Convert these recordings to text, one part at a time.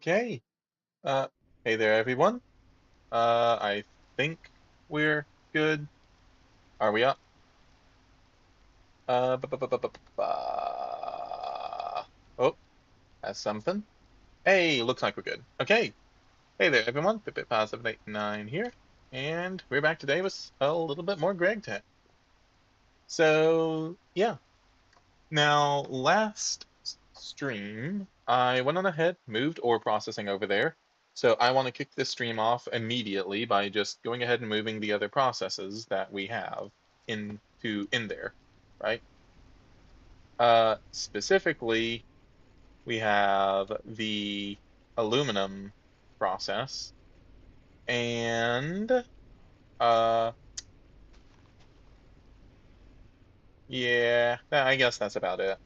Okay. Uh, hey there, everyone. I think we're good. Are we up? Oh, that's something. Hey, looks like we're good. Okay. Hey there, everyone. Pip789 here, and we're back today with a little bit more GregTech. So yeah. Now, last stream, I went on ahead, moved ore processing over there. So I want to kick this stream off immediately by just going ahead and moving the other processes that we have in there, right? Specifically, we have the aluminum process, and uh, yeah, I guess that's about it.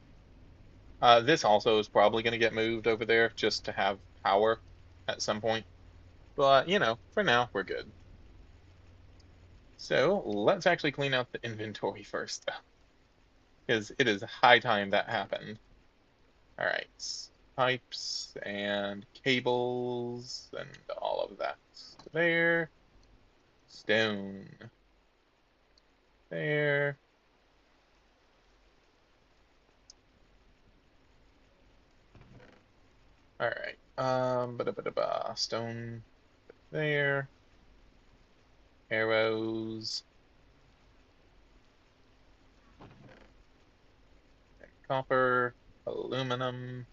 This also is probably going to get moved over there just to have power at some point. But, for now, we're good. So let's actually clean out the inventory first, because it is high time that happened. All right, pipes and cables and all of that. There, stone. There. All right. Stone there. Arrows. Copper. Aluminum.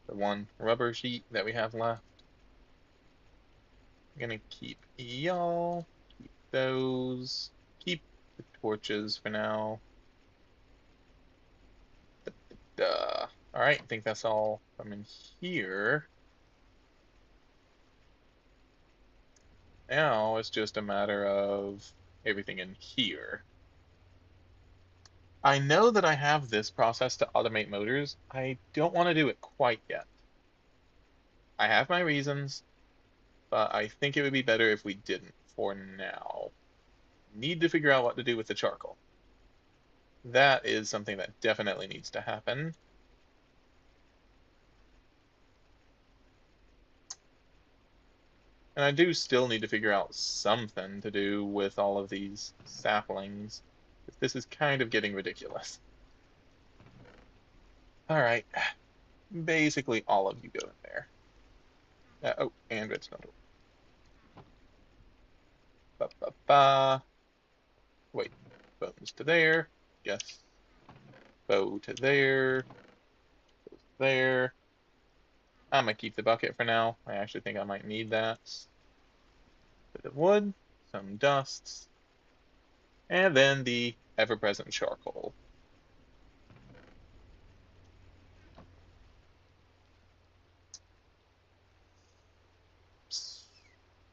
The one rubber sheet that we have left. I'm gonna keep y'all. Keep those. Keep the torches for now. Duh. All right, I think that's all from in here. Now it's just a matter of everything in here. I know that I have this process to automate motors. I don't want to do it quite yet. I have my reasons, but I think it would be better if we didn't for now. Need to figure out what to do with the charcoal. That is something that definitely needs to happen. And I do still need to figure out something to do with all of these saplings. This is kind of getting ridiculous. All right, basically all of you go in there. Oh, and redstone. Ba, ba, ba. Wait, bones to there. Yes, bow to there. There. I'm gonna keep the bucket for now. I actually think I might need that. Bit of wood, some dusts, and then the ever-present charcoal.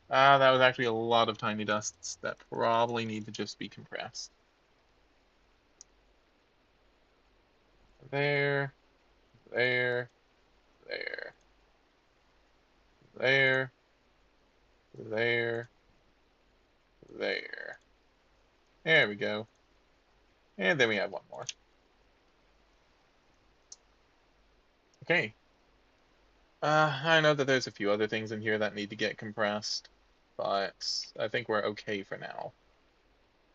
That was actually a lot of tiny dusts that probably need to just be compressed. There, there, there, there, there, there. There we go. And then we have one more. Okay. I know that there's a few other things in here that need to get compressed, but I think we're okay for now.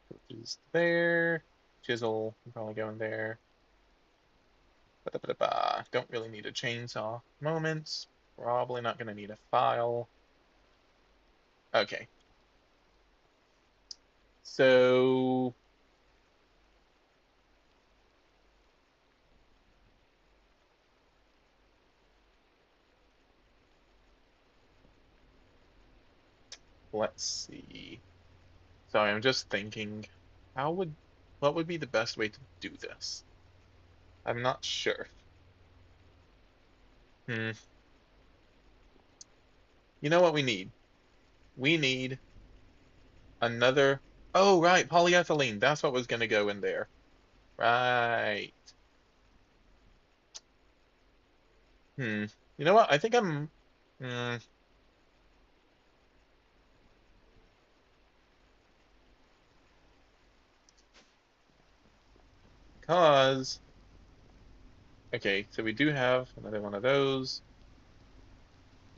Which is there. Chisel can probably go in there. Ba-da-ba-da-ba. Don't really need a chainsaw. Moments. Probably not going to need a file. Okay. So let's see. Sorry, I'm just thinking, how would what would be the best way to do this? I'm not sure. Hmm. You know what we need? We need another. Oh, right, polyethylene. That's what was going to go in there. Right. Hmm. You know what? I think I'm. Hmm. Because. Okay, so we do have another one of those.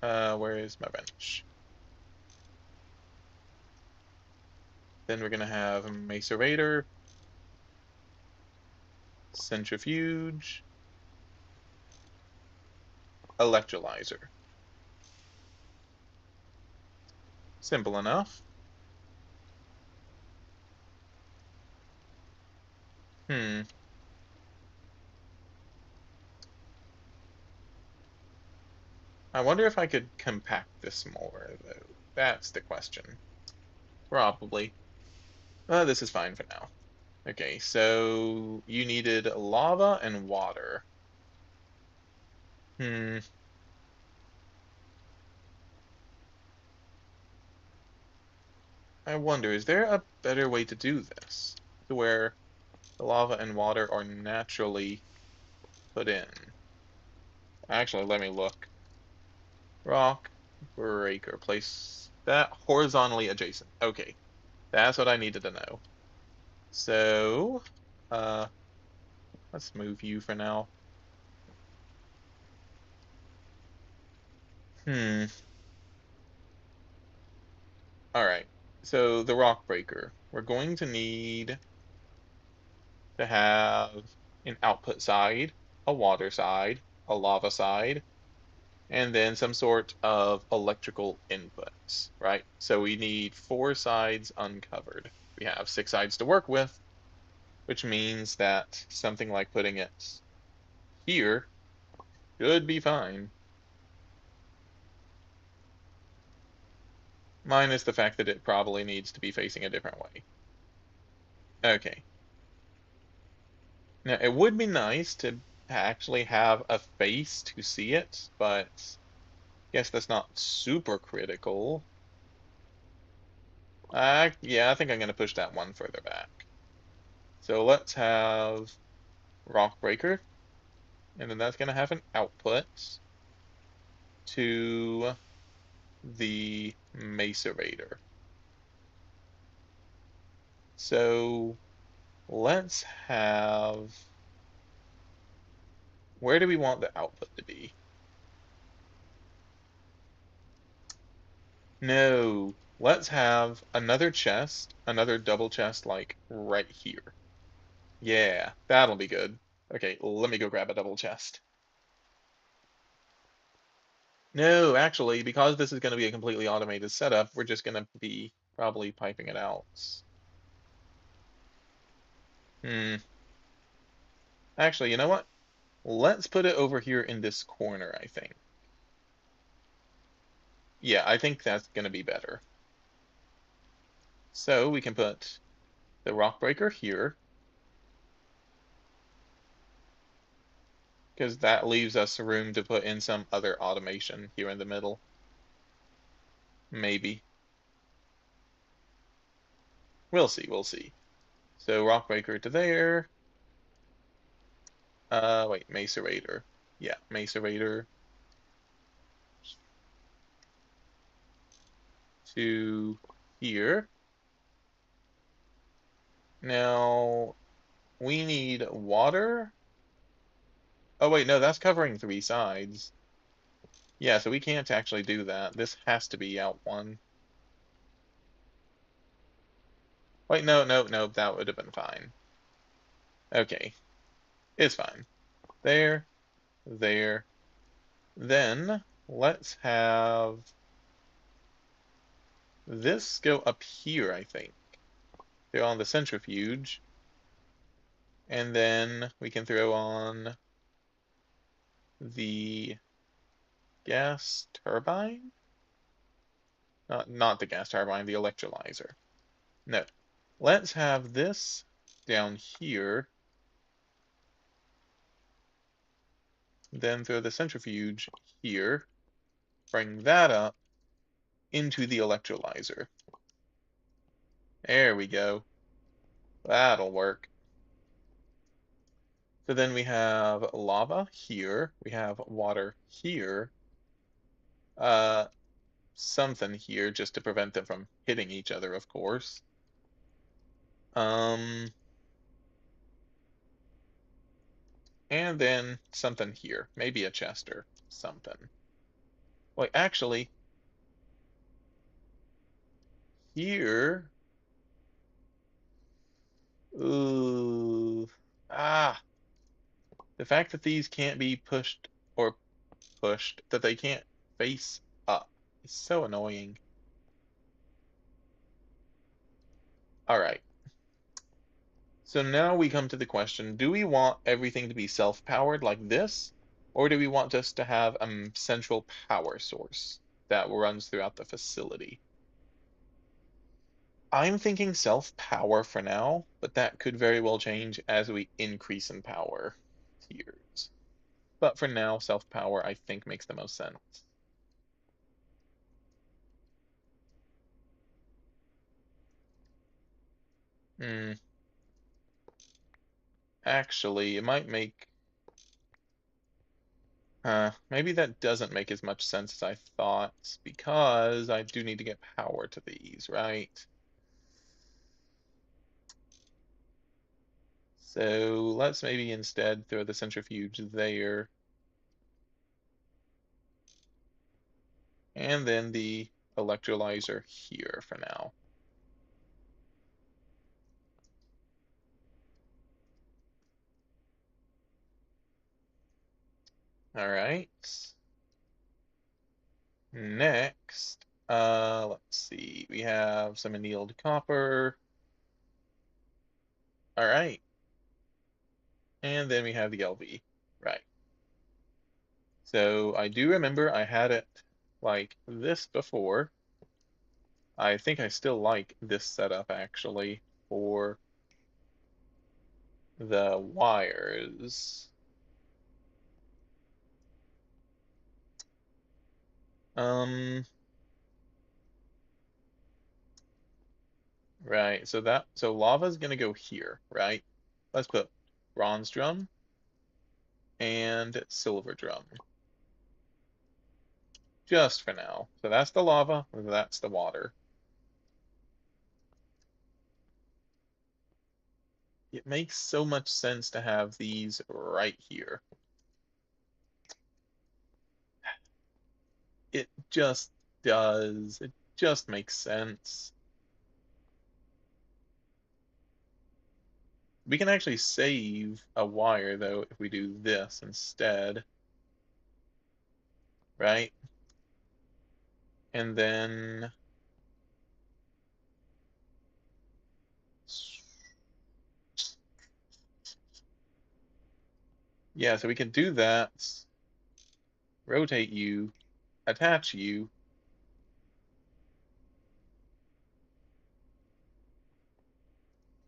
Where is my bench? Then we're gonna have macerator, centrifuge, electrolyzer. Simple enough. Hmm. I wonder if I could compact this more, though. That's the question. Probably. This is fine for now. Okay, so you needed lava and water. Hmm. I wonder, is there a better way to do this? To where the lava and water are naturally put in. Actually, let me look. Rock breaker. Place that horizontally adjacent. Okay, that's what I needed to know. So, uh, let's move you for now. Hmm. All right. So the rock breaker. We're going to need to have an output side, a water side, a lava side, and then some sort of electrical inputs, right? So we need four sides uncovered. We have six sides to work with, which means that something like putting it here should be fine, minus the fact that it probably needs to be facing a different way. Okay. Now, it would be nice to actually have a face to see it, but I guess that's not super critical. Yeah, I think I'm going to push that one further back. So let's have Rock Breaker, and then that's going to have an output to the Macerator. So let's have, where do we want the output to be? No, let's have another chest, another double chest like right here. Yeah, that'll be good. Okay, let me go grab a double chest. No, actually, because this is going to be a completely automated setup, we're just going to be probably piping it out. Hmm. Actually, you know what? Let's put it over here in this corner, I think. Yeah, I think that's going to be better. So we can put the rock breaker here, because that leaves us room to put in some other automation here in the middle. Maybe. We'll see, we'll see. So rock breaker to there. Wait, macerator. Yeah, macerator to here. Now we need water. Oh wait, no, that's covering three sides. Yeah, so we can't actually do that. This has to be out one. Wait, no, no, no, that would have been fine. Okay, it's fine. There, there. Then let's have this go up here, I think. Throw on the centrifuge, and then we can throw on the gas turbine? Not the gas turbine, the electrolyzer. No. Let's have this down here, then throw the centrifuge here, bring that up into the electrolyzer. There we go. That'll work. So then we have lava here, we have water here, uh, something here just to prevent them from hitting each other, of course. Um, and then something here, maybe a chest or something. Wait, actually, here. Ooh. Ah, the fact that these can't be or pushed, that they can't face up is so annoying. All right. So now we come to the question, do we want everything to be self-powered like this, or do we want just to have a central power source that runs throughout the facility? I'm thinking self-power for now, but that could very well change as we increase in power tiers. But for now, self-power I think makes the most sense. Hmm, actually, it might make maybe that doesn't make as much sense as I thought because I do need to get power to these, right? So let's maybe instead throw the centrifuge there and then the electrolyzer here for now. All right. Next, let's see. We have some annealed copper. All right. And then we have the LV. Right. So I do remember I had it like this before. I think I still like this setup actually for the wires. Um, right. So lava's gonna go here, right? Let's put bronze drum and silver drum just for now. So that's the lava, that's the water. It makes so much sense to have these right here. It just does. It just makes sense. We can actually save a wire though if we do this instead, right? And then yeah, so we can do that, rotate you, attach you,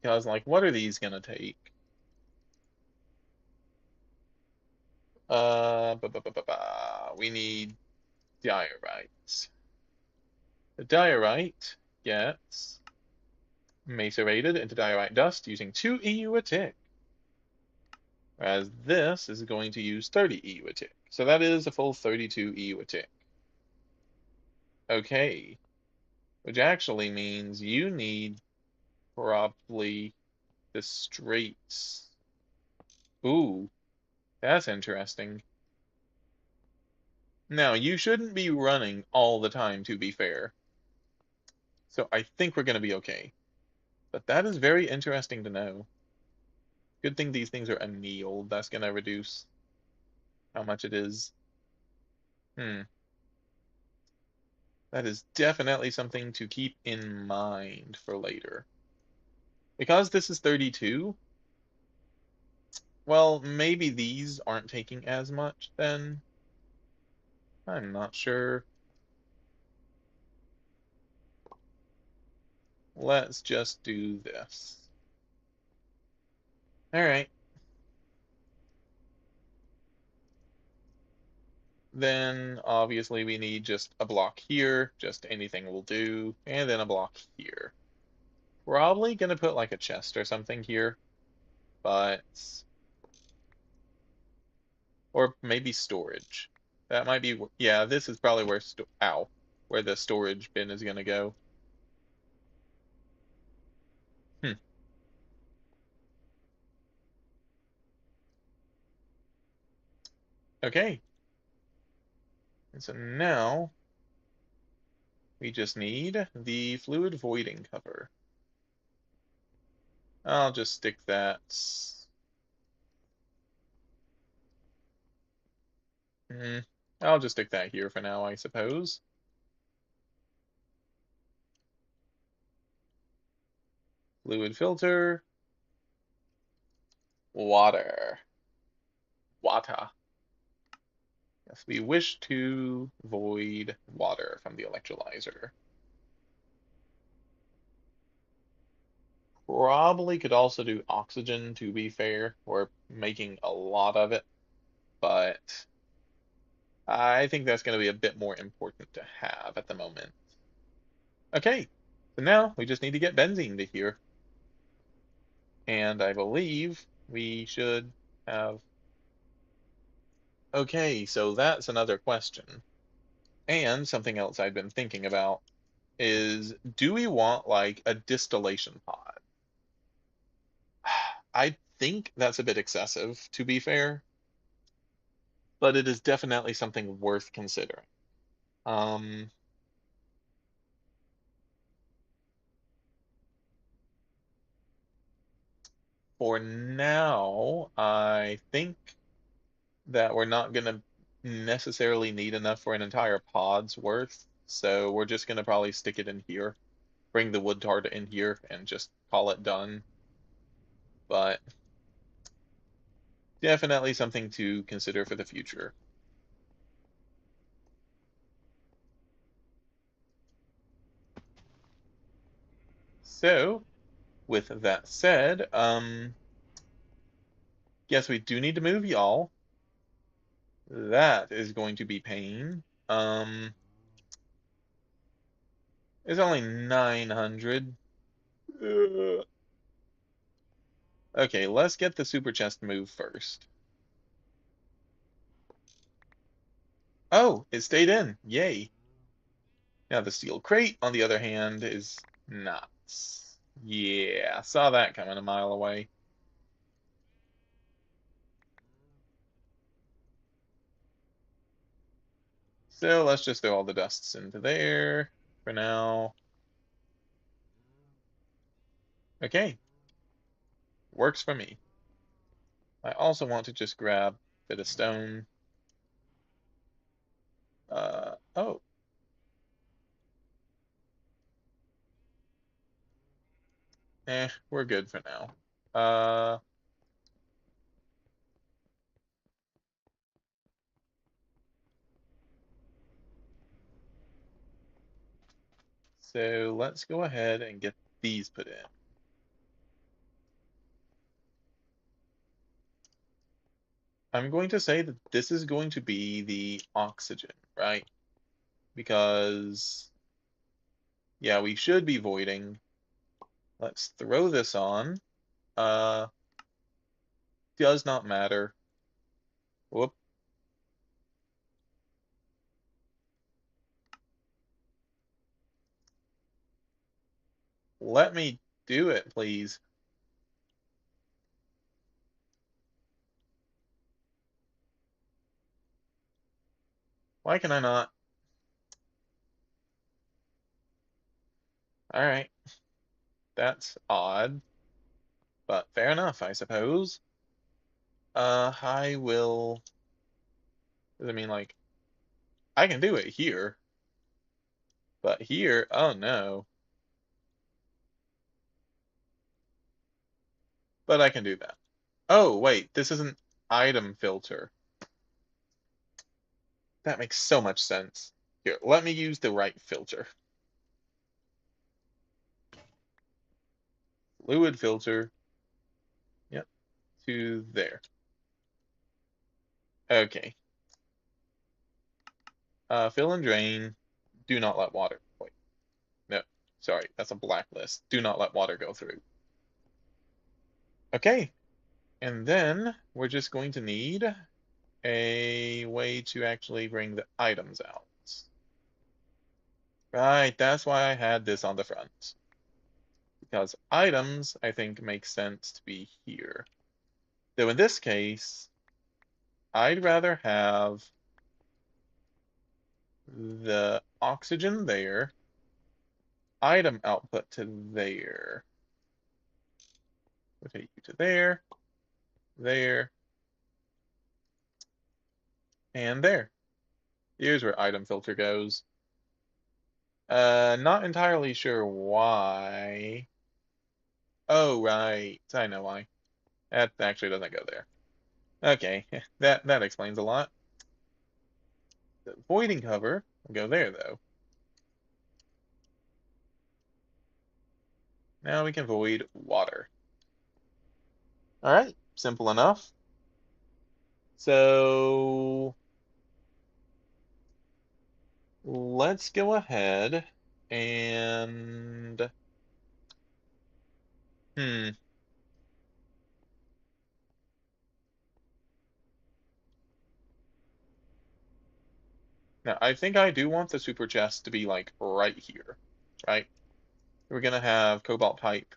because like what are these gonna take? We need diorite. The diorite gets macerated into diorite dust using 2 EU a tick, whereas this is going to use 30 EU a tick. So that is a full 32 EU a tick. Okay, which actually means you need probably the straights. Ooh, that's interesting. Now, you shouldn't be running all the time, to be fair. So I think we're going to be okay. But that is very interesting to know. Good thing these things are annealed. That's going to reduce how much it is. Hmm. That is definitely something to keep in mind for later. Because this is 32, well, maybe these aren't taking as much then. I'm not sure. Let's just do this. All right. Then obviously we need just a block here, just anything will do, and then a block here. Probably gonna put like a chest or something here, but or maybe storage. That might be, yeah, this is probably where where the storage bin is gonna go. Hmm. Okay. And so now we just need the fluid voiding cover. I'll just stick that. Mm, I'll just stick that here for now, I suppose. Fluid filter, water. Water. Yes, we wish to void water from the electrolyzer. Probably could also do oxygen, to be fair. We're making a lot of it, but I think that's going to be a bit more important to have at the moment. Okay, so now we just need to get benzene to here. And I believe we should have. Okay, so that's another question. And something else I've been thinking about is, do we want like a distillation pod? I think that's a bit excessive, to be fair, but it is definitely something worth considering. Um, for now, I think that we're not going to necessarily need enough for an entire pod's worth, so we're just going to probably stick it in here, bring the wood tar in here, and just call it done. But definitely something to consider for the future. So, with that said, yes, we do need to move y'all. That is going to be pain. It's only 900. Ugh. Okay, let's get the super chest moved first. Oh, it stayed in. Yay. Now the steel crate, on the other hand, is not. Yeah, saw that coming a mile away. So let's just throw all the dusts into there for now. Okay, works for me. I also want to just grab a bit of stone. Oh, we're good for now. Uh, so let's go ahead and get these put in. I'm going to say that this is going to be the oxygen, right? Because, yeah, we should be voiding. Let's throw this on. Uh, does not matter. Whoop. Let me do it, please. Why can I not? All right. That's odd, but fair enough, I suppose. I will. Does it mean like I can do it here, but here, oh no. But I can do that. Oh, wait, this is an item filter. That makes so much sense. Here, let me use the right filter. Fluid filter. Yep, to there. Okay. Fill and drain. Do not let water. Wait, no, sorry, that's a blacklist. Do not let water go through. Okay, and then we're just going to need a way to actually bring the items out. Right, that's why I had this on the front. Because items, I think, make sense to be here. Though in this case, I'd rather have the oxygen there, item output to there. We'll take you to there, there, and there. Here's where item filter goes. Not entirely sure why. Oh, right. I know why. That actually doesn't go there. Okay, that explains a lot. The voiding cover will go there, though. Now we can void water. All right, simple enough. So let's go ahead and hmm. Now I think I do want the super chest to be like right here, right? We're gonna have cobalt pipe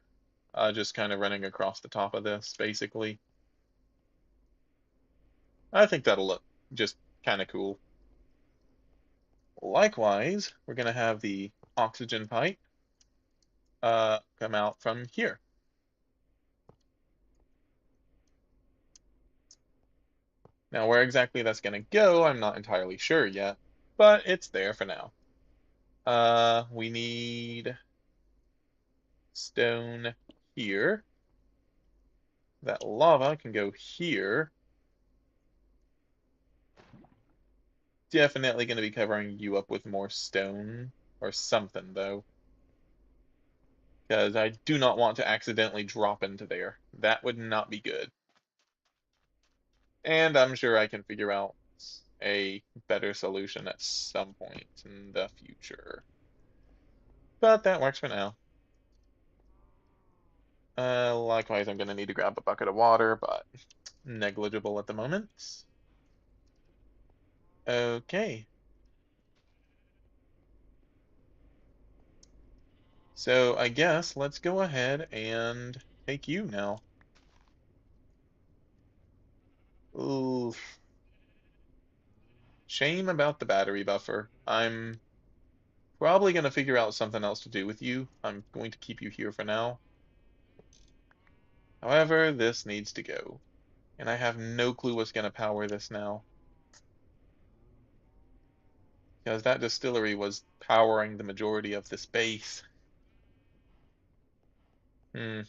just kind of running across the top of this, basically. I think that'll look just kind of cool. Likewise, we're gonna have the oxygen pipe come out from here. Now, where exactly that's going to go, I'm not entirely sure yet, but it's there for now. We need stone here. That lava can go here. Definitely going to be covering you up with more stone or something, though, because I do not want to accidentally drop into there. That would not be good. And I'm sure I can figure out a better solution at some point in the future. But that works for now. Likewise, I'm going to need to grab a bucket of water, but negligible at the moment. Okay, so I guess let's go ahead and take you now. Ooh, shame about the battery buffer. I'm probably going to figure out something else to do with you. I'm going to keep you here for now. However, this needs to go. And I have no clue what's going to power this now. Because that distillery was powering the majority of this base. Hmm.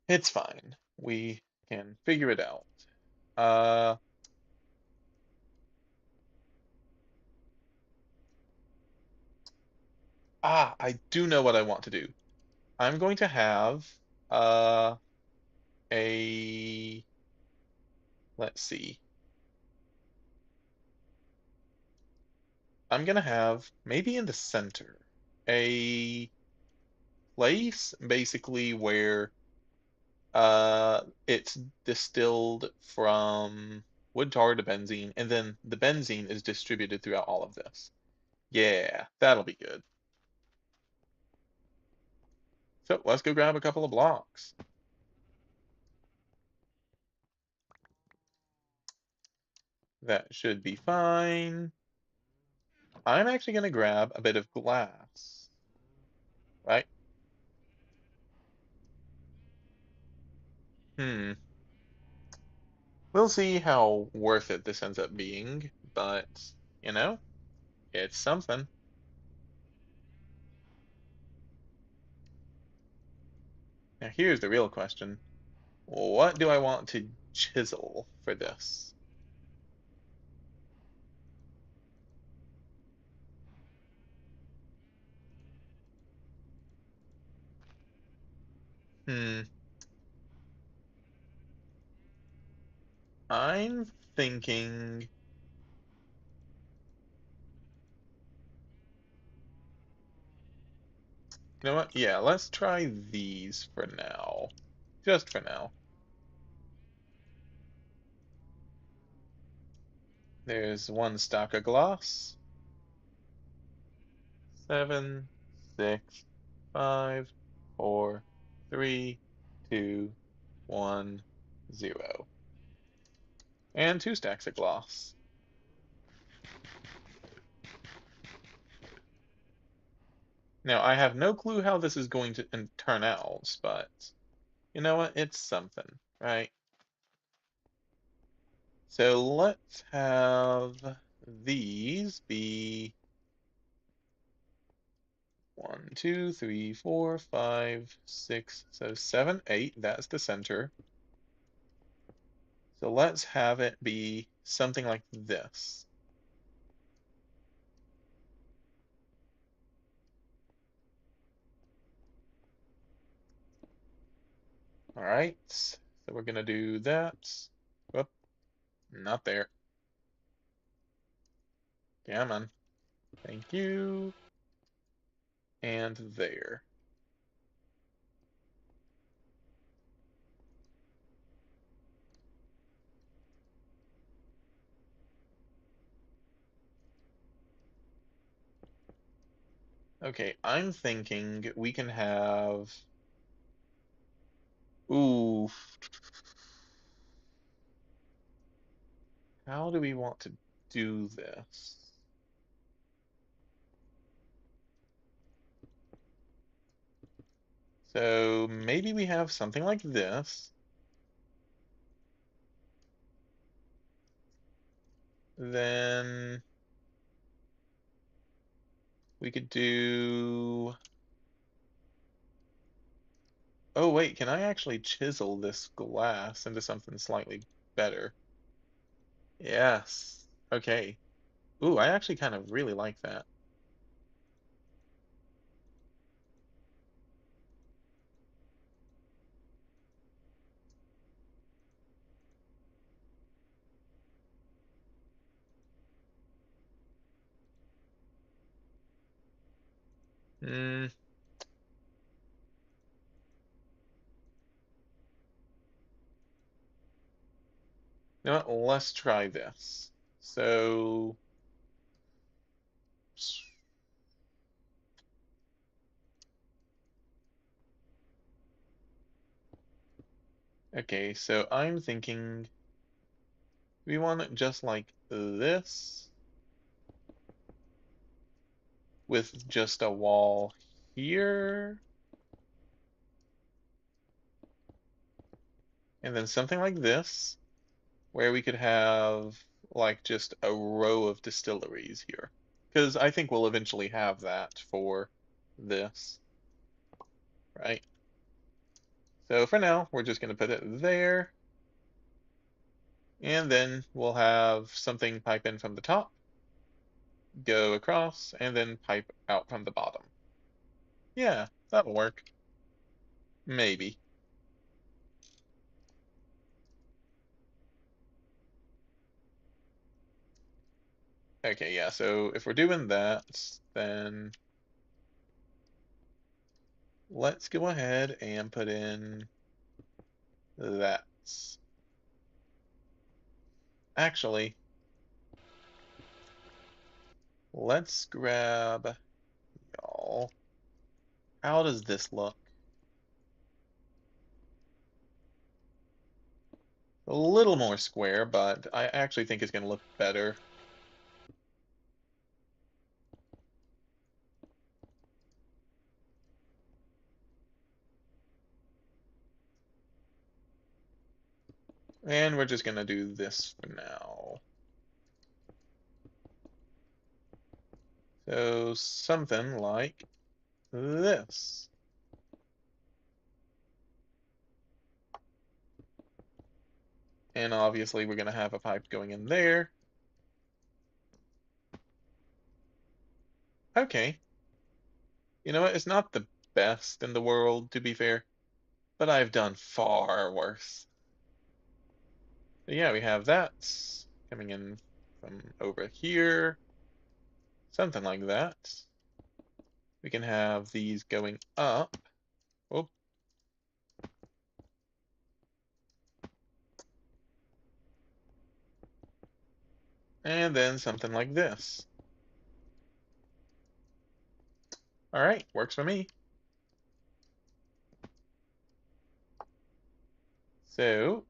It's fine. We can figure it out. Uh, I do know what I want to do. I'm going to have uh a let's see. I'm gonna have maybe in the center a place basically where it's distilled from wood tar to benzene, and then the benzene is distributed throughout all of this. Yeah, that'll be good. So let's go grab a couple of blocks. That should be fine. I'm actually gonna grab a bit of glass, right? Hmm. We'll see how worth it this ends up being, but you know, it's something. Now here's the real question. What do I want to chisel for this? Hmm, I'm thinking, you know what? Yeah, let's try these for now. Just for now. There's one stack of glass. 7, 6, 5, 4, 3, 2, 1, 0. And 2 stacks of glass. Now, I have no clue how this is going to turn out, but you know what? It's something, right? So let's have these be 1, 2, 3, 4, 5, 6, so 7, 8. That's the center. So let's have it be something like this. All right. So we're gonna do that. Whoop, not there. Come on. Thank you. And there. Okay, I'm thinking we can have. Ooh, how do we want to do this? So maybe we have something like this. Then we could do. Oh, wait, can I actually chisel this glass into something slightly better? Yes. Okay. Ooh, I actually kind of really like that. Hmm. You know what? Let's try this. So, okay, so I'm thinking we want it just like this with just a wall here, and then something like this where we could have like just a row of distilleries here. Because I think we'll eventually have that for this, right? So for now, we're just going to put it there, and then we'll have something pipe in from the top, go across, and then pipe out from the bottom. Yeah, that'll work. Maybe. Okay, yeah, so if we're doing that, then let's go ahead and put in that. Actually, let's grab y'all. How does this look? A little more square, but I actually think it's going to look better. And we're just going to do this for now. So something like this. And obviously we're going to have a pipe going in there. Okay. You know what? It's not the best in the world, to be fair, but I've done far worse. So yeah, we have that coming in from over here. Something like that. We can have these going up. Oh, and then something like this. All right, works for me. So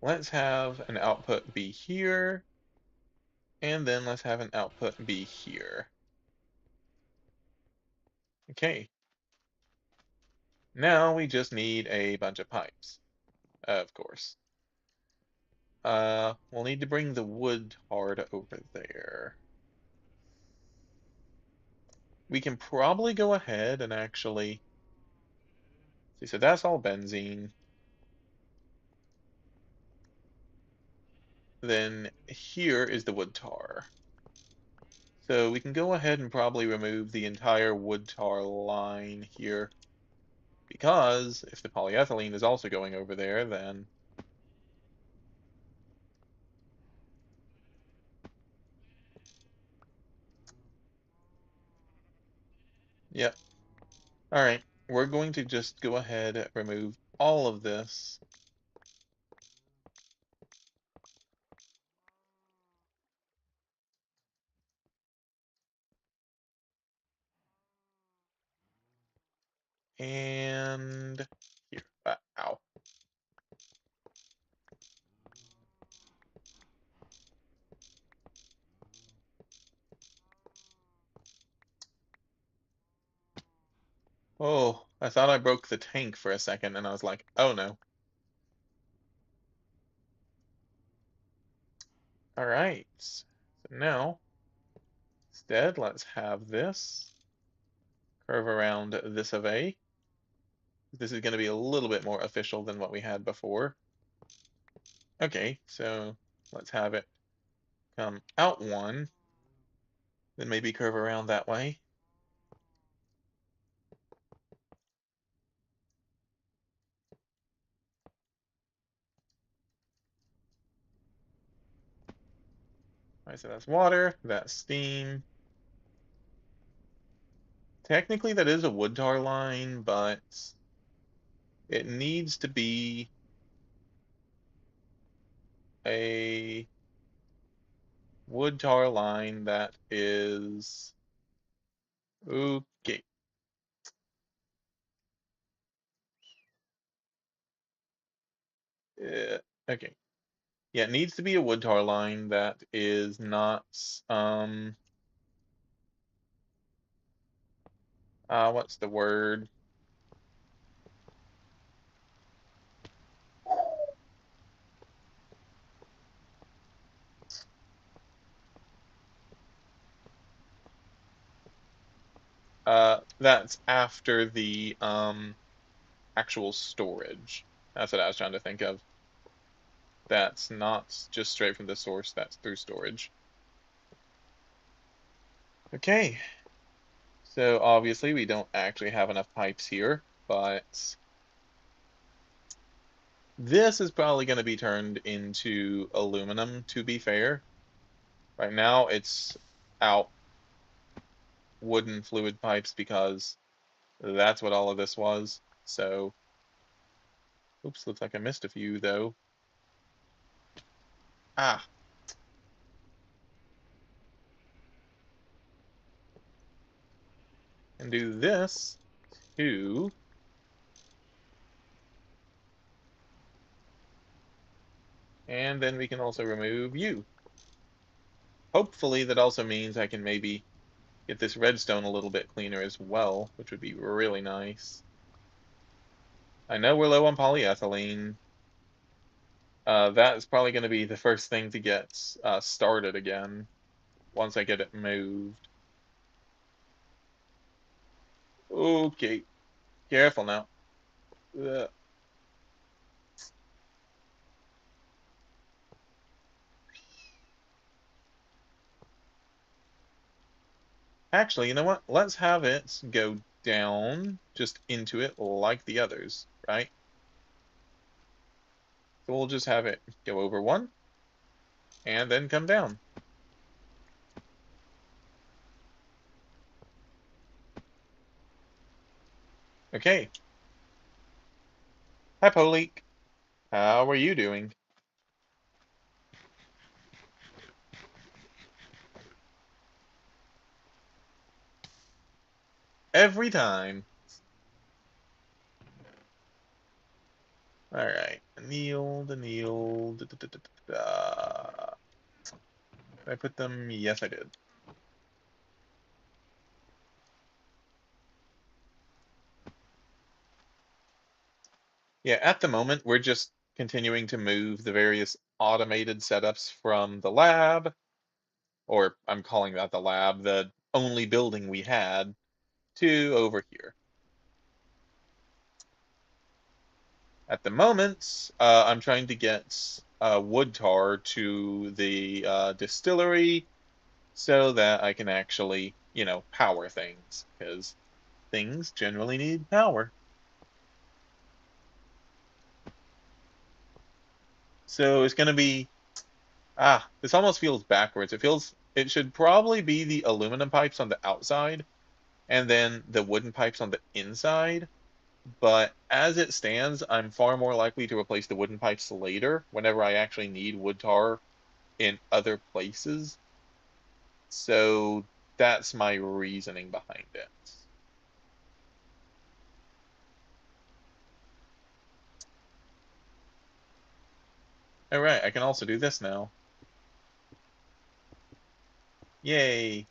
Let's have an output be here, and then let's have an output be here. Okay. Now we just need a bunch of pipes, of course. We'll need to bring the wood hard over there. We can probably go ahead and actually see. So that's all benzene. Then here is the wood tar. So we can go ahead and probably remove the entire wood tar line here, because if the polyethylene is also going over there, then yep. All right, we're going to just go ahead and remove all of this. And here, ow. Oh, I thought I broke the tank for a second, and I was like, oh no. All right, so now instead, let's have this curve around this of A. This is going to be a little bit more official than what we had before. Okay, so let's have it come out one, then maybe curve around that way. All right, so that's water, that's steam. Technically, that is a wood tar line, but it needs to be a wood tar line that is okay. Okay. Yeah, it needs to be a wood tar line that is not what's the word? That's after the actual storage. That's what I was trying to think of. That's not just straight from the source, that's through storage. Okay, so obviously we don't actually have enough pipes here, but this is probably going to be turned into aluminum, to be fair. Right now it's out wooden fluid pipes because that's what all of this was. So, oops, looks like I missed a few though. Ah, and do this too. And then we can also remove you. Hopefully that also means I can maybe get this redstone a little bit cleaner as well, which would be really nice. I know we're low on polyethylene. That is probably going to be the first thing to get started again once I get it moved. Okay, careful now. Ugh. Actually, you know what? Let's have it go down just into it like the others, right? So we'll just have it go over one and then come down. Okay. Hi, Poleek. How are you doing? Every time. All right. Annealed. Did I put them? Yes, I did. Yeah, at the moment, we're just continuing to move the various automated setups from the lab, or I'm calling that the lab, the only building we had, to over here. At the moment, I'm trying to get wood tar to the distillery so that I can actually, power things, because things generally need power. So it's going to be, this almost feels backwards. It should probably be the aluminum pipes on the outside and then the wooden pipes on the inside. But as it stands, I'm far more likely to replace the wooden pipes later whenever I actually need wood tar in other places. So that's my reasoning behind it. All right, I can also do this now. Yay.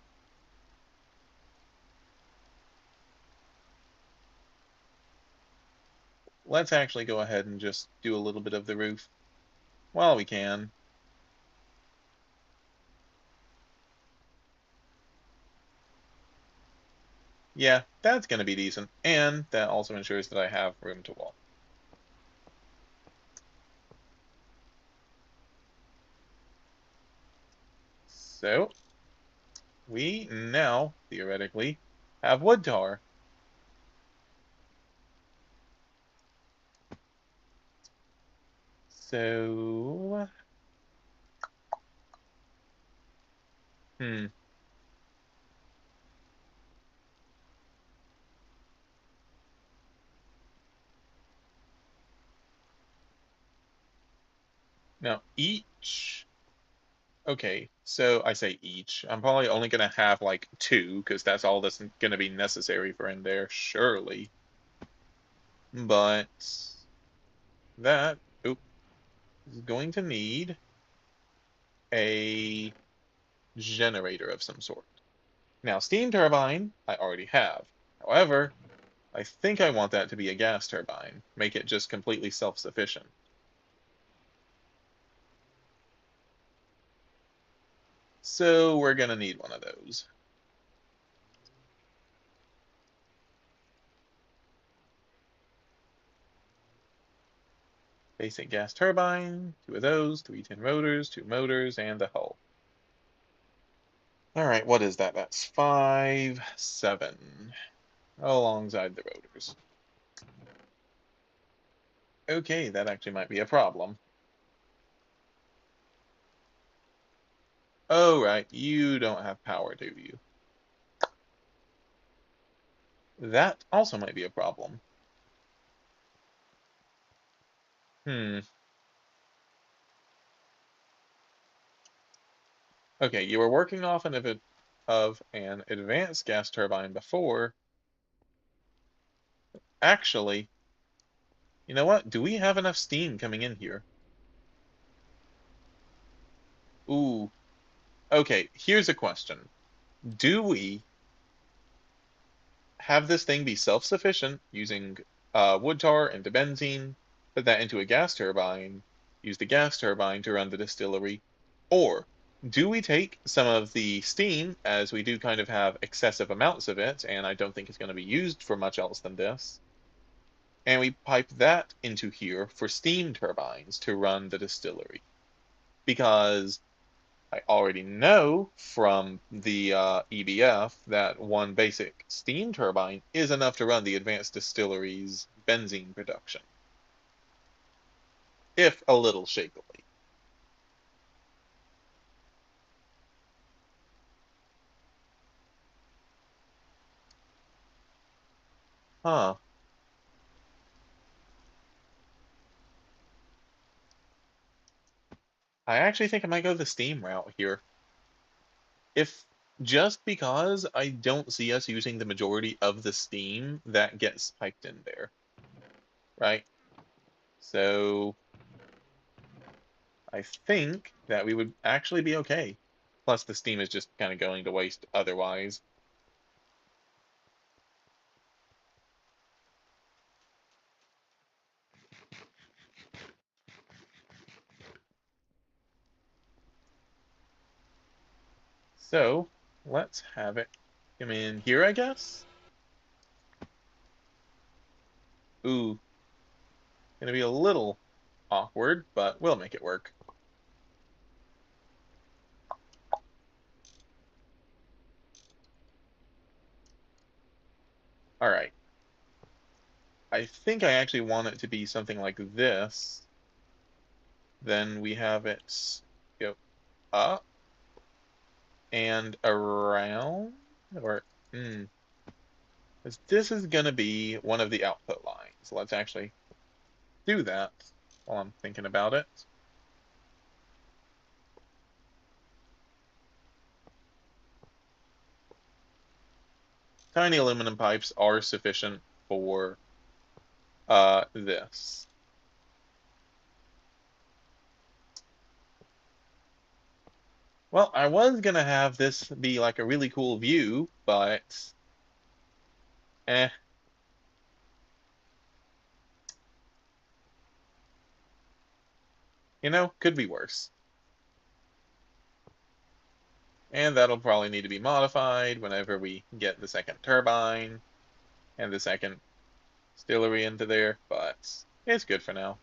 Let's actually go ahead and just do a little bit of the roof while we can. Yeah, that's going to be decent. And that also ensures that I have room to walk. So we now, theoretically, have wood tar. So, hmm. Now each, okay, so I say each. I'm probably only going to have like two because that's all that's going to be necessary for in there, surely. But that, oop, is going to need a generator of some sort. Now, steam turbine, I already have. However, I think I want that to be a gas turbine, make it just completely self-sufficient. So we're gonna need one of those. Basic gas turbine, two of those, 310 rotors, two motors, and the hull. All right, what is that? That's 5, 7, alongside the rotors. Okay, that actually might be a problem. Oh, right, you don't have power, do you? That also might be a problem. Hmm. Okay, you were working off of an advanced gas turbine before. Actually, you know what? Do we have enough steam coming in here? Ooh. Okay, here's a question. Do we have this thing be self-sufficient using wood tar into benzene, put that into a gas turbine, use the gas turbine to run the distillery? Or do we take some of the steam, as we do kind of have excessive amounts of it, and I don't think it's going to be used for much else than this, and we pipe that into here for steam turbines to run the distillery? Because I already know from the EBF that one basic steam turbine is enough to run the advanced distillery's benzene production, if a little shakily. Huh. I actually think I might go the steam route here. If just because I don't see us using the majority of the steam that gets piped in there, right? So I think that we would actually be okay. Plus, the steam is just kind of going to waste otherwise. So, let's have it come in here, I guess. Ooh, gonna be a little awkward, but we'll make it work. All right. I think I actually want it to be something like this. Then we have it go up and around, or hmm, this is gonna be one of the output lines. Let's actually do that while I'm thinking about it. Tiny aluminum pipes are sufficient for this. Well, I was gonna have this be like a really cool view, but eh, could be worse. And that'll probably need to be modified whenever we get the second turbine and the second distillery into there, but it's good for now.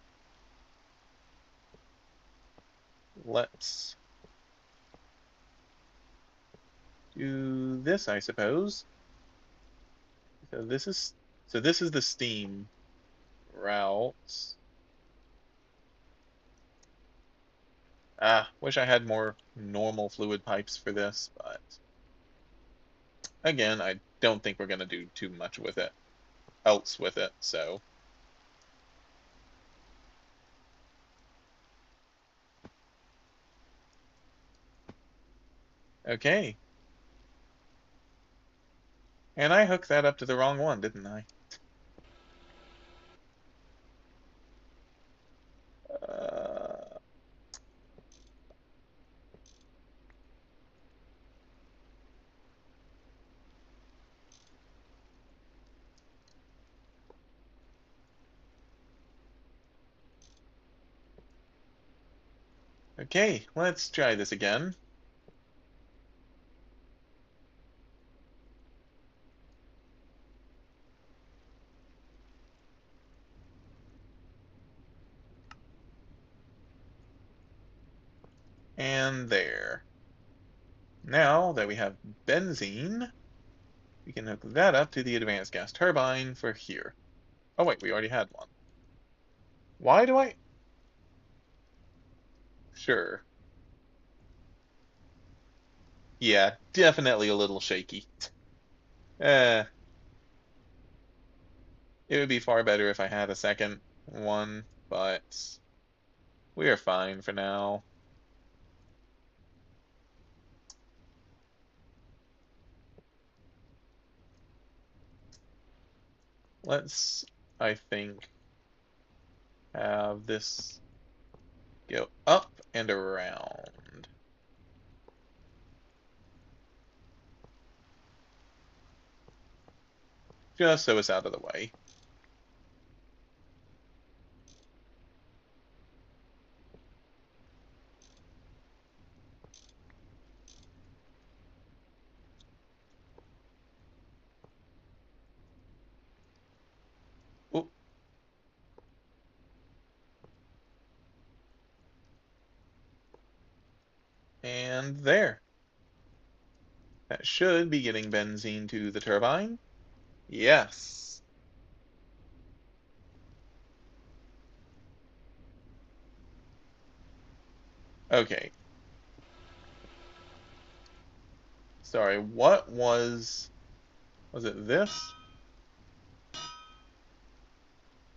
Let's do this, I suppose. So this is the steam route. Ah, wish I had more normal fluid pipes for this, but again, I don't think we're gonna do too much with it else with it, so okay. And I hooked that up to the wrong one, didn't I? Uh, okay, let's try this again. And there. Now that we have benzene, we can hook that up to the advanced gas turbine for here. Oh wait, we already had one. Why do I? Sure. Yeah, definitely a little shaky. Eh, it would be far better if I had a second one, but we are fine for now. Let's, I think, have this go up and around, just so it's out of the way. Oop, and there. That should be getting benzene to the turbine. Yes. Okay. Sorry, was it this?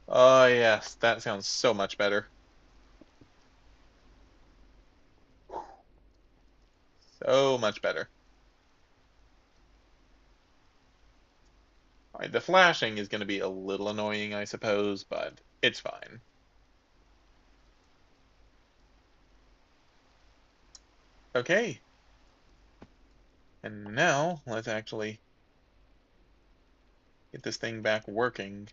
Oh, yes, that sounds so much better. So much better. All right, the flashing is going to be a little annoying, I suppose, but it's fine. Okay, and now let's actually get this thing back working.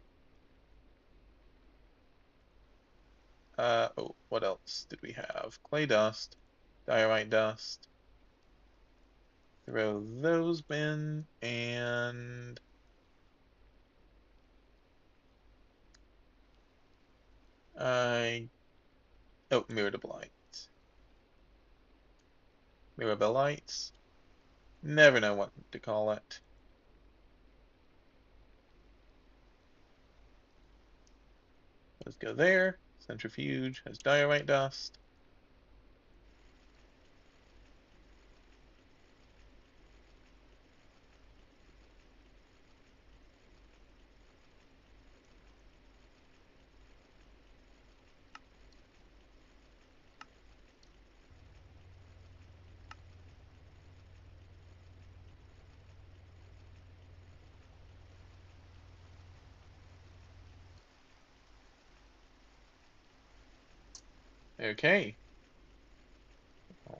Oh, what else did we have? Clay dust, diorite dust. Throw those in, and I oh, mirabilites. Mirabilites? Never know what to call it. Let's go there. Centrifuge has diorite dust. Okay.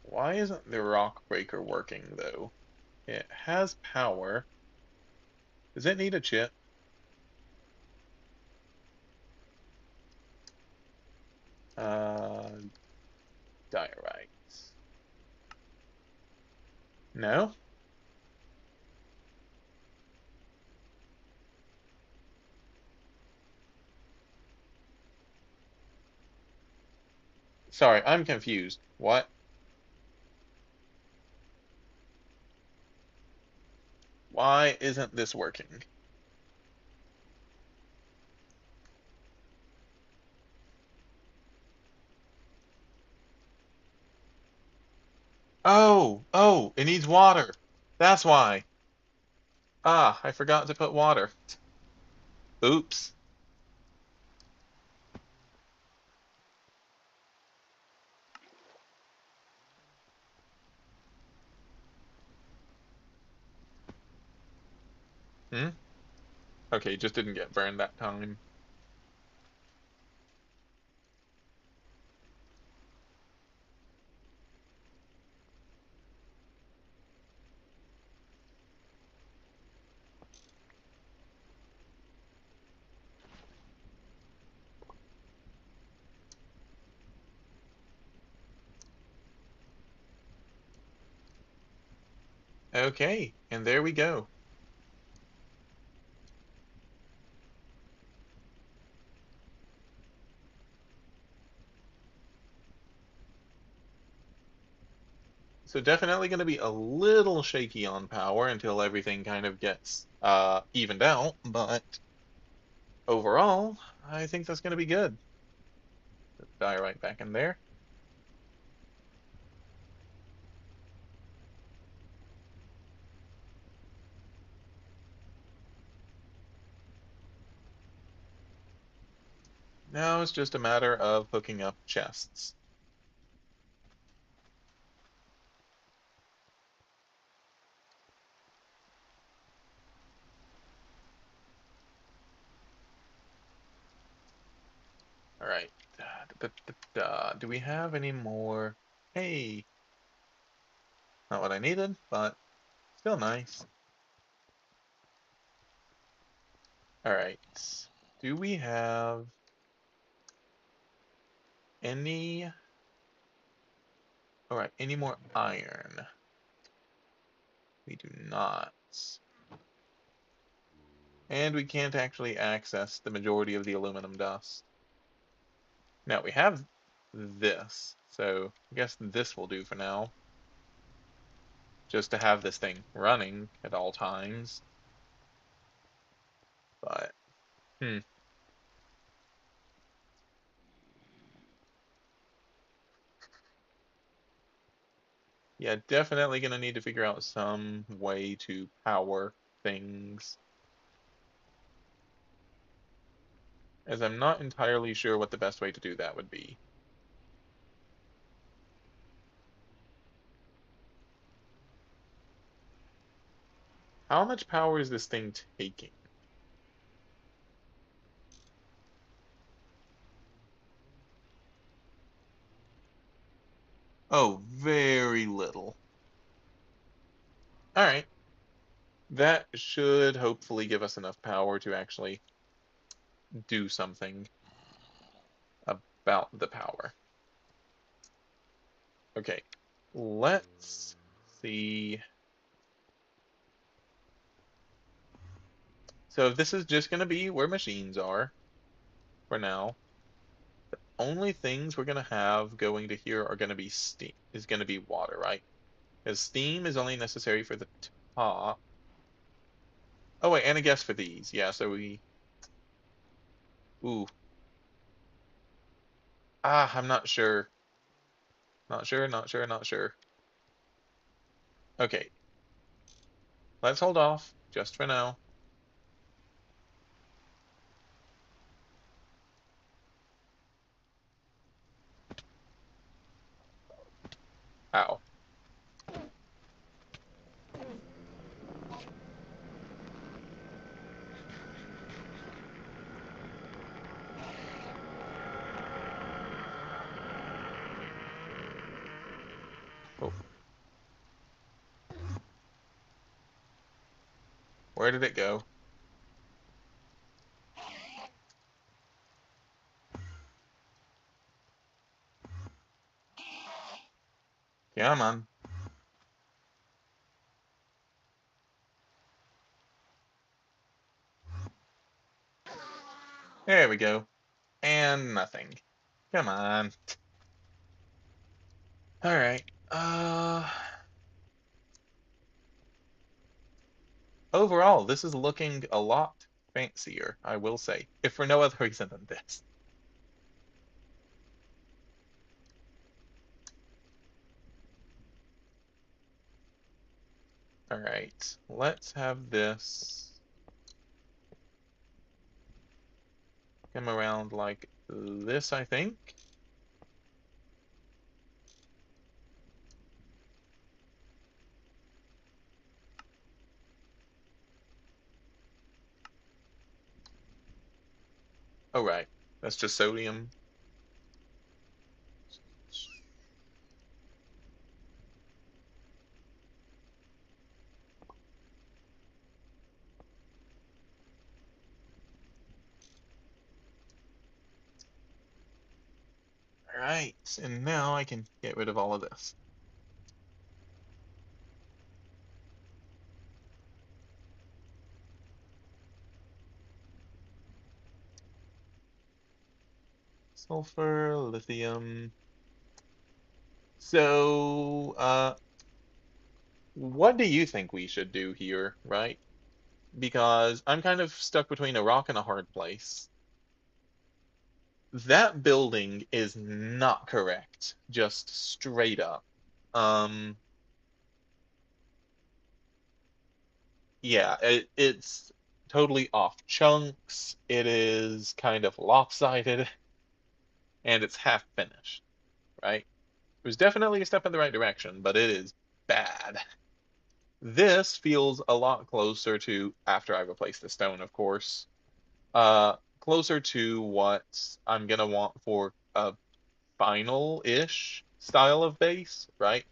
Why isn't the rock breaker working though? It has power. Does it need a chip? Uh, Diorites. No? Sorry, I'm confused. What? Why isn't this working? Oh, it needs water. That's why. Ah, I forgot to put water. Oops. Hmm? Okay, just didn't get burned that time. Okay, and there we go. So definitely going to be a little shaky on power until everything kind of gets evened out, but overall, I think that's going to be good. Die right back in there. Now it's just a matter of hooking up chests. All right. Do we have any more? Hey, not what I needed, but still nice. All right. Do we have any? All right. Any more iron? We do not. And we can't actually access the majority of the aluminum dust. Now we have this, so I guess this will do for now. Just to have this thing running at all times. But, hmm. Yeah, definitely gonna need to figure out some way to power things. As I'm not entirely sure what the best way to do that would be. How much power is this thing taking? Oh, very little. All right. That should hopefully give us enough power to actually do something about the power. Okay, let's see. So this is just going to be where machines are for now. Only things we're going to have going to here are going to be steam, is going to be water, right? Because steam is only necessary for the top. Oh wait, and a guess for these. Yeah, so ooh, I'm not sure. Not sure, not sure, not sure. Okay, let's hold off just for now. Ow. Oh, where did it go? Come on. There we go. And nothing. Come on. All right. Overall, this is looking a lot fancier, I will say, if for no other reason than this. All right, let's have this come around like this, I think. Oh, right, that's just sodium. All right, and now I can get rid of all of this. Sulfur, lithium. So, what do you think we should do here, right? Because I'm kind of stuck between a rock and a hard place. That building is not correct, just straight up. Um, yeah, it's totally off chunks. It is kind of lopsided, and it's half finished, right? It was definitely a step in the right direction, but it is bad. This feels a lot closer to, after I replace the stone, of course, closer to what I'm gonna want for a final-ish style of base, right?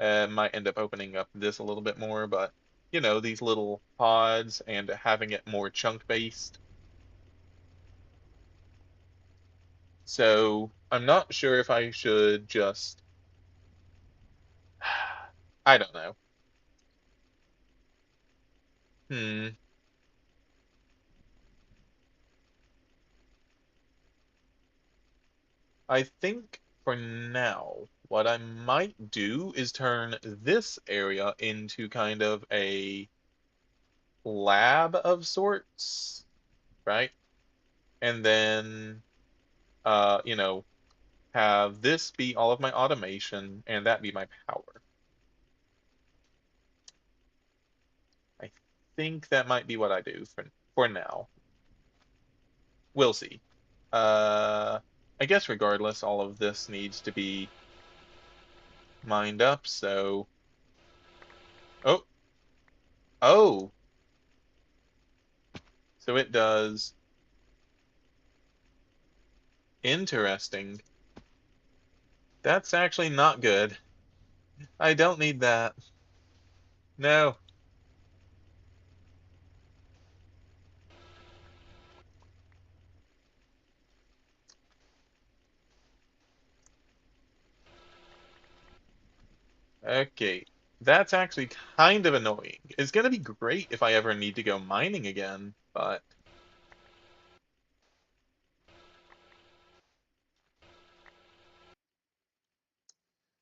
Might end up opening up this a little bit more, but you know, these little pods and having it more chunk based. So I'm not sure if I should just, I don't know. Hmm. I think for now, what I might do is turn this area into kind of a lab of sorts, right? And then, you know, have this be all of my automation and that be my power. I think that might be what I do for now. We'll see. Uh, I guess regardless, all of this needs to be mined up. So, oh, oh, so it does. Interesting. That's actually not good. I don't need that. No. Okay. That's actually kind of annoying. It's gonna be great if I ever need to go mining again, but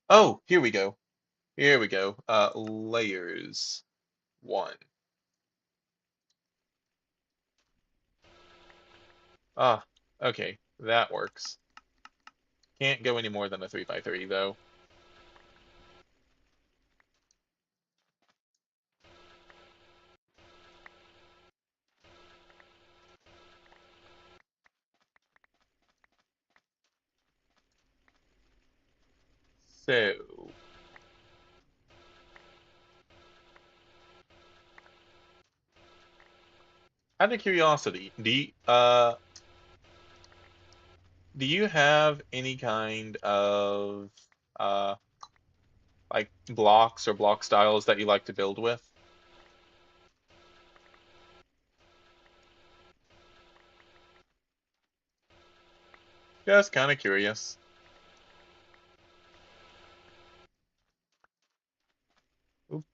oh, here we go. Here we go. Layers one. Ah, okay, that works. Can't go any more than a 3 by 3 though. So, out of curiosity, do you have any kind of uh like blocks or block styles that you like to build with? Just kind of curious. Oop,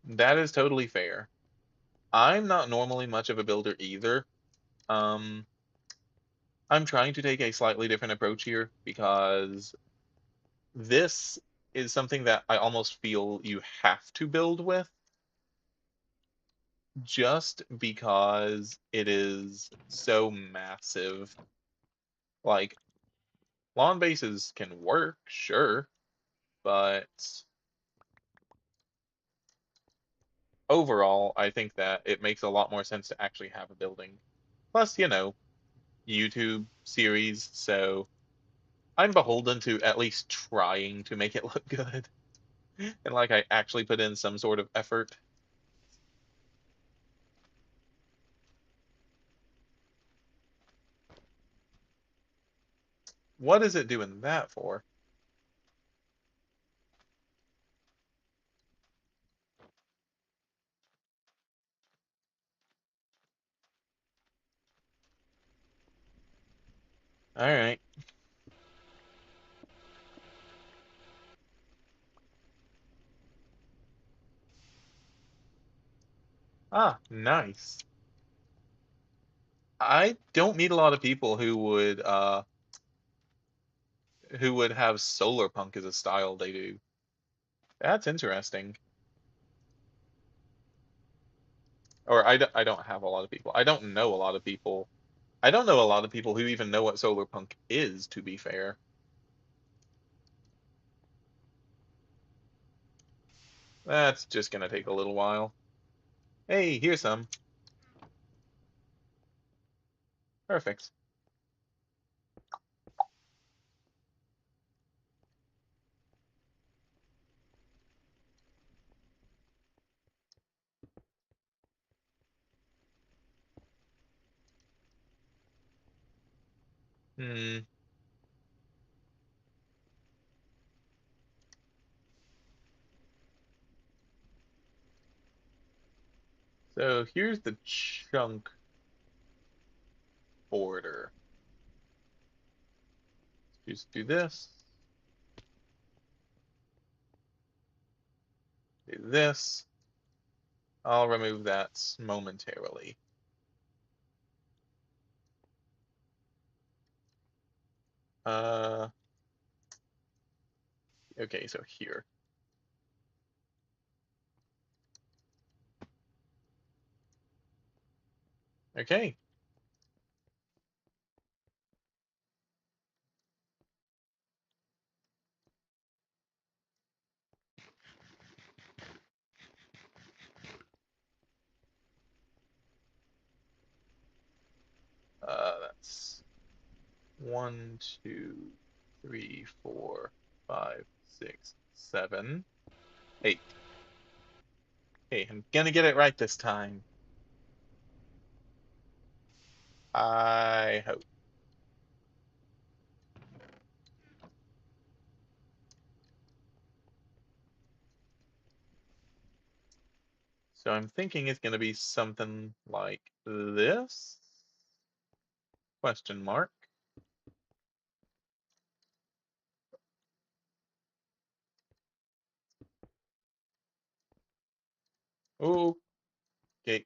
that is totally fair. I'm not normally much of a builder either. Um, I'm trying to take a slightly different approach here because this is something that I almost feel you have to build with just because it is so massive. Like, lawn bases can work, sure, but overall, I think that it makes a lot more sense to actually have a building. Plus, YouTube series, so I'm beholden to at least trying to make it look good. And like I actually put in some sort of effort. What is it doing that for? All right. Ah, nice. I don't meet a lot of people who would have solar punk as a style they do. That's interesting. Or I don't have a lot of people. I don't know a lot of people. I don't know a lot of people who even know what solar punk is, to be fair. That's just gonna take a little while. Hey, here's some. Perfect. Hmm. So here's the chunk border. Just do this, do this. I'll remove that momentarily. Uh, okay, so here. Okay. That's one, two, three, four. 5, 6, 7, 8. Okay, I'm gonna get it right this time. I hope. So I'm thinking it's gonna be something like this? Question mark. Okay.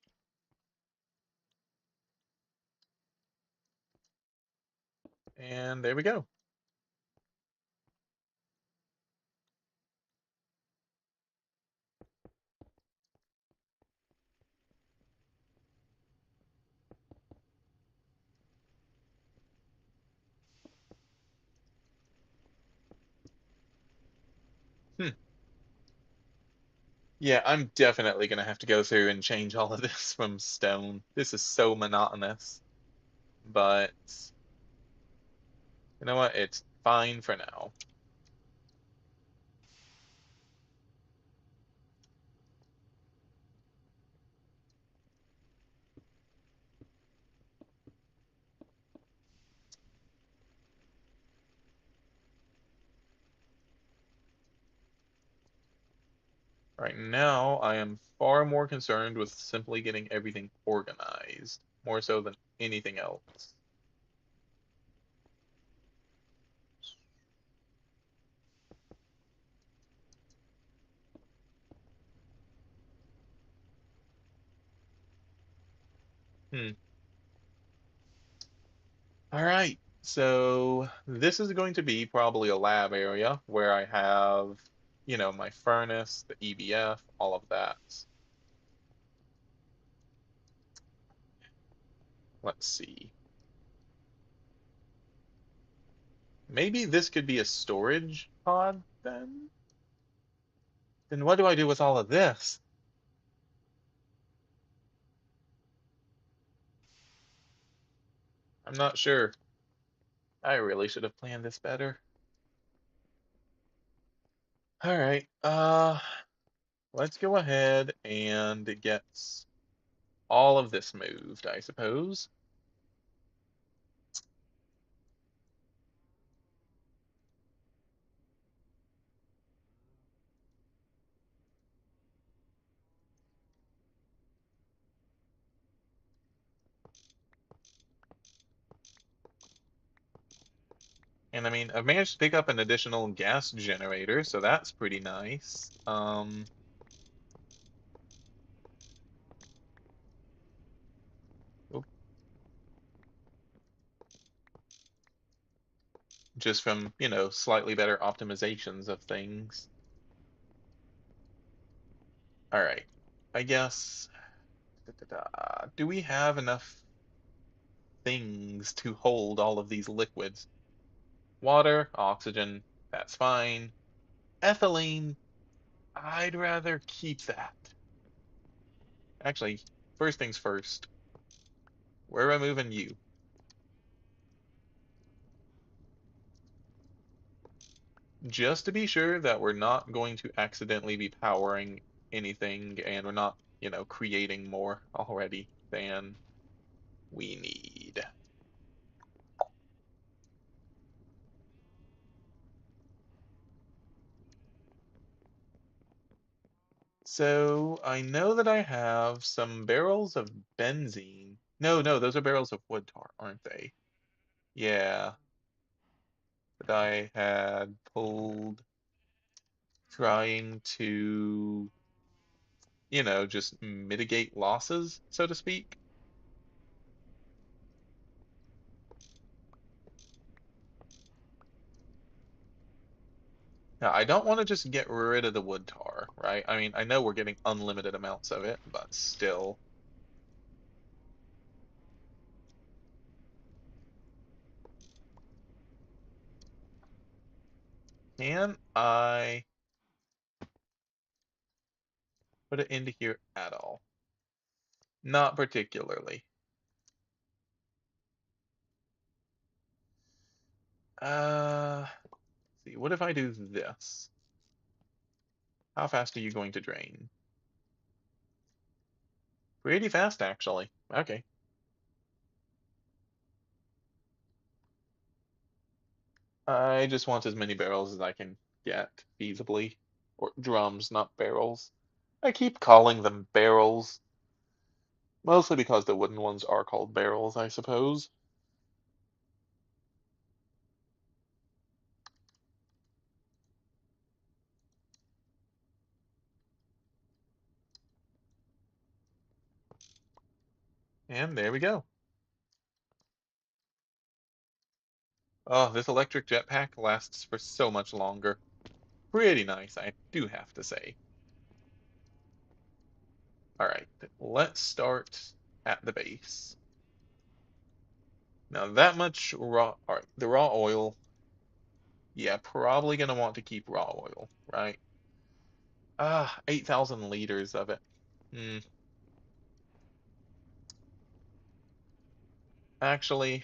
And there we go. Hmm. Yeah, I'm definitely gonna have to go through and change all of this from stone. This is so monotonous. But you know what? It's fine for now. Right now, I am far more concerned with simply getting everything organized, more so than anything else. Hmm. All right. So this is going to be probably a lab area where I have, my furnace, the EBF, all of that. Let's see. Maybe this could be a storage pod then? Then what do I do with all of this? I'm not sure. I really should have planned this better. All right. Let's go ahead and get all of this moved, I suppose. And I mean, I've managed to pick up an additional gas generator, so that's pretty nice. Oop, just from, slightly better optimizations of things. All right. I guess, do we have enough things to hold all of these liquids? Water, oxygen, that's fine. Ethylene, I'd rather keep that. Actually, first things first, where am I moving you? Just to be sure that we're not going to accidentally be powering anything and we're not, creating more already than we need. So I know that I have some barrels of benzene. No, no, those are barrels of wood tar, aren't they? Yeah, that I had pulled trying to, just mitigate losses, so to speak. Now, I don't want to just get rid of the wood tar, right? I mean, I know we're getting unlimited amounts of it, but still. Can I put it into here at all? Not particularly. Let's see, what if I do this? How fast are you going to drain? Pretty fast, actually. Okay. I just want as many barrels as I can get feasibly. Or drums, not barrels. I keep calling them barrels, mostly because the wooden ones are called barrels, I suppose. And there we go. Oh, this electric jetpack lasts for so much longer. Pretty nice, I do have to say. Alright, let's start at the base. Now that much raw, alright, the raw oil, yeah, probably gonna want to keep raw oil, right? 8,000 liters of it. Hmm, actually,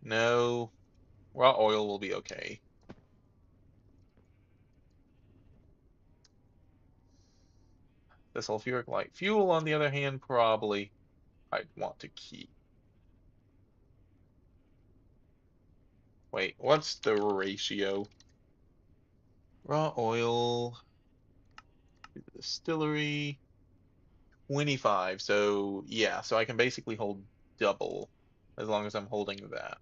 no, raw oil will be okay. The sulfuric light fuel, on the other hand, probably I'd want to keep. Wait, what's the ratio? Raw oil, distillery, 25. So, yeah, so I can basically hold double as long as I'm holding that.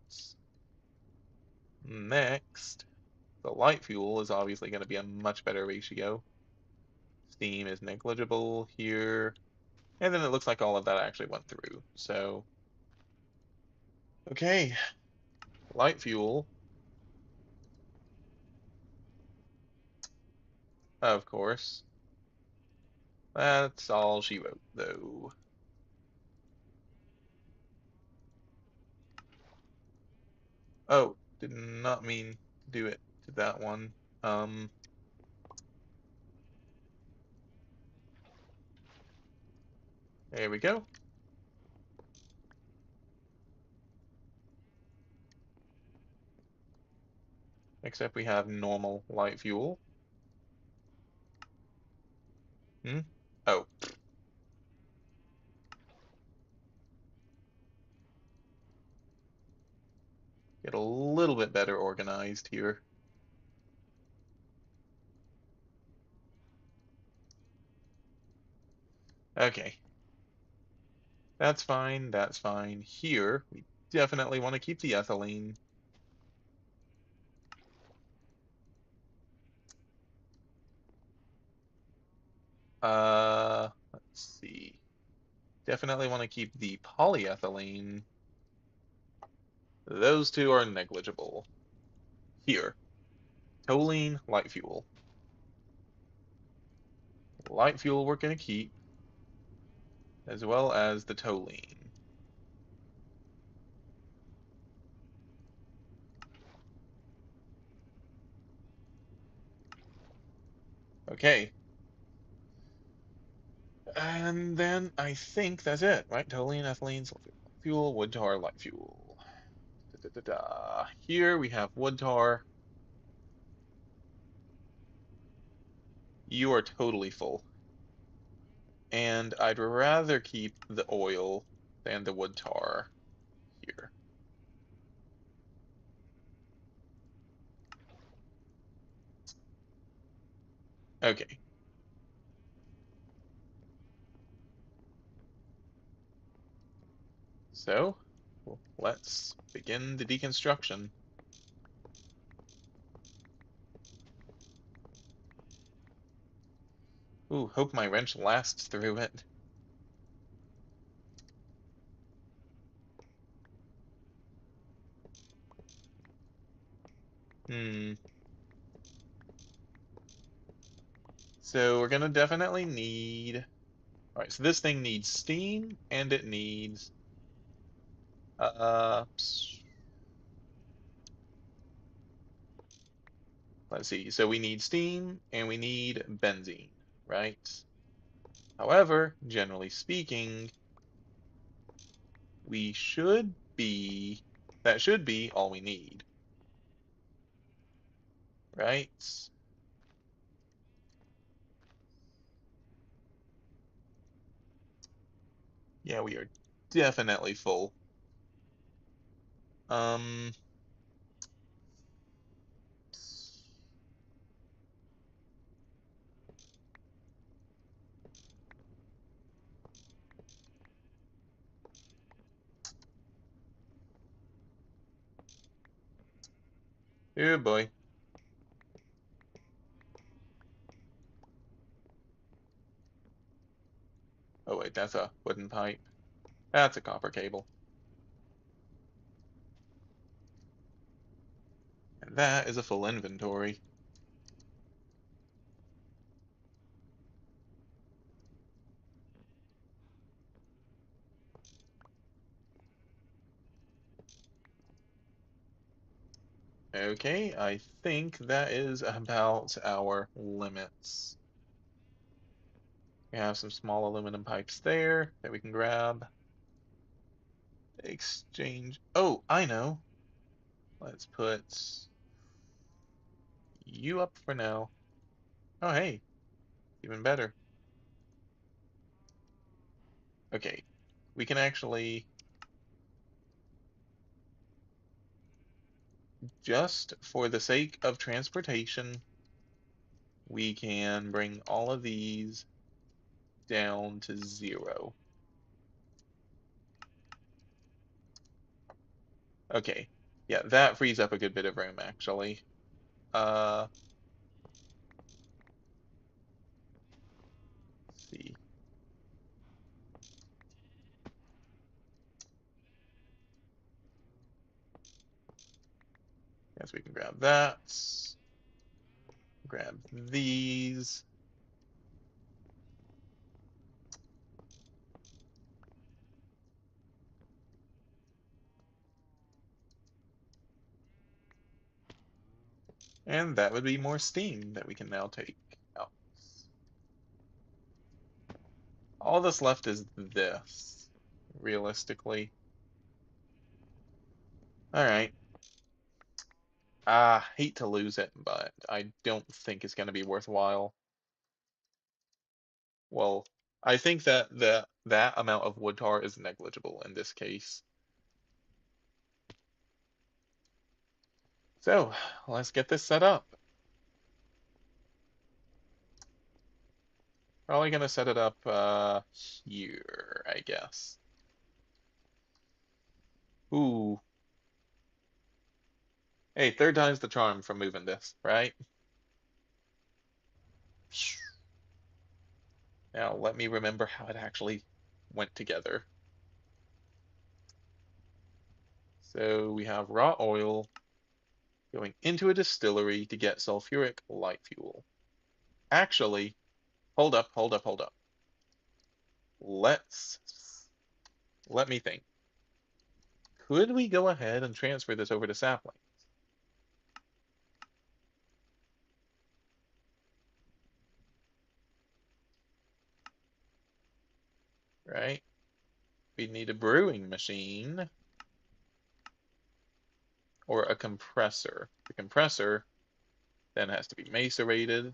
Next, the light fuel is obviously going to be a much better ratio. Steam is negligible here. And then it looks like all of that actually went through. So, okay, light fuel, of course. That's all she wrote, though. Oh, did not mean to do it to that one. Um, there we go. Except we have normal light fuel. Hmm? Oh, get a little bit better organized here. Okay, that's fine, that's fine. Here, we definitely want to keep the ethylene. Let's see. Definitely want to keep the polyethylene. Those two are negligible. Here, toluene, light fuel. Light fuel we're going to keep, as well as the toluene. Okay, and then I think that's it, right? Toluene, ethylene, sulfur fuel, wood tar, light fuel. Da, da, da, da. Here we have wood tar. You are totally full. And I'd rather keep the oil than the wood tar here. Okay, so let's begin the deconstruction. Ooh, hope my wrench lasts through it. Hmm. So we're gonna definitely need. All right, so this thing needs steam and it needs let's see. So we need steam and we need benzene, right? However, generally speaking, we should be that should be all we need. right? Yeah, we are definitely full. Um, oh boy. Oh wait, that's a wooden pipe. That's a copper cable. And that is a full inventory. Okay, I think that is about our limits. We have some small aluminum pipes there that we can grab. Exchange. Oh, I know. Let's put you up for now. Oh, hey, even better. Okay, we can actually, just for the sake of transportation, we can bring all of these down to 0. Okay, yeah, that frees up a good bit of room, actually. Uh, let's see. Yes, we can grab that. Grab these. And that would be more steam that we can now take out. All that's left is this, realistically. Alright. I hate to lose it, but I don't think it's going to be worthwhile. Well, I think that that amount of wood tar is negligible in this case. So, let's get this set up. Probably going to set it up here, I guess. Ooh. Hey, third time's the charm from moving this, right? Now, let me remember how it actually went together. So we have raw oil going into a distillery to get sulfuric light fuel. Actually, hold up, hold up, hold up. Let's let me think. Could we go ahead and transfer this over to saplings? Right? We need a brewing machine or a compressor. The compressor then has to be macerated,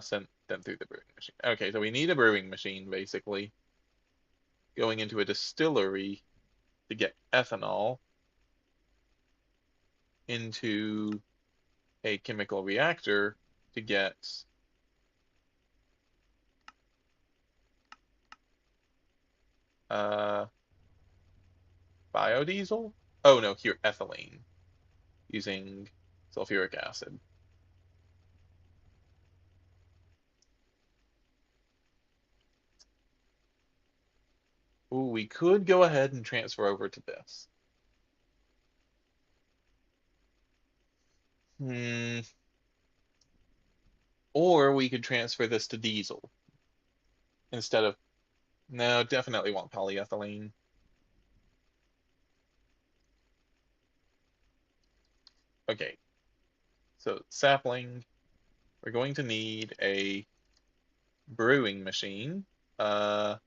sent then through the brewing machine. Okay, so we need a brewing machine basically going into a distillery to get ethanol into a chemical reactor to get uh, biodiesel? Oh no, here, ethylene using sulfuric acid. Ooh, we could go ahead and transfer over to this. Hmm. Or we could transfer this to diesel instead of, no, definitely want polyethylene. Okay, so sapling, we're going to need a brewing machine. Uh,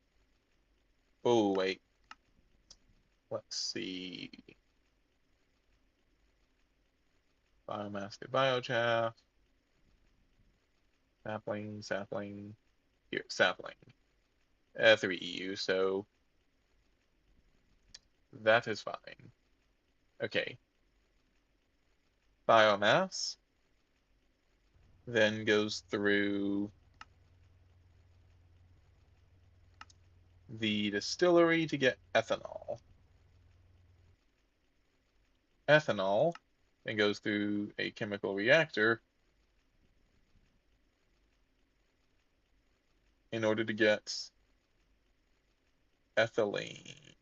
oh wait, let's see. Biomass to biochaff. Sapling, sapling. Here, sapling. 3 EU, so that is fine. Okay. Biomass then goes through the distillery to get ethanol. Ethanol then goes through a chemical reactor in order to get ethylene.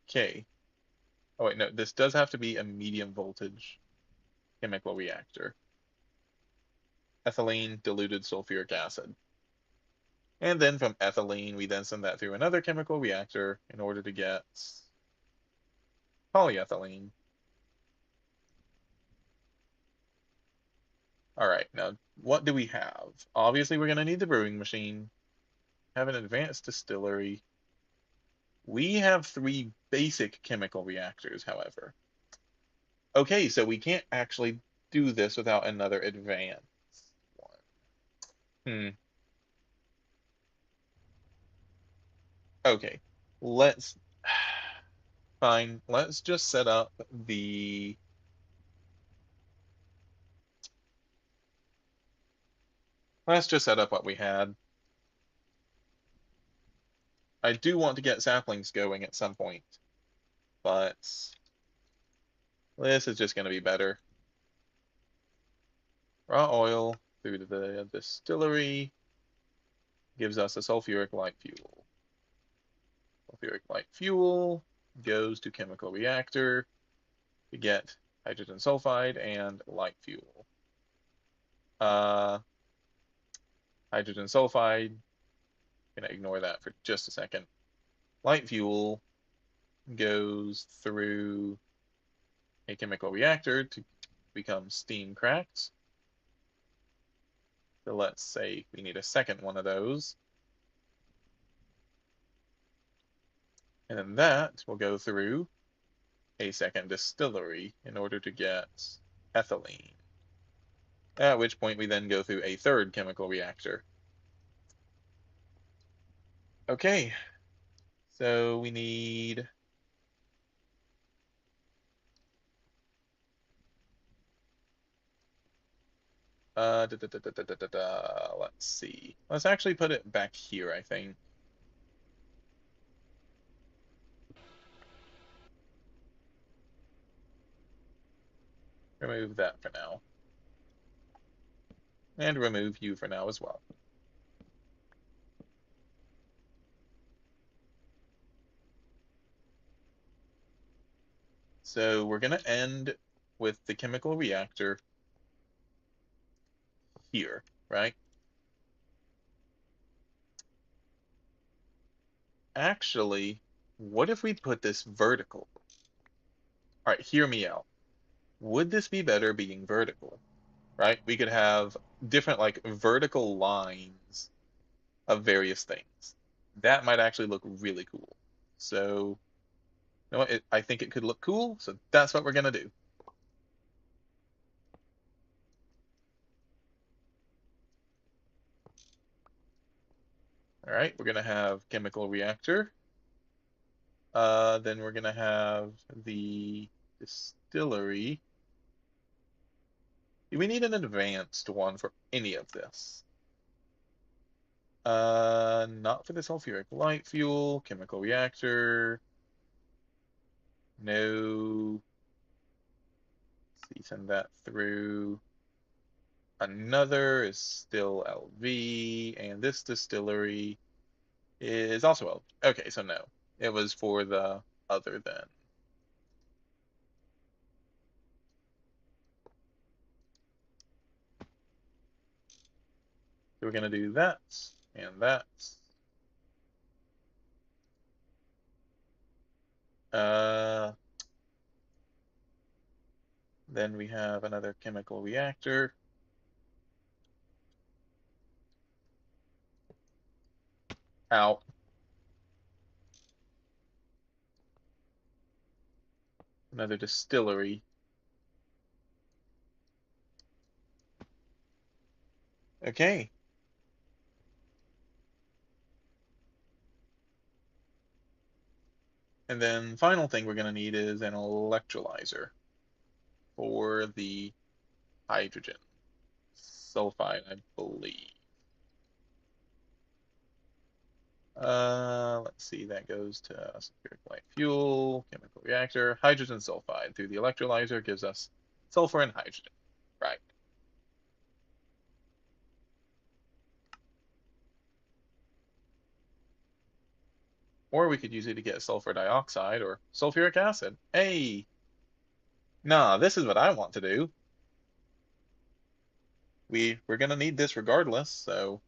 Okay. Oh wait, no, this does have to be a medium voltage chemical reactor. Ethylene, diluted sulfuric acid. And then from ethylene, we then send that through another chemical reactor in order to get polyethylene. All right, now what do we have? Obviously, we're going to need the brewing machine, have an advanced distillery. We have 3 basic chemical reactors, however. Okay, so we can't actually do this without another advanced one. Hmm. Okay, let's fine. Let's just set up the. Let's just set up what we had. I do want to get saplings going at some point, but this is just going to be better. Raw oil through to the distillery gives us a sulfuric light fuel. Sulfuric light fuel goes to chemical reactor to get hydrogen sulfide and light fuel. Uh, Hydrogen sulfide, gonna ignore that for just a second. Light fuel goes through a chemical reactor to become steam cracked. So let's say we need a second one of those. And then that will go through a second distillery in order to get ethylene. At which point we then go through a third chemical reactor. Okay, so we need let's see. Let's actually put it back here, I think. Remove that for now. And remove you for now as well. So we're going to end with the chemical reactor here, right? Actually, what if we put this vertical? All right, hear me out. Would this be better being vertical, right? We could have different like vertical lines of various things. That might actually look really cool. So, you know what? I think it could look cool, so that's what we're gonna do. All right, we're gonna have chemical reactor. Then we're gonna have the distillery. Do we need an advanced one for any of this? Not for the sulfuric light fuel, chemical reactor. No. See, send that through. Another is still LV, and this distillery is also LV. Okay, so no. It was for the other then. So we're gonna do that and that. Uh, then we have another chemical reactor. Out. Another distillery. Okay. And then final thing we're going to need is an electrolyzer for the hydrogen sulfide, I believe. Let's see, that goes to sulfuric light fuel, chemical reactor, hydrogen sulfide through the electrolyzer gives us sulfur and hydrogen. Right. Or we could use it to get sulfur dioxide or sulfuric acid. Hey, nah, this is what I want to do. We're gonna need this regardless, so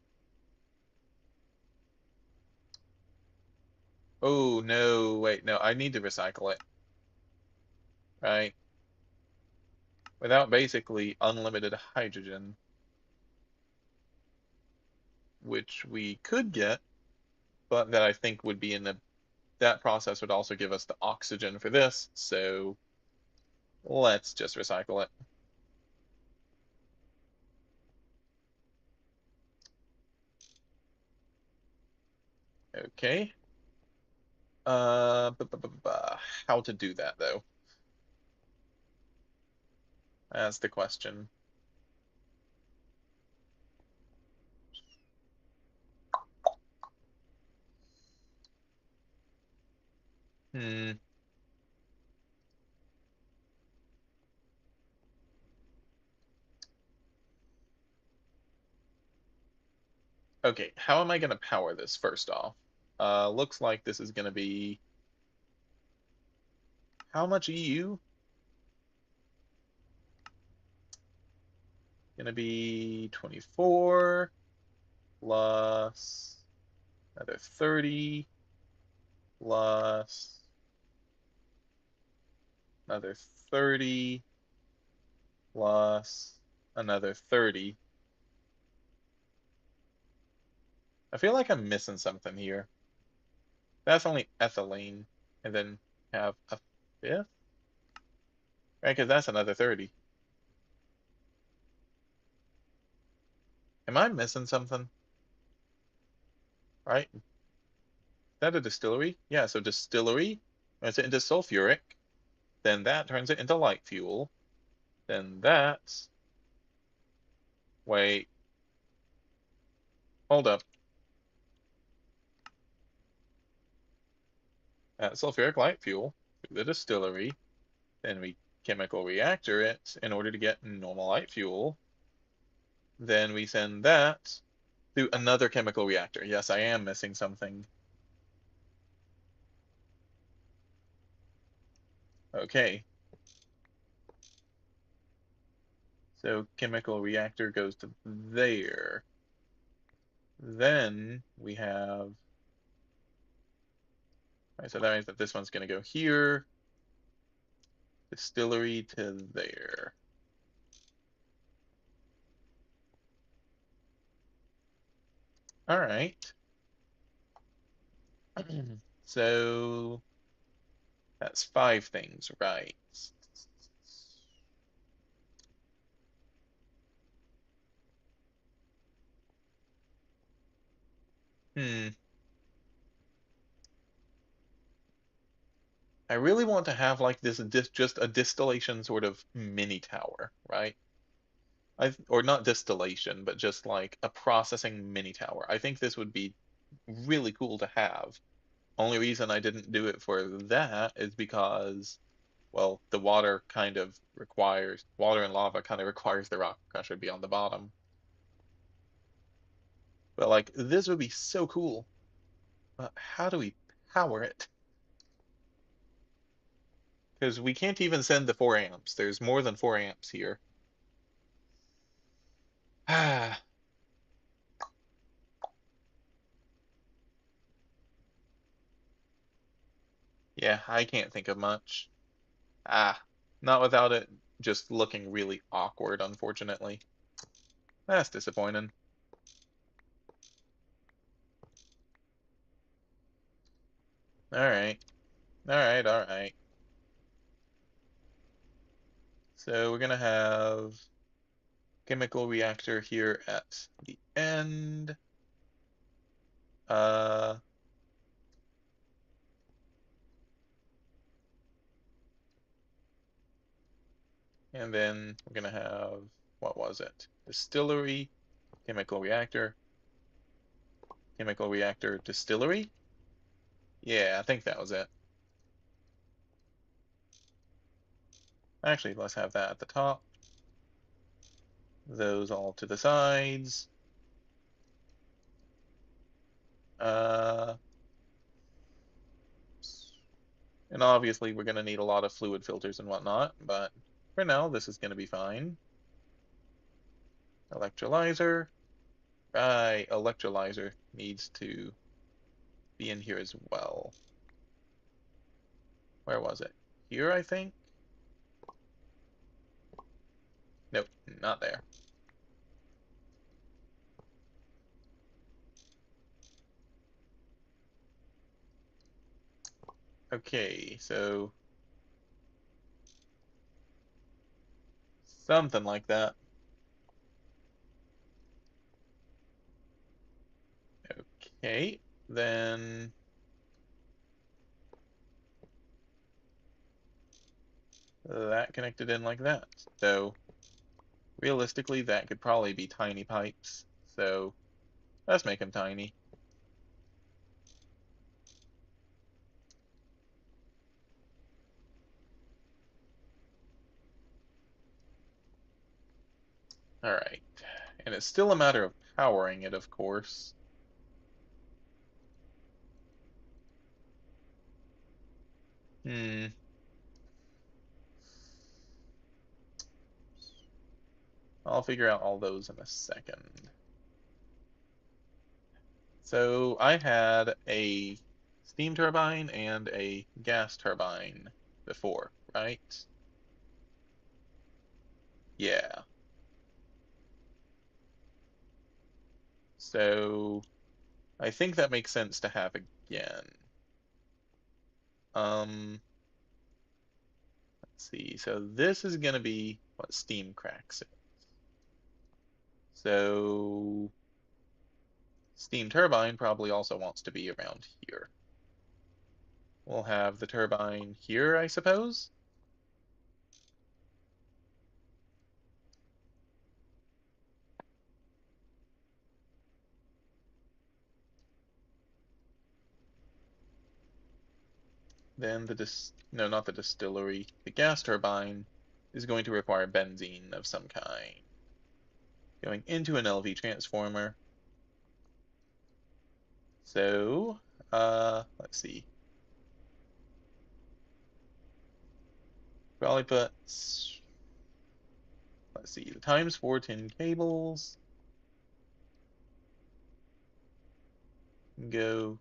oh no, wait, no, I need to recycle it, right? Without basically unlimited hydrogen, which we could get, but that I think would be in the that process would also give us the oxygen for this, so let's just recycle it. Okay. How to do that though? That's the question. Hmm. Okay, how am I going to power this first off? Looks like this is going to be how much EU? Going to be 24 plus another 30 plus another 30 plus another 30. I feel like I'm missing something here. That's only ethylene, and then have a fifth, right? Because that's another 30. Am I missing something? Right? Is that a distillery? Yeah, so distillery turns it into sulfuric, then that turns it into light fuel, then that's wait, hold up. That sulfuric light fuel to the distillery, then we chemical reactor it in order to get normal light fuel. Then we send that to another chemical reactor. Yes, I am missing something. Okay. So chemical reactor goes to there. Then we have, right, so that means that this one's going to go here, distillery to there. All right. So that's five things, right? Hmm. I really want to have like this just a distillation sort of mini tower, right? Or not distillation, but just like a processing mini tower. I think this would be really cool to have. Only reason I didn't do it for that is because, well, the water and lava kind of requires the rock crusher to be on the bottom. But like this would be so cool. But how do we power it? Because we can't even send the 4 amps. There's more than 4 amps here. Ah, yeah, I can't think of much. Ah, not without it just looking really awkward, unfortunately. That's disappointing. All right. All right, all right. So we're gonna have chemical reactor here at the end. Uh, and then we're gonna have, what was it? Distillery, chemical reactor, distillery. Yeah, I think that was it. Actually, let's have that at the top. Those all to the sides. Uh, and obviously we're going to need a lot of fluid filters and whatnot, but for now this is going to be fine. Electrolyzer. Right, electrolyzer needs to be in here as well. Where was it? Here, I think? Nope, not there. Okay, so something like that. Okay, then that connected in like that. So realistically, that could probably be tiny pipes. So let's make them tiny. All right. And it's still a matter of powering it, of course. Hmm. I'll figure out all those in a second. So I had a steam turbine and a gas turbine before, right? Yeah. So I think that makes sense to have again. Let's see. So this is going to be what steam cracks it. So steam turbine probably also wants to be around here. We'll have the turbine here, I suppose. Then no, not the distillery. The gas turbine is going to require benzene of some kind. Going into an LV transformer. So, let's see. Probably put, let's see, the times 410 cables. Go,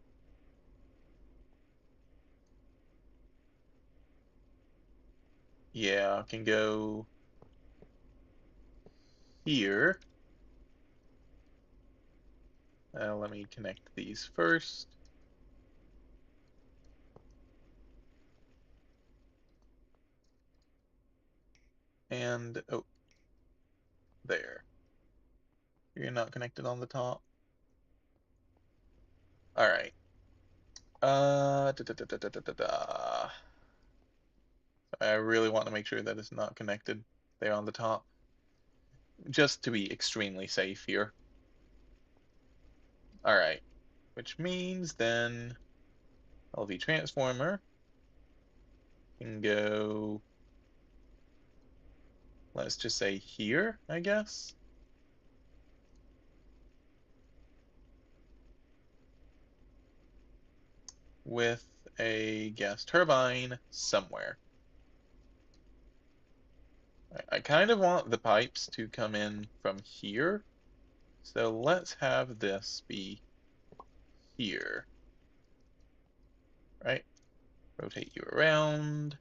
yeah, can go here. Let me connect these first. And, oh, there. You're not connected on the top. All right. Da, da, da, da, da, da, da, da. I really want to make sure that it's not connected there on the top, just to be extremely safe here. All right, which means then LV transformer can go, let's just say here, I guess, with a gas turbine somewhere. I kind of want the pipes to come in from here, so let's have this be here, right? Rotate you around.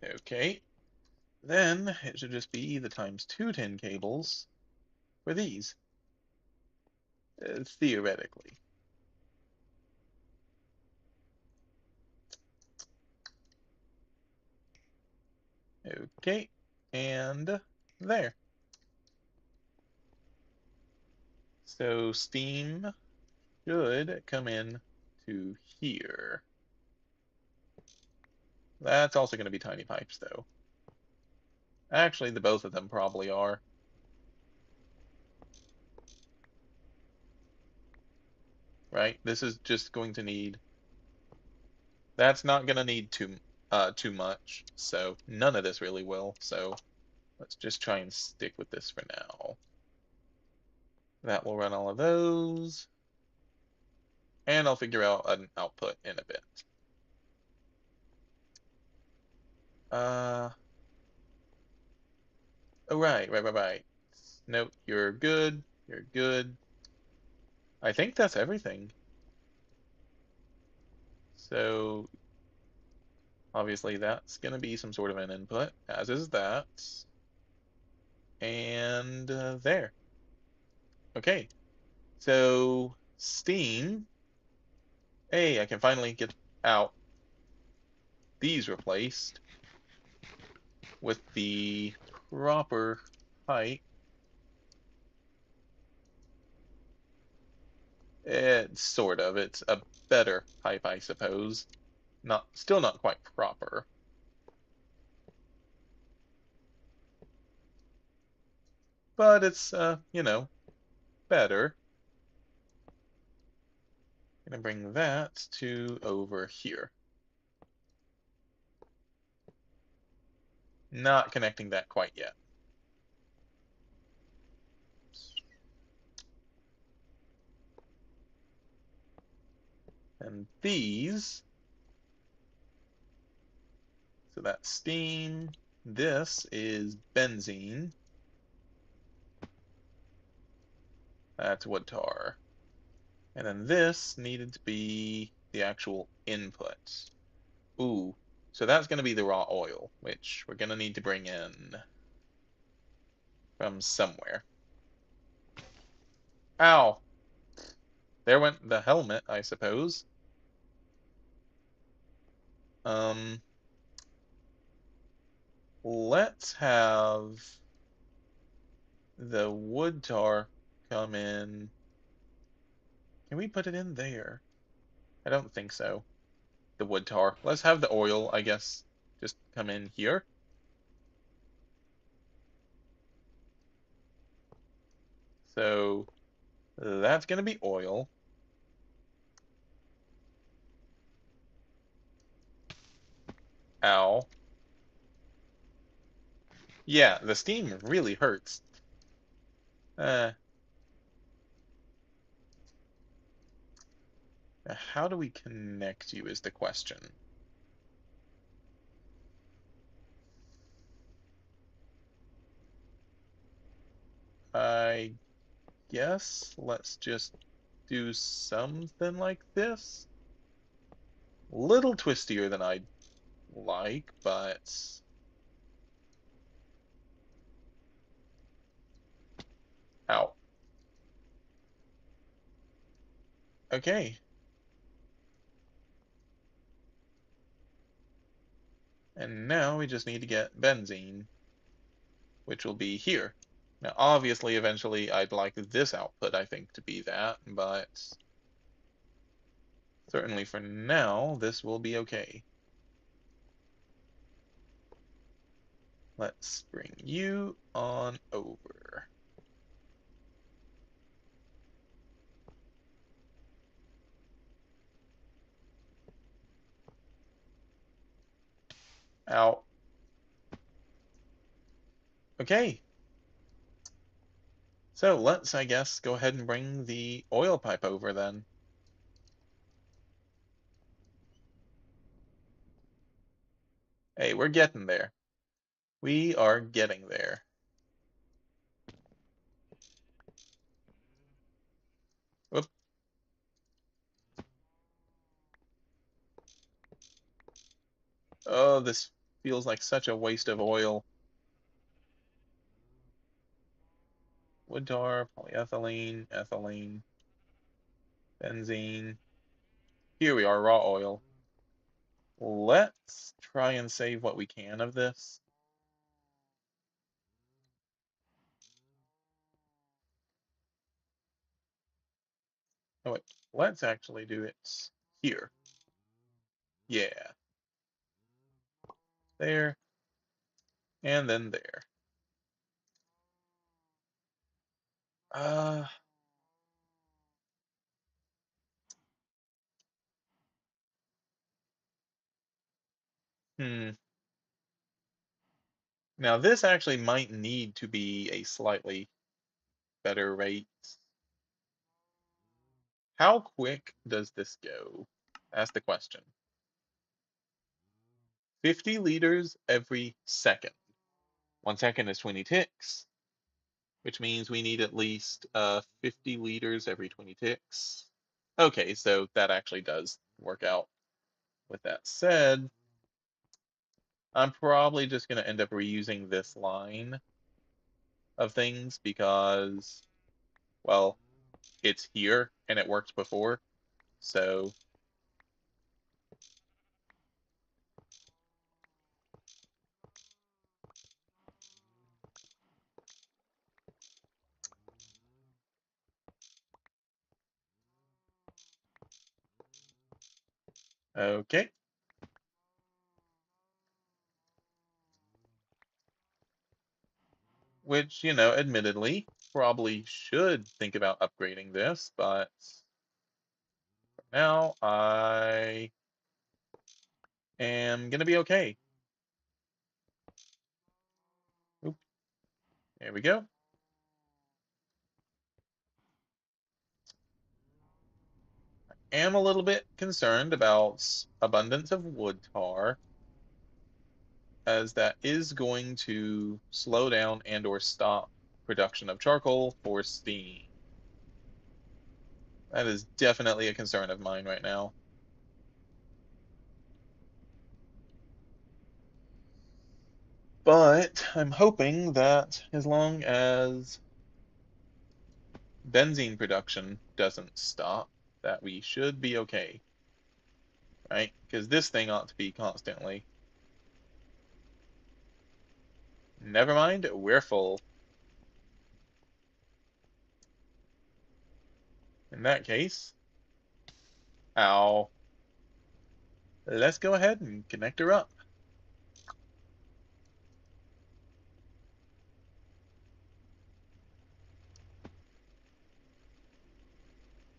Okay, then it should just be the times 210 cables for these, theoretically. Okay, and there. So steam should come in to here. That's also going to be tiny pipes, though. Actually, the both of them probably are. Right? This is just going to need. That's not going to need too much. So none of this really will. So let's just try and stick with this for now. That will run all of those. And I'll figure out an output in a bit. Uh, oh, right. Nope, you're good. You're good. I think that's everything. So obviously that's going to be some sort of an input, as is that. And there. Okay. So Steam. Hey, I can finally get out these replaced with the proper height. It's sort of. It's a better pipe, I suppose. Still not quite proper. But it's better. Gonna bring that to over here. Not connecting that quite yet. And these, so that's steam. This is benzene. That's wood tar. And then this needed to be the actual input. Ooh, so that's going to be the raw oil, which we're going to need to bring in from somewhere. Ow! There went the helmet, I suppose. Um, let's have the wood tar come in. Can we put it in there? I don't think so. The wood tar. Let's have the oil, I guess, just come in here. So that's going to be oil. Ow. Yeah, the steam really hurts. Uh, how do we connect you is the question. I guess let's just do something like this. Little twistier than I'd like, but ow. Okay. And now we just need to get benzene, which will be here. Now, obviously, eventually, I'd like this output, I think, to be that, but certainly for now, this will be okay. Let's bring you on over. Out. Okay. So let's, I guess, go ahead and bring the oil pipe over then. Hey, we're getting there. We are getting there. Whoop. Oh, this feels like such a waste of oil. Wood tar, polyethylene, ethylene, benzene. Here we are, raw oil. Let's try and save what we can of this. Oh wait, let's actually do it here. Yeah, there, and then there. Uh, hmm. Now this actually might need to be a slightly better rate. How quick does this go? That's the question. 50 liters every second. 1 second is 20 ticks, which means we need at least 50 liters every 20 ticks. Okay, so that actually does work out. With that said, I'm probably just going to end up reusing this line of things because, well, it's here and it worked before. So, okay. Which, admittedly, probably should think about upgrading this, but for now I am going to be okay. Oop, there we go. Am a little bit concerned about abundance of wood tar, as that is going to slow down and or stop production of charcoal for steam. That is definitely a concern of mine right now. But I'm hoping that as long as benzene production doesn't stop, that we should be okay, right? Because this thing ought to be constantly. Never mind, we're full. In that case, ow. Let's go ahead and connect her up.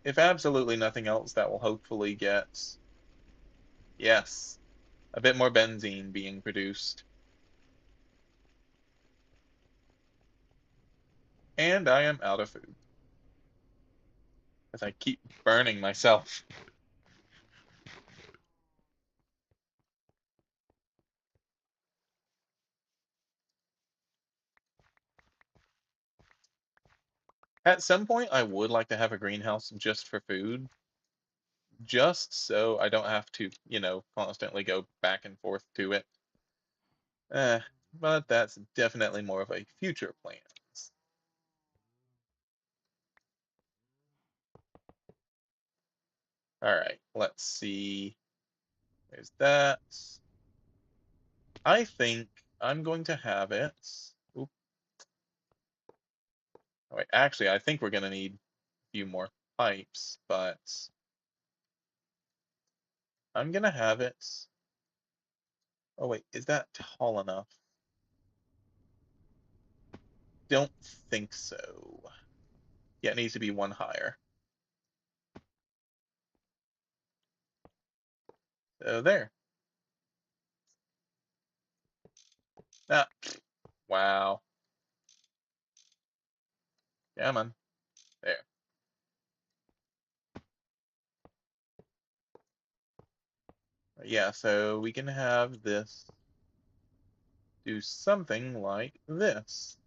If absolutely nothing else, that will hopefully get, yes, a bit more benzene being produced. And I am out of food, as I keep burning myself. At some point, I would like to have a greenhouse just for food, just so I don't have to, constantly go back and forth to it. Eh, but that's definitely more of a future plans. All right, let's see. There's that. I think I'm going to have it. Oop, oh, wait, actually, I think we're going to need a few more pipes, but I'm going to have it. Oh, wait, is that tall enough? Don't think so. Yeah, it needs to be one higher. So there. Ah, wow. Come on. There. Yeah, so we can have this do something like this.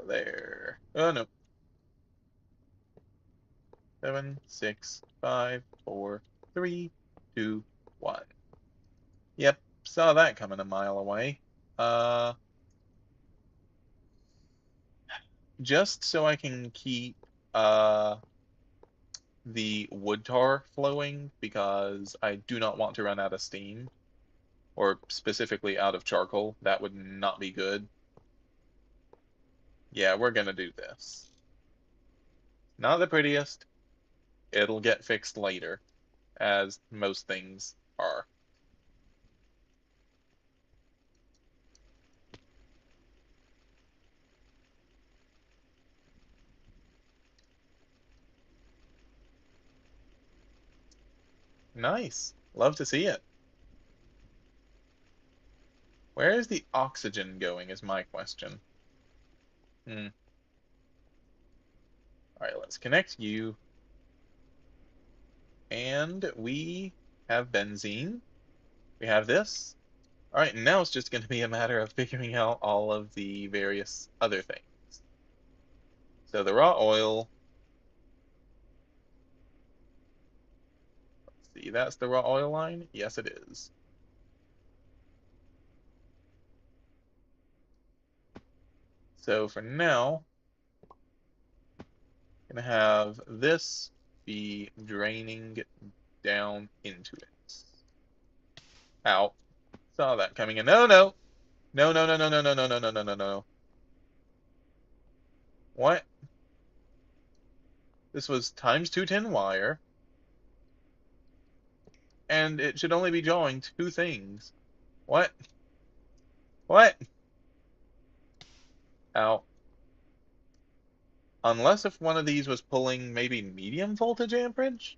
There. Oh no. 7, 6, 5, 4, 3, 2, 1. Yep, saw that coming a mile away. Uh, just so I can keep uh the wood tar flowing because I do not want to run out of steam, or specifically out of charcoal. That would not be good. Yeah, we're gonna do this. Not the prettiest. It'll get fixed later, as most things are. Nice. Love to see it. Where is the oxygen going is my question. Hmm. All right, let's connect you. And we have benzene. We have this. All right, and now it's just going to be a matter of figuring out all of the various other things. So the raw oil, let's see, that's the raw oil line? Yes, it is. So for now, I'm going to have this be draining down into it. Ow. Saw that coming in. No, no. No, no, no, no, no, no, no, no, no, no, no, no. What? This was times 210 wire, and it should only be drawing two things. What? What? Ow. Unless if one of these was pulling maybe medium voltage amperage?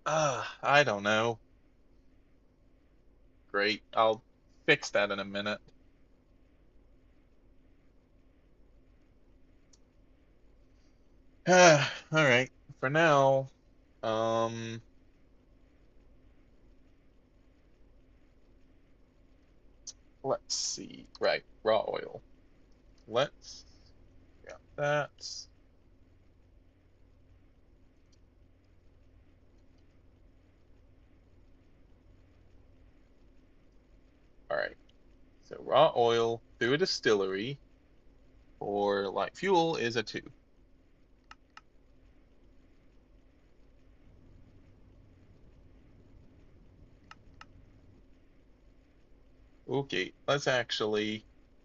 I don't know. Great. I'll fix that in a minute. All right. For now, um, let's see. Right, raw oil. Let's got that. All right. So raw oil through a distillery or light fuel is a 2. Okay, let's actually,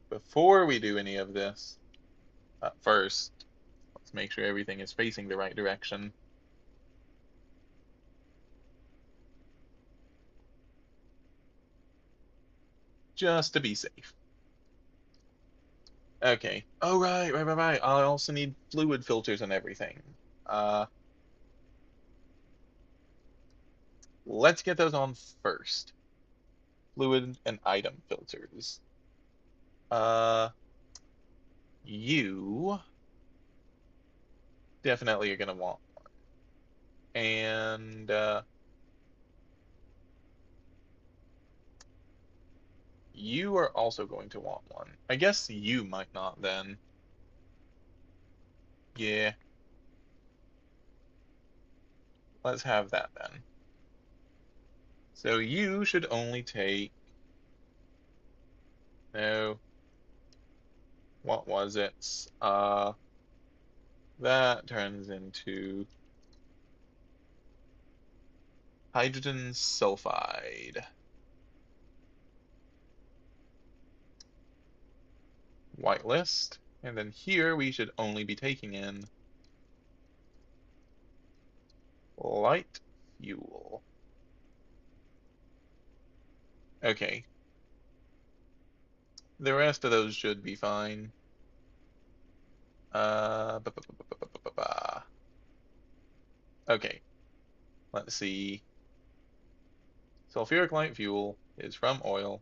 before we do any of this, first, let's make sure everything is facing the right direction. Just to be safe. Okay. Oh, right, right, right, right. I also need fluid filters and everything. Uh, let's get those on first. Fluid and item filters. Uh, you definitely are gonna want one. And you are also going to want one. I guess you might not then. Yeah, let's have that then. So you should only take, no, what was it? That turns into hydrogen sulfide. Whitelist. And then here we should only be taking in light fuel. Okay. The rest of those should be fine. Ba, ba, ba, ba, ba, ba, ba, ba. Okay. Let's see. Sulfuric light fuel is from oil.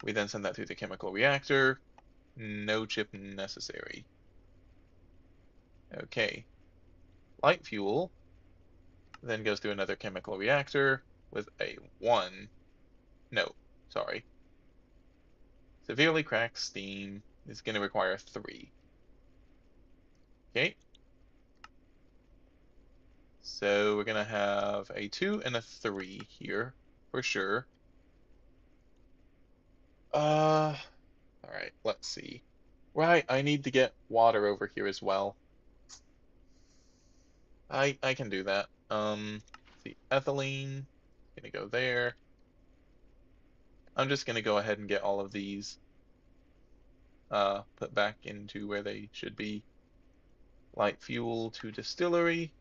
We then send that through the chemical reactor. No chip necessary. Okay. Light fuel then goes through another chemical reactor with a 1. No, sorry. Severely cracked steam is going to require 3. Okay. So we're going to have a 2 and a 3 here for sure. All right, let's see. Right, I need to get water over here as well. I can do that. Let's see, ethylene, gonna go there. I'm just gonna go ahead and get all of these. put back into where they should be. Light fuel to distillery.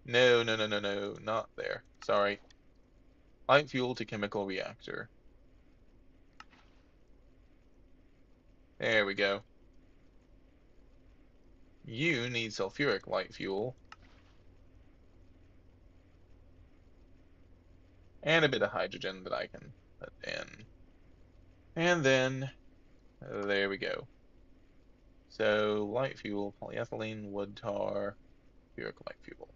No, no, no, no, no, not there. Sorry. Light fuel to chemical reactor. There we go. You need sulfuric light fuel. And a bit of hydrogen that I can put in. And then, there we go. So, light fuel, polyethylene, wood tar, sulfuric light fuel.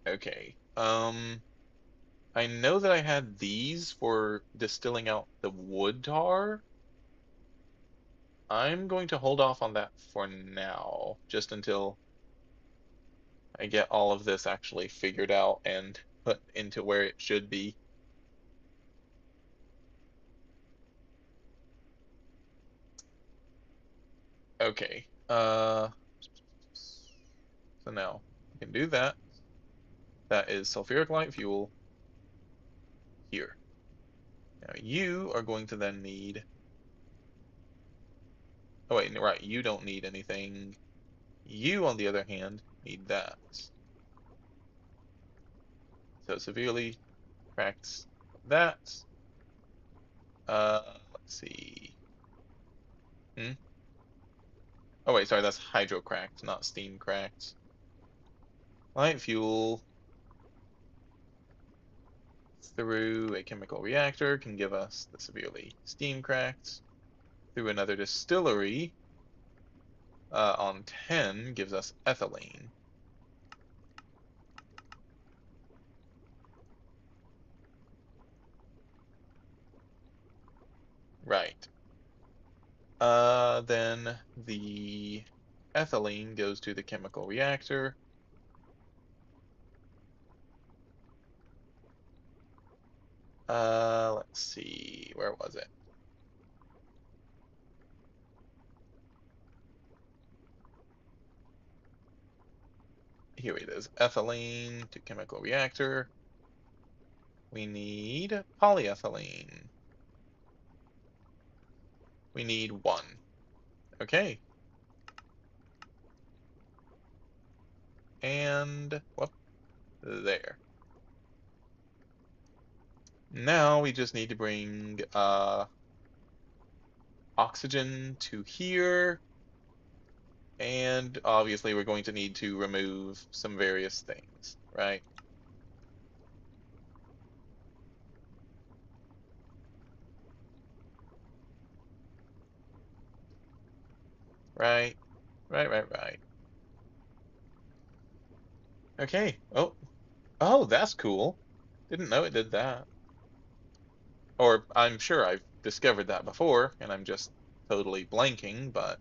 Okay. I know that I had these for distilling out the wood tar. I'm going to hold off on that for now, just until I get all of this actually figured out and put into where it should be. Okay. So now I can do that. That is sulfuric light fuel here. Now you are going to then need. Oh wait, right. You don't need anything. You, on the other hand, need that. So severely cracks that. Let's see. Hmm? Oh wait, sorry, that's hydro cracked, not steam cracked. Light fuel through a chemical reactor can give us the severely steam cracked. Through another distillery on 10 gives us ethylene. Right. Then the ethylene goes to the chemical reactor. Let's see, where was it? Here it is. Ethylene to chemical reactor. We need polyethylene. We need one. Okay. And whoop, there. Now we just need to bring oxygen to here. And obviously we're going to need to remove some various things, right? Right, right. Okay. Oh, that's cool. Didn't know it did that. Or I'm sure I've discovered that before, and I'm just totally blanking, but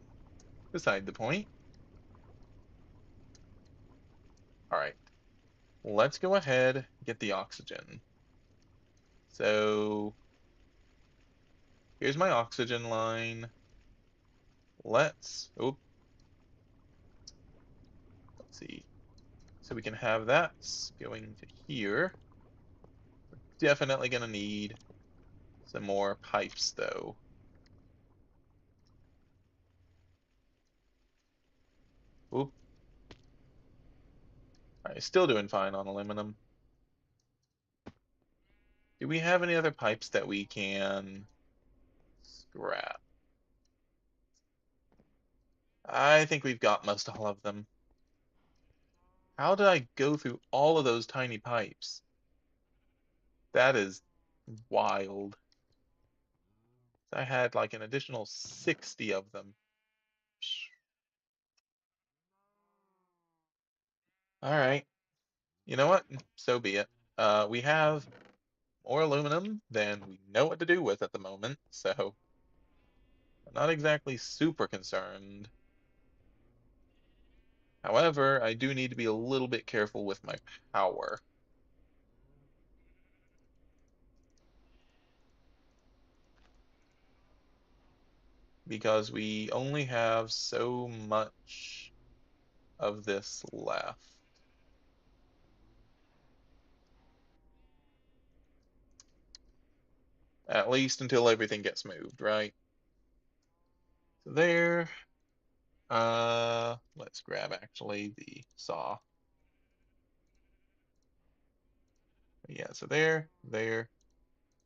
beside the point. All right, let's go ahead, get the oxygen. So here's my oxygen line. Let's see. So we can have that going to here. Definitely gonna need some more pipes though. Oop, all right, still doing fine on aluminum. Do we have any other pipes that we can scrap? I think we've got most all of them. How did I go through all of those tiny pipes? That is wild. I had like an additional 60 of them. All right. You know what? So be it. We have more aluminum than we know what to do with at the moment, so I'm not exactly super concerned. However, I do need to be a little bit careful with my power because we only have so much of this left. At least until everything gets moved, right? So there. Let's grab actually the saw. Yeah, so there, there,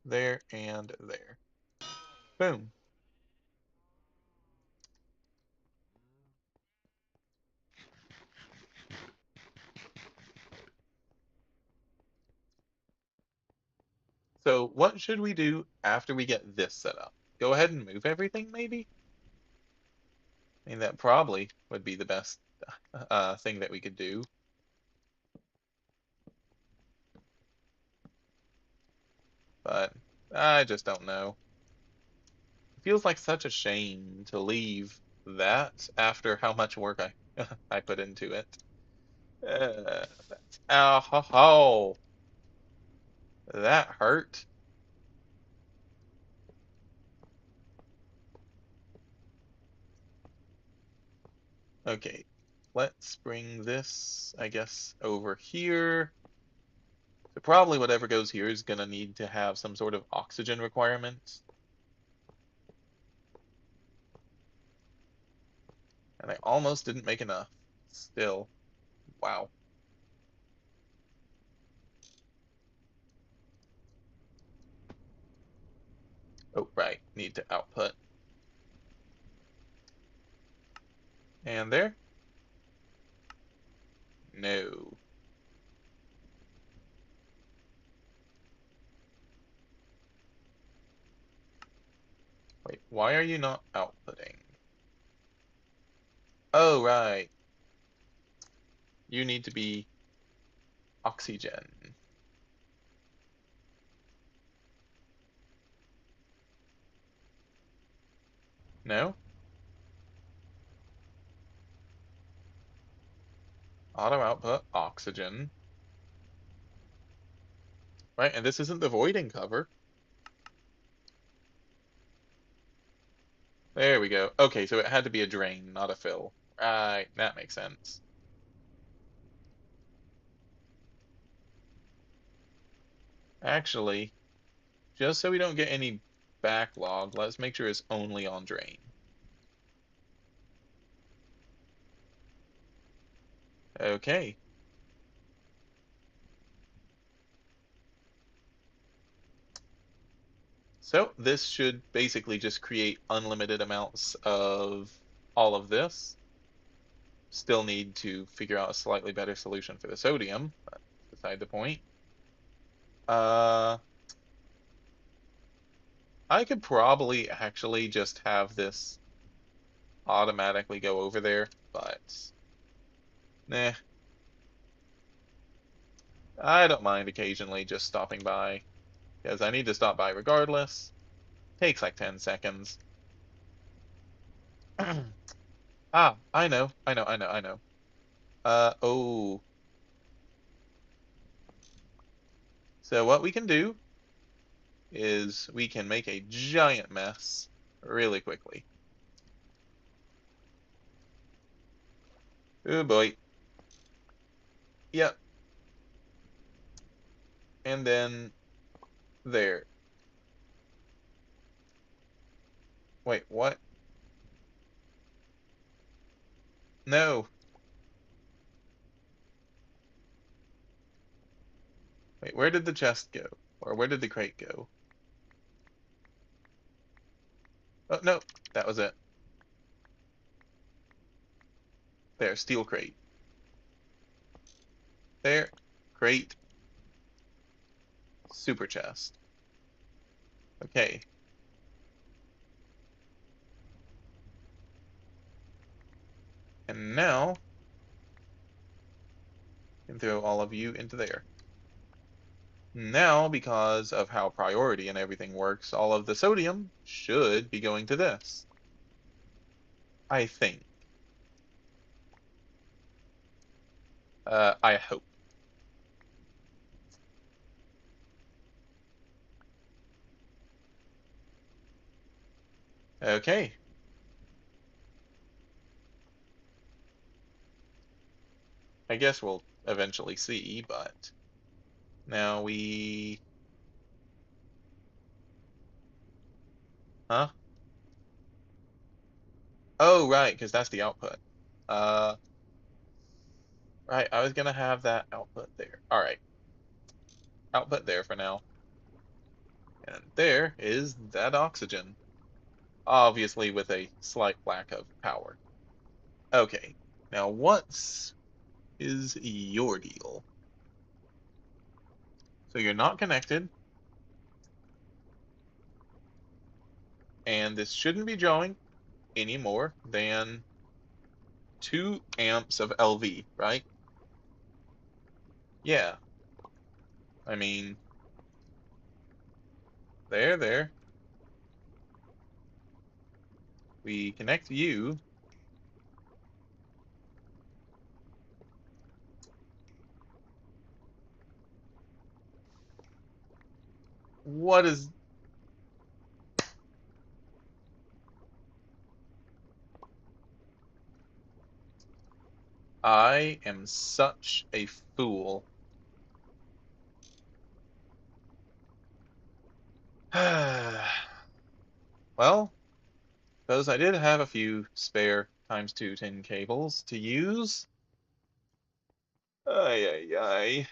there, and there. Boom. So what should we do after we get this set up? Go ahead and move everything, maybe? I mean, that probably would be the best thing that we could do. But I just don't know. It feels like such a shame to leave that after how much work I I put into it. That's ow ho ho. That hurt. Okay, let's bring this, I guess, over here. So probably whatever goes here is gonna need to have some sort of oxygen requirement. And I almost didn't make enough. Still, wow. Oh, right, need to output. And there? No. Wait, why are you not outputting? Oh, right. You need to be oxygen. No? Auto output, oxygen. Right, and this isn't the voiding cover. There we go. Okay, so it had to be a drain, not a fill. Right, that makes sense. Actually, just so we don't get any backlog, let's make sure it's only on drain. Okay. So this should basically just create unlimited amounts of all of this. Still need to figure out a slightly better solution for the sodium, but beside the point. Uh, I could probably actually just have this automatically go over there, but nah, I don't mind occasionally just stopping by, because I need to stop by regardless. Takes like 10 seconds. Ah, I know. Oh, so what we can do is we can make a giant mess really quickly. Oh boy. Yep. And then there. Wait, what? No. Wait, where did the chest go? Or where did the crate go? Oh, no. That was it. There, steel crate. There. Crate. Super chest. Okay. And now, I can throw all of you into there. Now, because of how priority and everything works, all of the sodium should be going to this. I think. I hope. Okay. I guess we'll eventually see, but now we Huh? Oh, right, because that's the output. Uh, right, I was gonna have that output there. All right, output there for now. And there is that oxygen, obviously with a slight lack of power. Okay, now what's is your deal? So you're not connected, and this shouldn't be drawing any more than 2 amps of LV, right? Yeah, I mean, there. We connect you. What is... I am such a fool. Well, suppose I did have a few spare times 2 tin cables to use. Ay, ay, ay.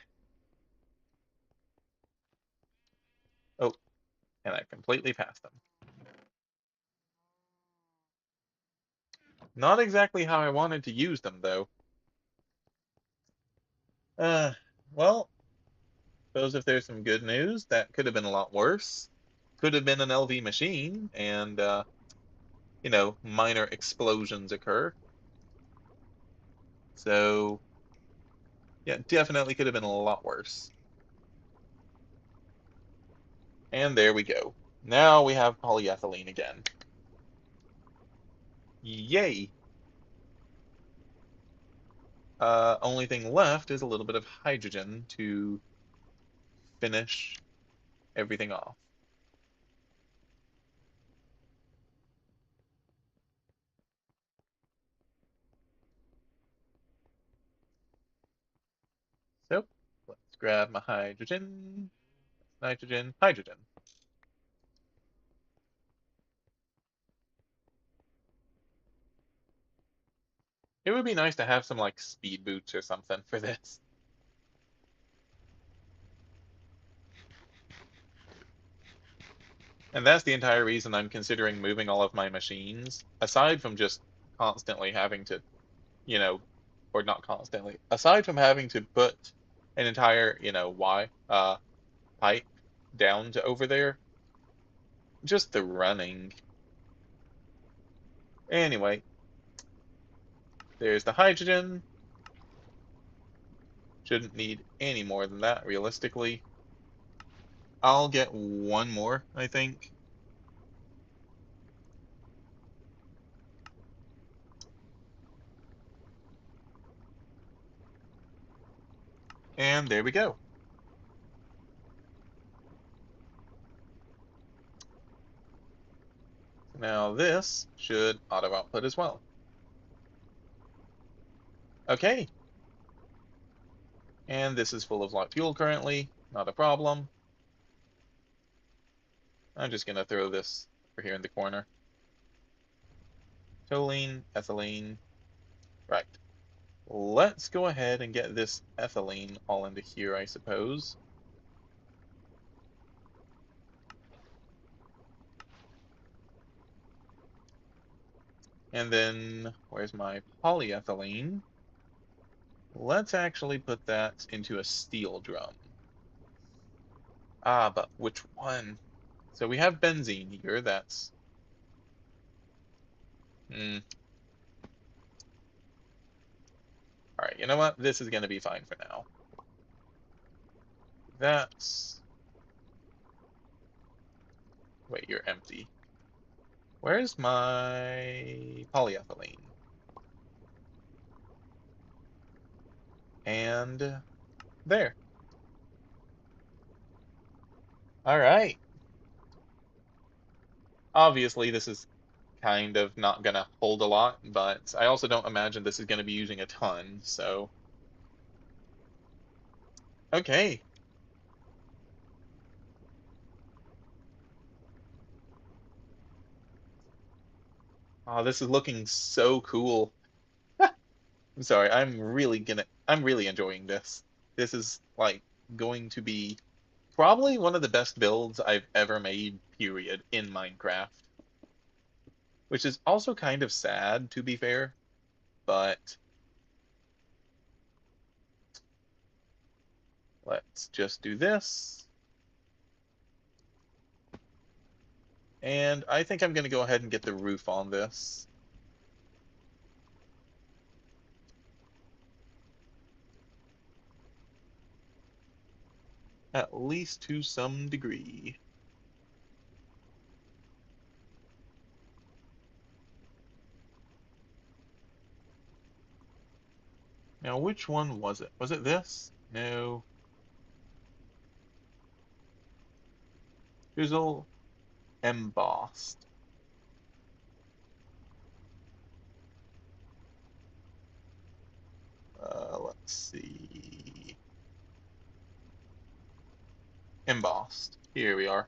Oh, and I completely passed them. Not exactly how I wanted to use them, though. Uh, well, suppose if there's some good news, that could have been a lot worse. Could have been an LV machine, and, minor explosions occur. So, yeah, definitely could have been a lot worse. And there we go. Now we have polyethylene again. Yay! Only thing left is a little bit of hydrogen to finish everything off. So, let's grab my hydrogen, nitrogen, hydrogen. It would be nice to have some like speed boots or something for this. And that's the entire reason I'm considering moving all of my machines, aside from just constantly having to, you know, or not constantly, aside from having to put an entire, pipe down to over there, just the running. Anyway, there's the hydrogen. Shouldn't need any more than that, realistically. I'll get one more, I think. And there we go. Now this should auto output as well. Okay, and this is full of light fuel currently, not a problem. I'm just gonna throw this over here in the corner. Toluene, ethylene, right. Let's go ahead and get this ethylene all into here, I suppose. And then, where's my polyethylene? Let's actually put that into a steel drum. Ah, but which one? So we have benzene here, that's... Hmm. Alright, you know what? This is gonna be fine for now. That's... Wait, you're empty. Where's my polyethylene? And there. Alright. Obviously, this is kind of not gonna hold a lot, but I also don't imagine this is gonna be using a ton, so... Okay. Oh, this is looking so cool. I'm sorry, I'm really enjoying this. This is like going to be probably one of the best builds I've ever made, period, in Minecraft. Which is also kind of sad, to be fair, but let's just do this. And I think I'm going to go ahead and get the roof on this. At least to some degree. Now, which one was it? Was it this? No. Drizzle embossed. Let's see. Embossed. Here we are.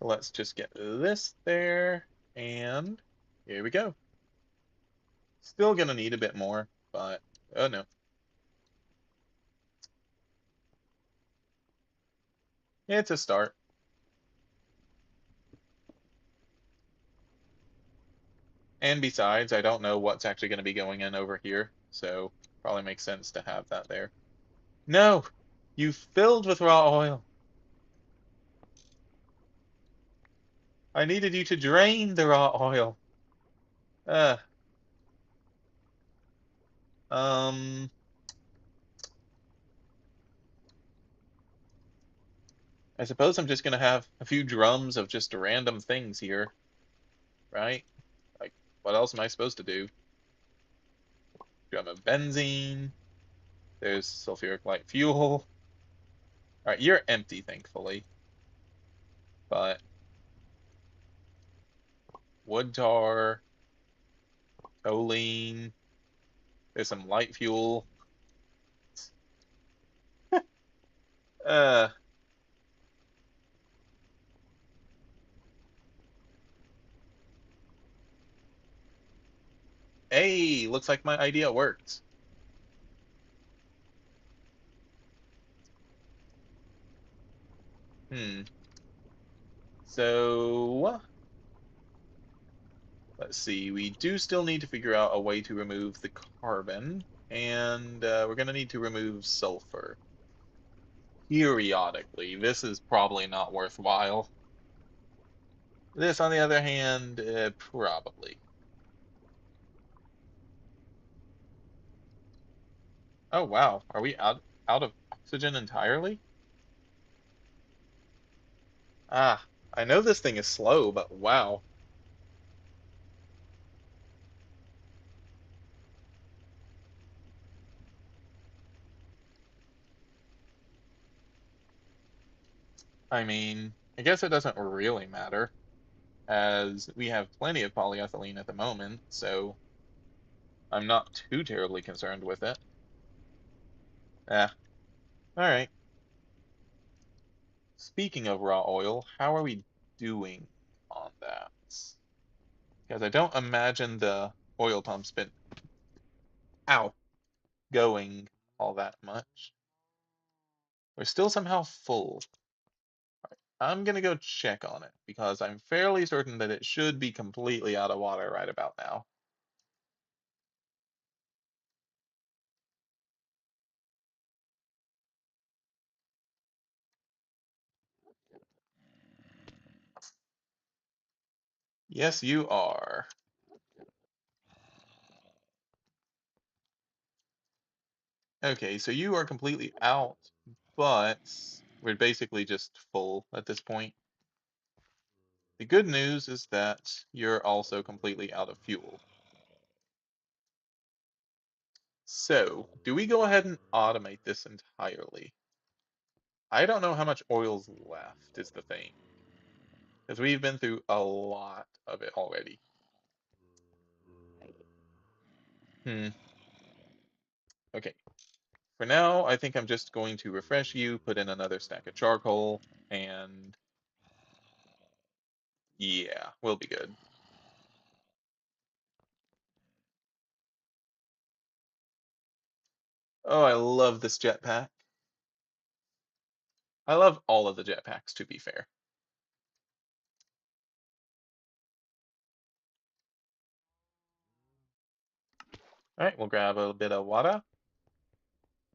Let's just get this there, and here we go. Still gonna need a bit more, but oh no. It's a start. And besides, I don't know what's actually going to be going in over here, so probably makes sense to have that there. No! You filled with raw oil. I needed you to drain the raw oil. Uh, um, I suppose I'm just going to have a few drums of just random things here, right? Like, what else am I supposed to do? Drum of benzene. There's sulfuric light fuel. Alright, you're empty, thankfully. But wood tar, toluene, there's some light fuel. Uh, hey, looks like my idea worked. Hmm. So, let's see. We do still need to figure out a way to remove the carbon, and we're going to need to remove sulfur periodically. This is probably not worthwhile. This, on the other hand, probably. Oh, wow. Are we out of oxygen entirely? Ah, I know this thing is slow, but wow. I mean, I guess it doesn't really matter, as we have plenty of polyethylene at the moment, so I'm not too terribly concerned with it. Yeah, all right. Speaking of raw oil, how are we doing on that? Because I don't imagine the oil pump's been, ow, going all that much. We're still somehow full. I'm gonna go check on it because I'm fairly certain that it should be completely out of water right about now. Yes, you are. Okay, so you are completely out, but we're basically just full at this point. The good news is that you're also completely out of fuel. So, do we go ahead and automate this entirely? I don't know how much oil's left, is the thing. Because we've been through a lot of it already. Hmm. Okay. For now, I think I'm just going to refresh you, put in another stack of charcoal, and Yeah, we'll be good. Oh, I love this jetpack. I love all of the jetpacks, to be fair. All right, we'll grab a bit of water,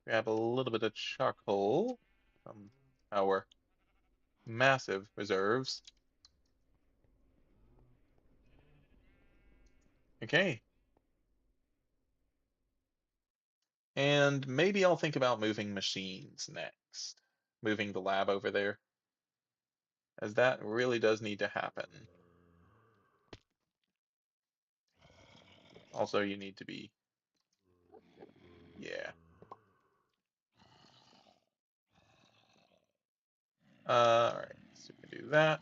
grab a little bit of charcoal from our massive reserves. Okay, and maybe I'll think about moving machines next. Moving the lab over there, as that really does need to happen. Also, you need to be, yeah. All right, so we can do that.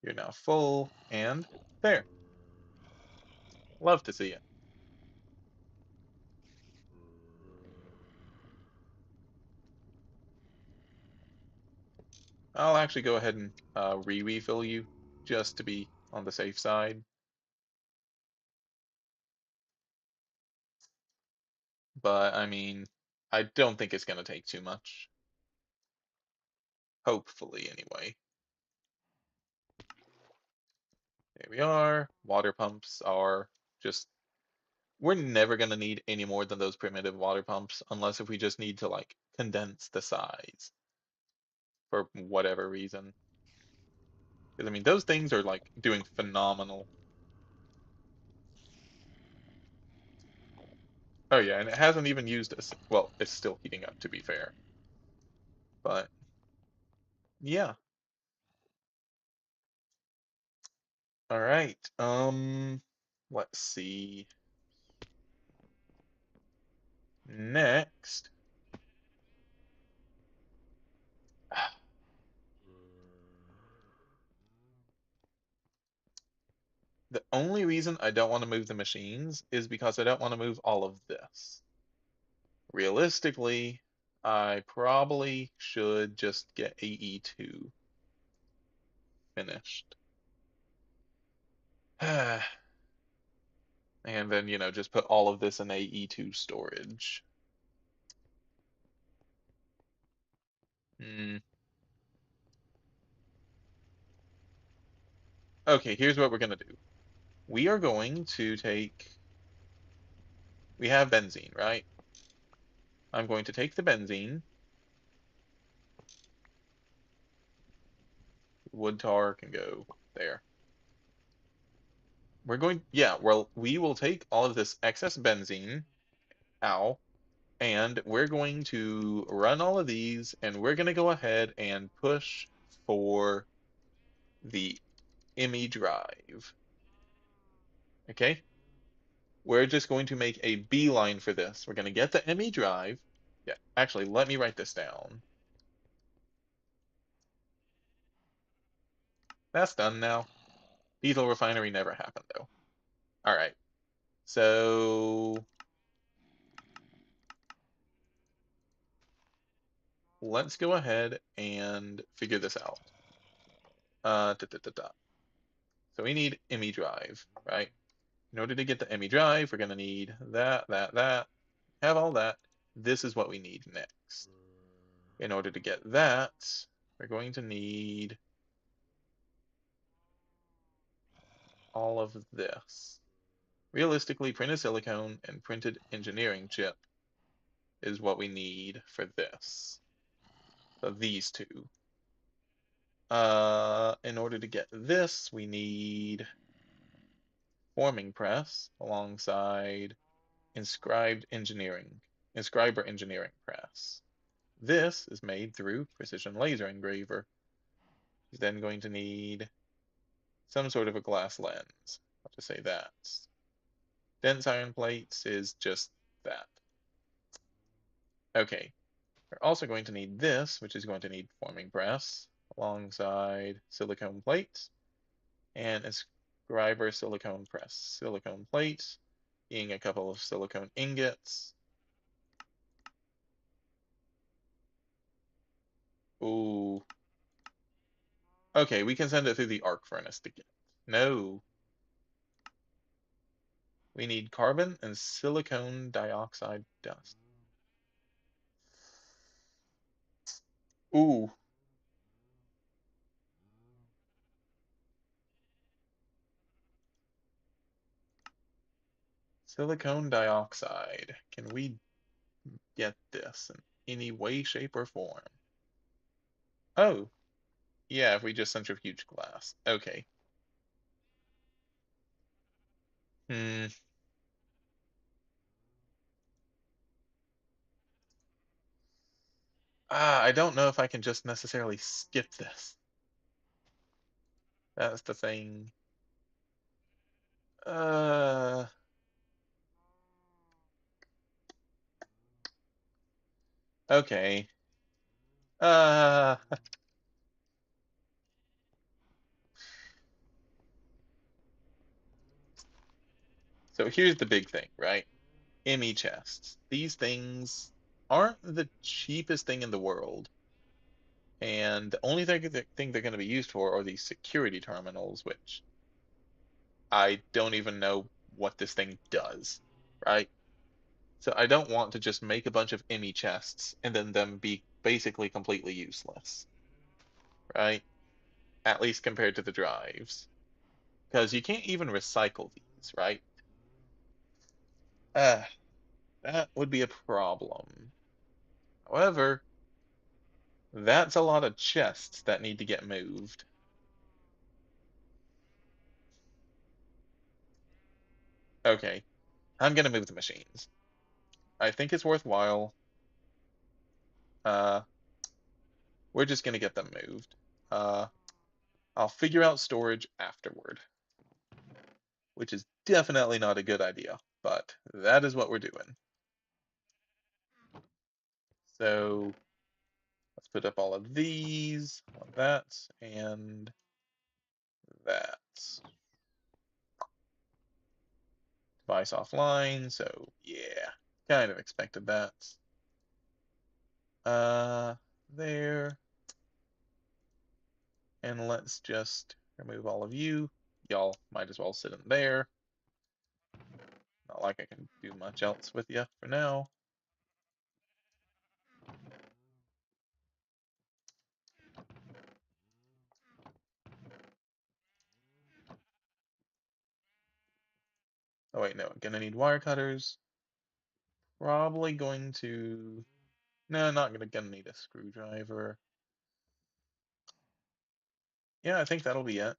You're now full, and there. Love to see it. I'll actually go ahead and refill you just to be on the safe side. But I mean, I don't think it's going to take too much. Hopefully, anyway. There we are. Water pumps are just, we're never going to need any more than those primitive water pumps unless if we just need to like condense the size for whatever reason. Because I mean, those things are like doing phenomenal. Oh yeah, and it hasn't even used a, well, it's still heating up to be fair. But yeah. All right. Let's see. Next, the only reason I don't want to move the machines is because I don't want to move all of this. Realistically, I probably should just get AE2 finished. And then, just put all of this in AE2 storage. Hmm. Okay, here's what we're gonna do. We are going to take, we have benzene, right? I'm going to take the benzene, wood tar can go there. We're going, yeah, well, we will take all of this excess benzene, ow, and we're going to run all of these, and we're going to go ahead and push for the ME drive. Okay? We're just going to make a beeline for this. We're going to get the ME drive. Yeah, actually, let me write this down. That's done now. Diesel refinery never happened, though. All right. So let's go ahead and figure this out. Da, da, da, da. So we need ME drive, right? In order to get the ME drive, we're going to need that, that, that. Have all that. This is what we need next. In order to get that, we're going to need all of this. Realistically, printed silicone and printed engineering chip is what we need for this. So these two. In order to get this, we need forming press alongside inscriber engineering press. This is made through precision laser engraver. He's then going to need some sort of a glass lens. I'll just say that. Dense iron plates is just that. Okay. We're also going to need this, which is going to need forming press alongside silicone plates and inscriber silicone press. Silicone plates being a couple of silicone ingots. Ooh, Okay, we can send it through the arc furnace to get. No, we need carbon and silicon dioxide dust. Ooh, silicon dioxide. Can we get this in any way, shape, or form? Oh, yeah, if we just centrifuge glass. Okay. Hmm. I don't know if I can just necessarily skip this. That's the thing. Uh, okay. Uh, so here's the big thing, right? ME chests. These things aren't the cheapest thing in the world, and the only thing they're going to be used for are these security terminals, which I don't even know what this thing does, right? So I don't want to just make a bunch of ME chests and then them be basically completely useless, right? At least compared to the drives, because you can't even recycle these, right? Uh, that would be a problem. However, that's a lot of chests that need to get moved. Okay, I'm gonna move the machines. I think it's worthwhile. Uh, we're just gonna get them moved. Uh, I'll figure out storage afterward, which is definitely not a good idea, but that is what we're doing. So let's put up all of these, all of that, and that. Device offline, so yeah, kind of expected that. Uh, there, and let's just remove all of you. Y'all might as well sit in there. Not like I can do much else with you for now. Oh wait, no, I'm gonna need wire cutters. Probably going to, no, not gonna need a screwdriver. Yeah, I think that'll be it.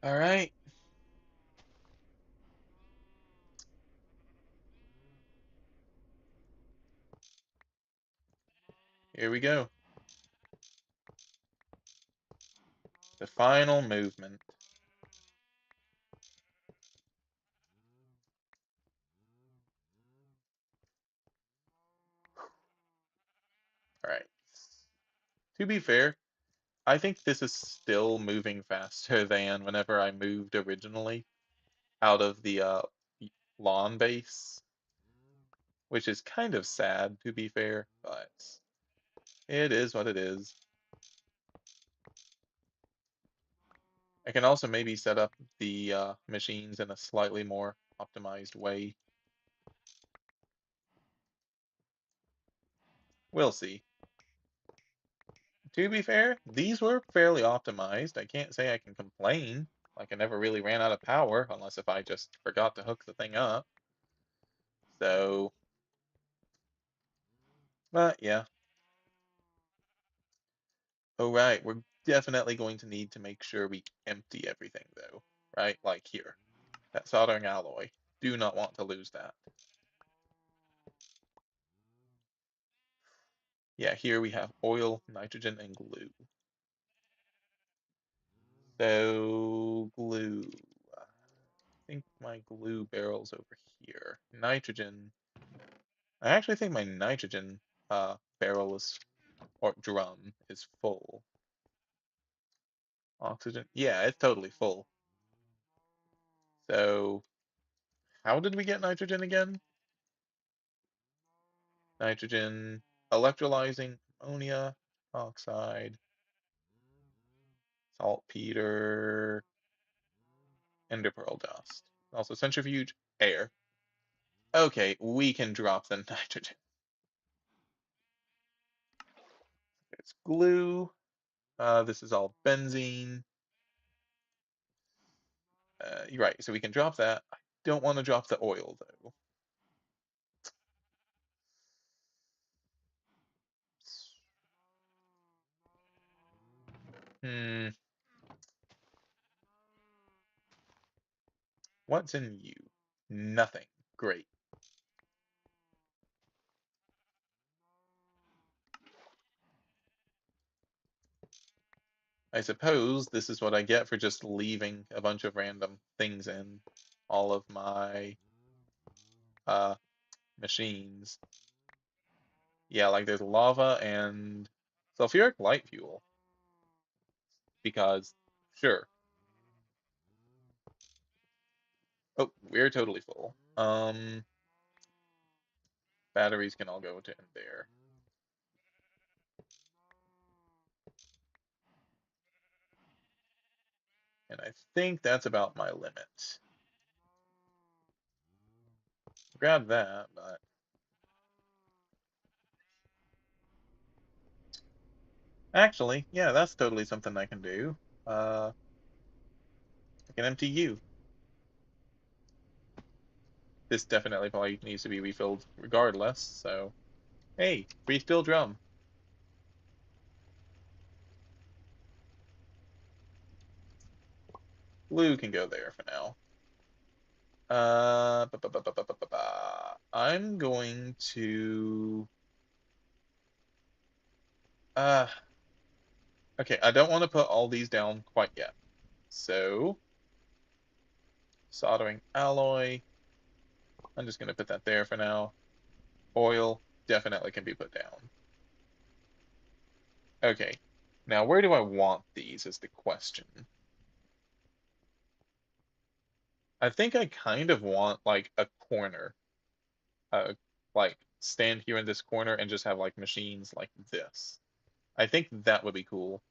All right, here we go. The final movement. All right. To be fair, I think this is still moving faster than whenever I moved originally out of the lawn base, which is kind of sad to be fair, but it is what it is. I can also maybe set up the machines in a slightly more optimized way. We'll see. To be fair, these were fairly optimized. I can't say I can complain. Like I never really ran out of power, unless if I just forgot to hook the thing up. So, but yeah. Oh, right. We're definitely going to need to make sure we empty everything, though. Right? Like here. That soldering alloy. Do not want to lose that. Yeah, here we have oil, nitrogen, and glue. So, glue. I think my glue barrel's over here. Nitrogen. I actually think my nitrogen barrel is, or drum, is full. Oxygen. Yeah, it's totally full. So, how did we get nitrogen again? nitrogen, electrolyzing ammonia, oxide, saltpeter, ender pearl dust. Also centrifuge, air. Okay, we can drop the nitrogen. It's glue. This is all benzene. You're right, so we can drop that. I don't want to drop the oil though. Hmm, what's in you? Nothing. Great. I suppose this is what I get for just leaving a bunch of random things in all of my uh machines. Yeah, like there's lava and sulfuric light fuel because sure. Oh, we're totally full. Batteries can all go to in there. And I think that's about my limit. Grab that, but actually, yeah, that's totally something I can do. I can empty you. This definitely probably needs to be refilled regardless, so hey, free steel drum. Blue can go there for now. I'm going to uh okay, I don't want to put all these down quite yet. So soldering alloy, I'm just gonna put that there for now. Oil definitely can be put down. Okay. Now where do I want these is the question. I think I kind of want like a corner. Like stand here in this corner and just have like machines like this. I think that would be cool.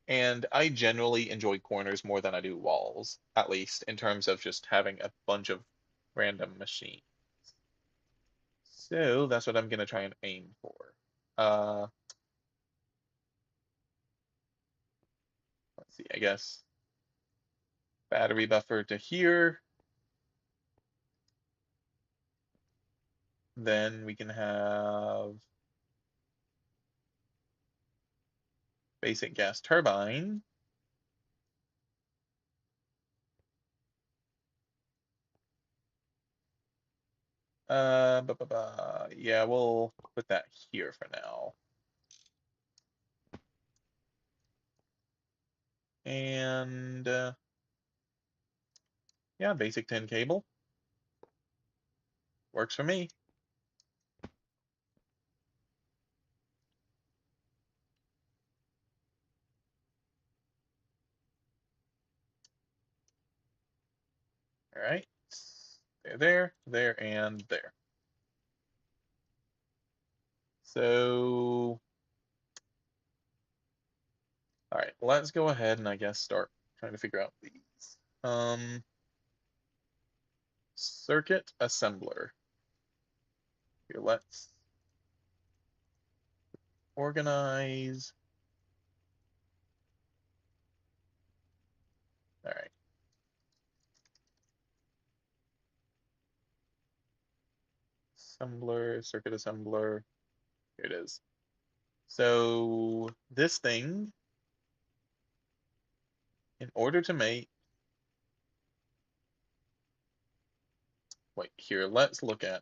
And I generally enjoy corners more than I do walls, at least in terms of just having a bunch of random machines. So that's what I'm gonna try and aim for. Uh, let's see, I guess battery buffer to here. Then we can have basic gas turbine. Yeah, we'll put that here for now. And yeah, basic 10 cable works for me. All right, there, and there. So, all right, let's go ahead and I guess start trying to figure out these. Circuit assembler. Here, let's organize. All right. Assembler, circuit assembler. Here it is. So this thing, in order to make, wait, here, let's look at,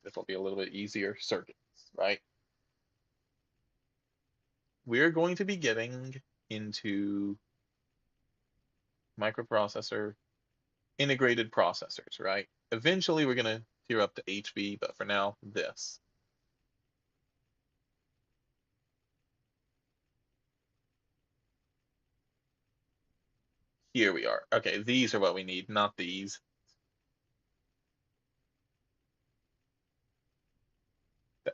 this will be a little bit easier, circuits, right? We're going to be getting into microprocessor, integrated processors, right? Eventually we're going to tier up to HB, but for now, this. Here we are. Okay, these are what we need, not these.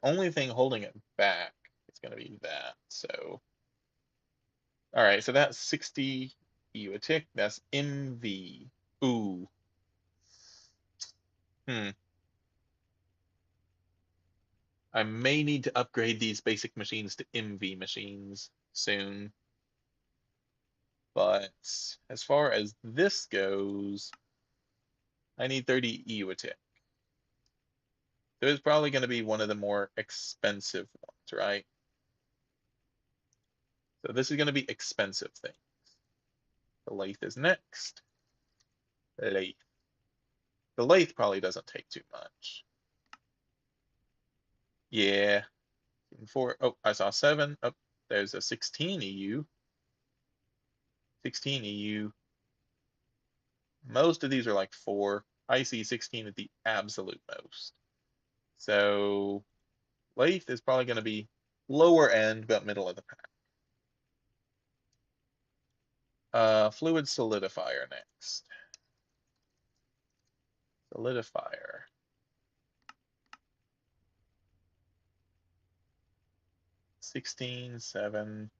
only thing holding it back is going to be that. So, all right, so that's 60 EU a tick. That's MV. Ooh. Hmm. I may need to upgrade these basic machines to MV machines soon. But as far as this goes, I need 30 EU a tick. So it's probably going to be one of the more expensive ones, right? So this is going to be expensive thing. The lathe is next. Lathe. The lathe probably doesn't take too much. Yeah. Four. Oh, I saw 7. Oh, there's a 16 EU. 16 EU. Most of these are like 4. I see 16 at the absolute most. So lathe is probably going to be lower end, but middle of the pack. Fluid solidifier next. Solidifier. 16, 7.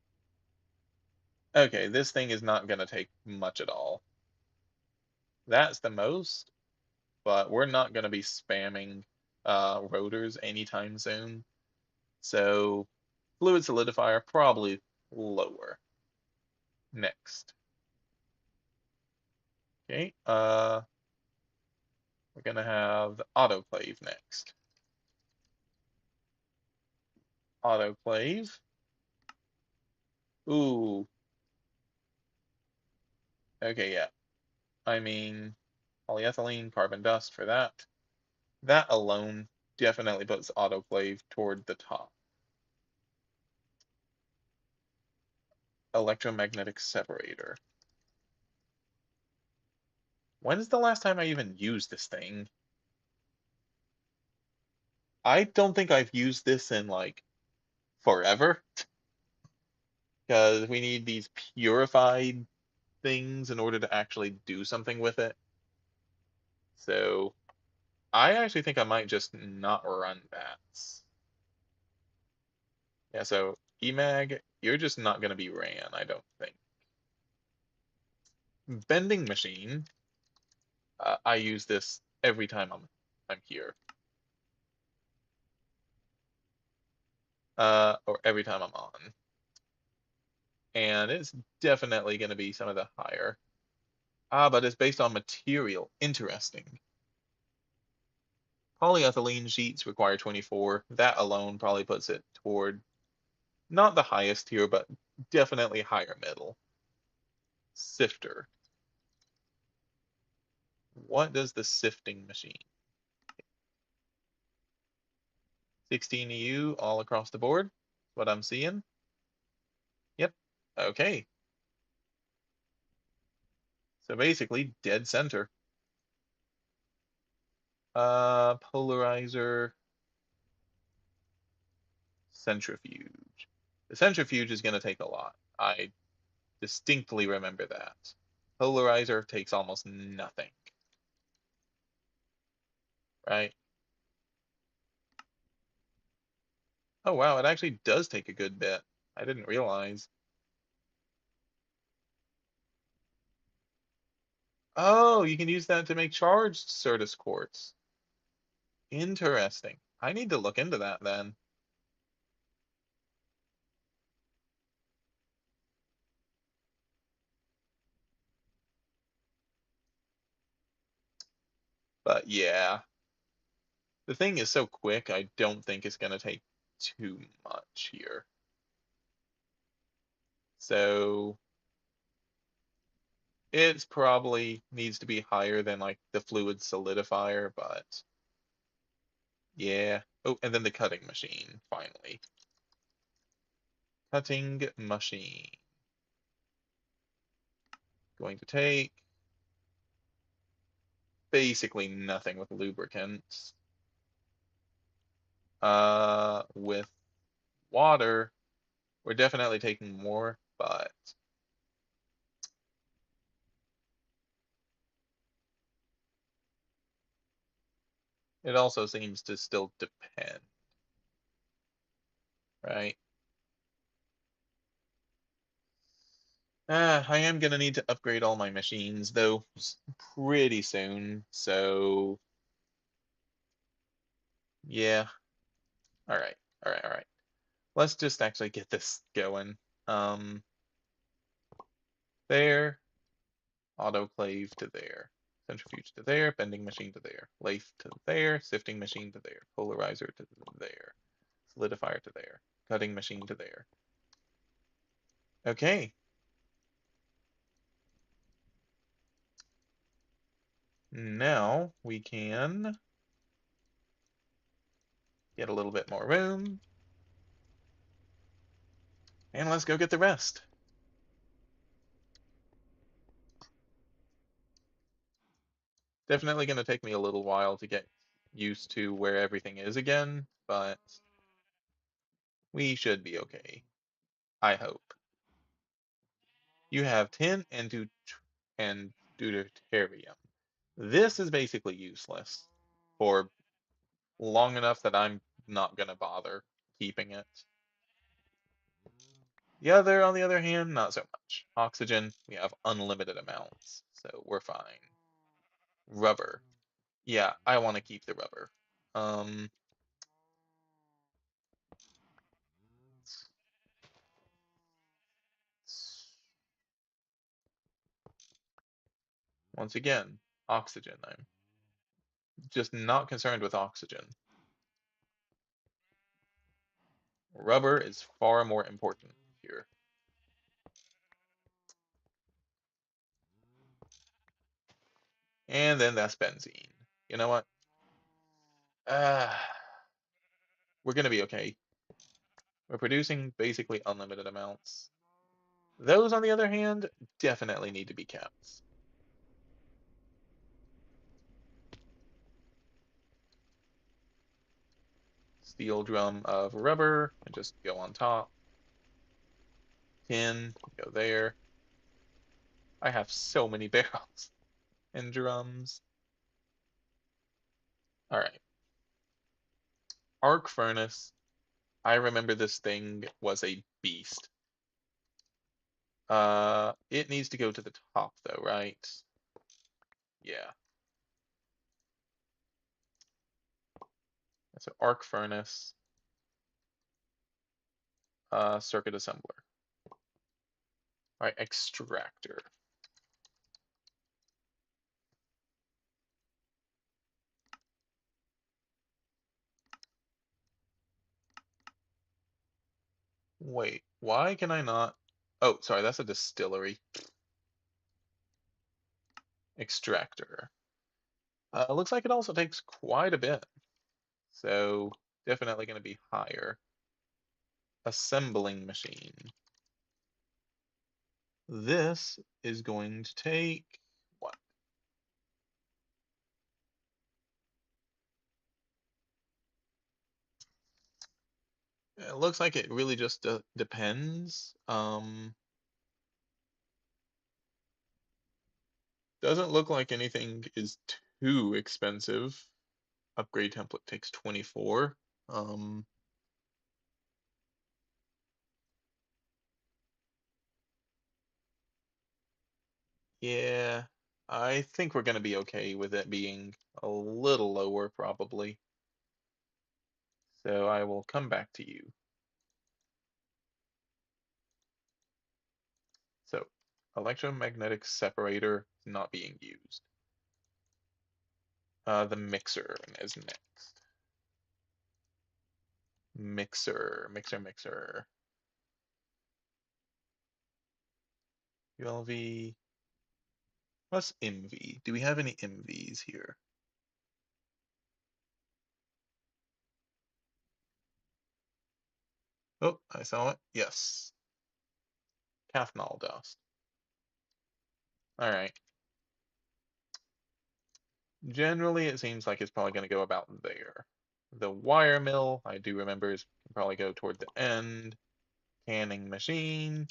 Okay, this thing is not going to take much at all. That's the most, but we're not going to be spamming rotors anytime soon. So fluid solidifier probably lower. Next. Okay, we're going to have the autoclave next. Autoclave. Ooh. Okay, yeah. I mean, polyethylene, carbon dust for that. That alone definitely puts autoclave toward the top. Electromagnetic separator. When's the last time I even used this thing? I don't think I've used this in like forever because we need these purified things in order to actually do something with it. So I actually think I might just not run that. Yeah, so EMAG, you're just not going to be ran, I don't think. Vending machine, I use this every time I'm here. Or every time I'm on. And it's definitely going to be some of the higher. But it's based on material. Interesting. Polyethylene sheets require 24. That alone probably puts it toward not the highest tier, but definitely higher middle. Sifter. What does the sifting machine? 16 EU all across the board. What I'm seeing. Yep. Okay. So basically dead center. Polarizer, centrifuge. The centrifuge is going to take a lot. I distinctly remember that. Polarizer takes almost nothing, right? Oh wow, it actually does take a good bit. I didn't realize. Oh, you can use that to make charged Certus quartz. Interesting. I need to look into that then. But yeah, the thing is so quick, I don't think it's going to take too much here. So it's probably needs to be higher than like the fluid solidifier, but yeah. Oh, and then the cutting machine, finally. Cutting machine. Going to take basically nothing with lubricants. With water, we're definitely taking more, but it also seems to still depend. right? I am gonna need to upgrade all my machines though pretty soon. So yeah. All right. All right. All right. Let's just actually get this going. Um, there, autoclave to there, centrifuge to there, bending machine to there, lathe to there, sifting machine to there, polarizer to there, solidifier to there, cutting machine to there. Okay. Now we can get a little bit more room, and let's go get the rest. Definitely going to take me a little while to get used to where everything is again, but we should be okay. I hope. You have tin and deuterium. This is basically useless for long enough that I'm not going to bother keeping it. The other, on the other hand, not so much. Oxygen, we have unlimited amounts, so we're fine. Rubber. Yeah, I want to keep the rubber. Um, Once again, oxygen. I'm just not concerned with oxygen. Rubber is far more important here. And then that's benzene. You know what? Uh, we're gonna be okay. We're producing basically unlimited amounts. Those, on the other hand, definitely need to be kept. Steel drum of rubber, and just go on top. Tin, go there. I have so many barrels and drums. All right. Arc furnace. I remember this thing was a beast. It needs to go to the top though, right? Yeah. So arc furnace, circuit assembler. All right, extractor. Wait, why can I not? Oh, sorry, that's a distillery. Extractor. Looks like it also takes quite a bit. So definitely going to be higher. Assembling machine. This is going to take what? It looks like it really just depends. Doesn't look like anything is too expensive. Upgrade template takes 24. Um, yeah, I think we're going to be okay with it being a little lower probably. So I will come back to you. So electromagnetic separator not being used. The mixer is next. Mixer. ULV. What's MV? Do we have any MVs here? Oh, I saw it. Yes. Cathnol dust. All right. Generally, it seems like it's probably going to go about there. The wire mill, I do remember, is can probably go toward the end. Canning machine,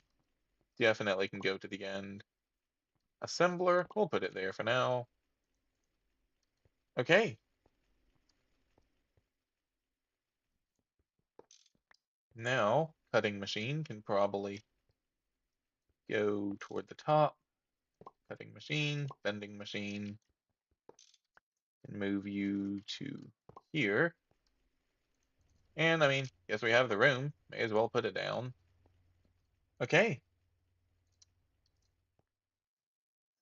definitely can go to the end. Assembler, we'll put it there for now. Okay. Now, cutting machine can probably go toward the top. Cutting machine, bending machine, and move you to here. And I mean, guess we have the room. May as well put it down. Okay.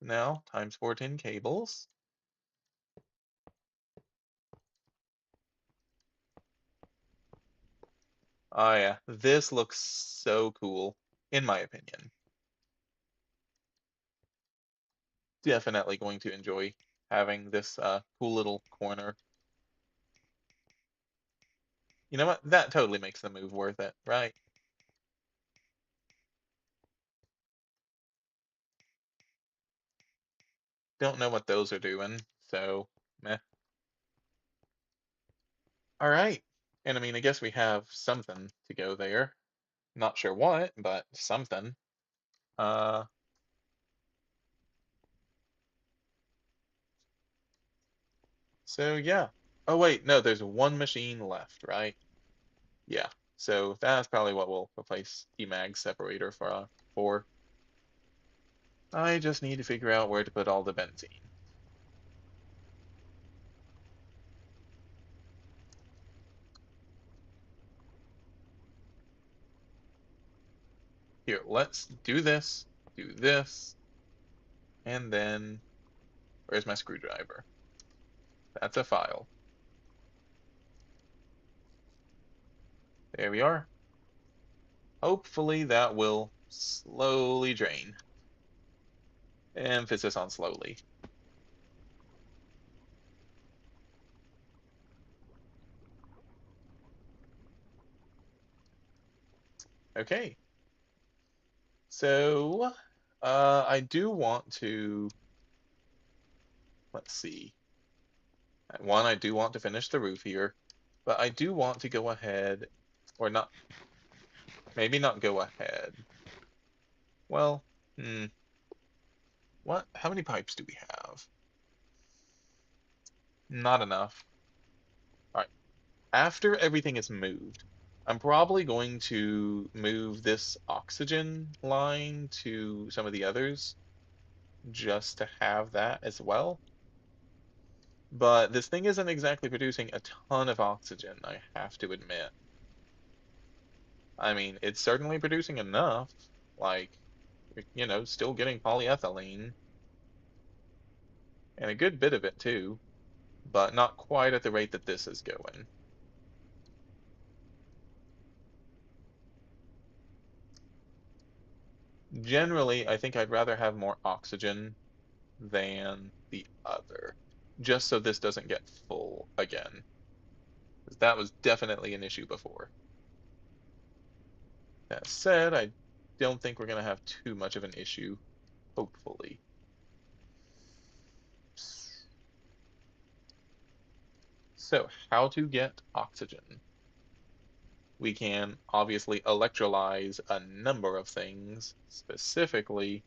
Now, times 410 cables. Oh yeah, this looks so cool, in my opinion. Definitely going to enjoy having this cool little corner. You know what? That totally makes the move worth it, right? Don't know what those are doing, so meh. All right. And I mean, I guess we have something to go there. Not sure what, but something. Uh, so yeah. Oh wait, no, there's one machine left, right? Yeah. So that's probably what we'll replace Emag separator for. I just need to figure out where to put all the benzene. Here, let's do this, and then where's my screwdriver? That's a file. There we are. Hopefully that will slowly drain. Emphasis on slowly. Okay. So, I do want to, let's see. One, I do want to finish the roof here, but I do want to go ahead, or not, maybe not go ahead. Well, hmm, what? How many pipes do we have? Not enough. All right. After everything is moved, I'm probably going to move this oxygen line to some of the others just to have that as well. But this thing isn't exactly producing a ton of oxygen, I have to admit. I mean, it's certainly producing enough, like, still getting polyethylene, and a good bit of it too, but not quite at the rate that this is going. Generally, I think I'd rather have more oxygen than the other, just so this doesn't get full again. 'Cause that was definitely an issue before. That said, I don't think we're going to have too much of an issue, hopefully. So, how to get oxygen? We can obviously electrolyze a number of things. Specifically,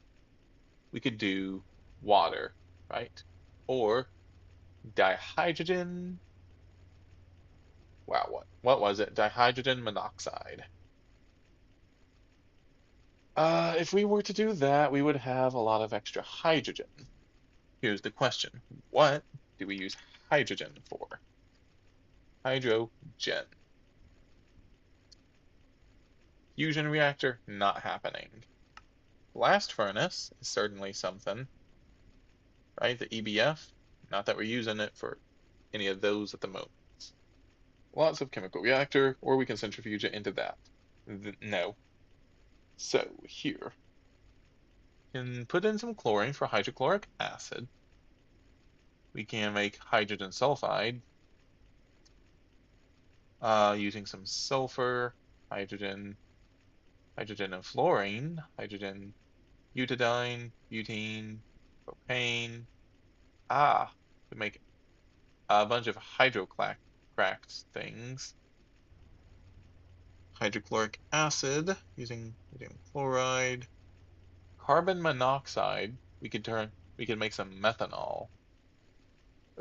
we could do water, right? Or dihydrogen. Wow, what was it? Dihydrogen monoxide. If we were to do that, we would have a lot of extra hydrogen. Here's the question. What do we use hydrogen for? Hydrogen. Fusion reactor, not happening. Blast furnace is certainly something, right? The EBF, not that we're using it for any of those at the moment. Lots of chemical reactor, or we can centrifuge it into that. No. So here, can put in some chlorine for hydrochloric acid. We can make hydrogen sulfide using some sulfur, hydrogen, hydrogen and fluorine, hydrogen, butadiene, butene, propane. To make a bunch of hydrocracked things. Hydrochloric acid using sodium chloride. Carbon monoxide. We could make some methanol.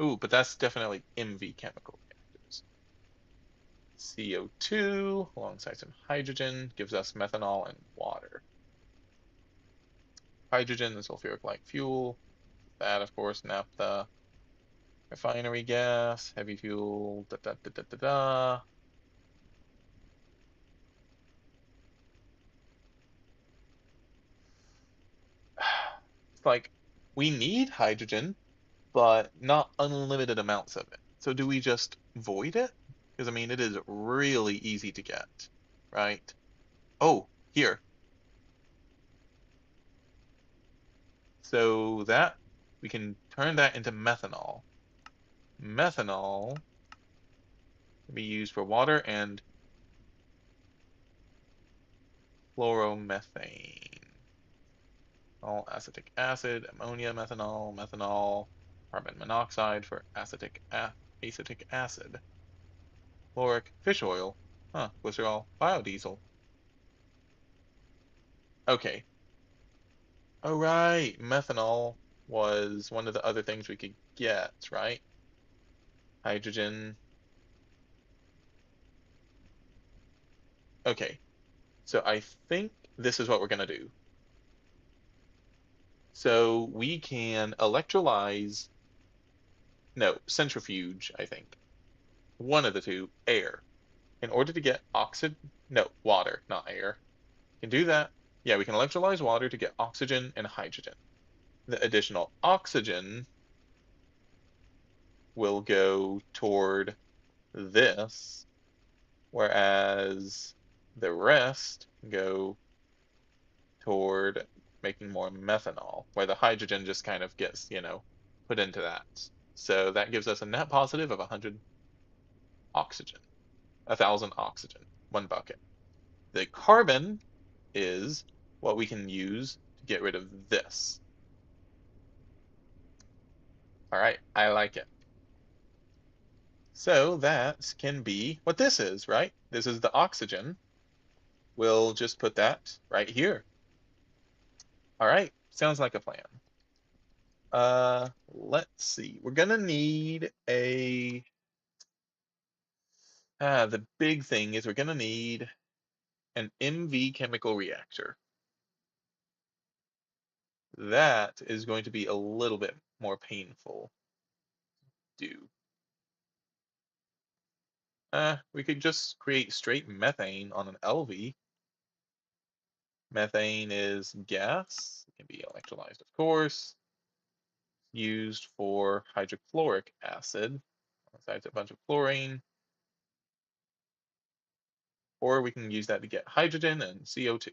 Ooh, but that's definitely MV chemical reactors. CO2 alongside some hydrogen gives us methanol and water. Hydrogen, the sulfuric-like fuel. That, of course, naphtha. Refinery gas, heavy fuel, da da da da da da. It's like we need hydrogen, but not unlimited amounts of it. So do we just void it? Because I mean, it is really easy to get, right? Oh, here. So that we can turn that into methanol. Methanol can be used for water and chloromethane. All acetic acid, ammonia, methanol, methanol, carbon monoxide for acetic acid, chloric fish oil, glycerol, biodiesel. Okay. Oh, right. Methanol was one of the other things we could get, right? Hydrogen. Okay. So I think this is what we're going to do. So we can electrolyze, no, centrifuge, I think. One of the two, air. In order to get oxygen, no, water, not air. Can do that. Yeah, we can electrolyze water to get oxygen and hydrogen. The additional oxygen will go toward this, whereas the rest go toward making more methanol, where the hydrogen just kind of gets, put into that. So that gives us a net positive of 100 oxygen, 1,000 oxygen, one bucket. The carbon is what we can use to get rid of this. All right, I like it. So that can be what this is, right? This is the oxygen. We'll just put that right here. All right, sounds like a plan. Let's see. We're gonna need the big thing is we're gonna need an MV chemical reactor. That is going to be a little bit more painful to do. We could just create straight methane on an LV. Methane is gas. It can be electrolyzed, of course. Used for hydrochloric acid. Besides a bunch of chlorine. Or we can use that to get hydrogen and CO2.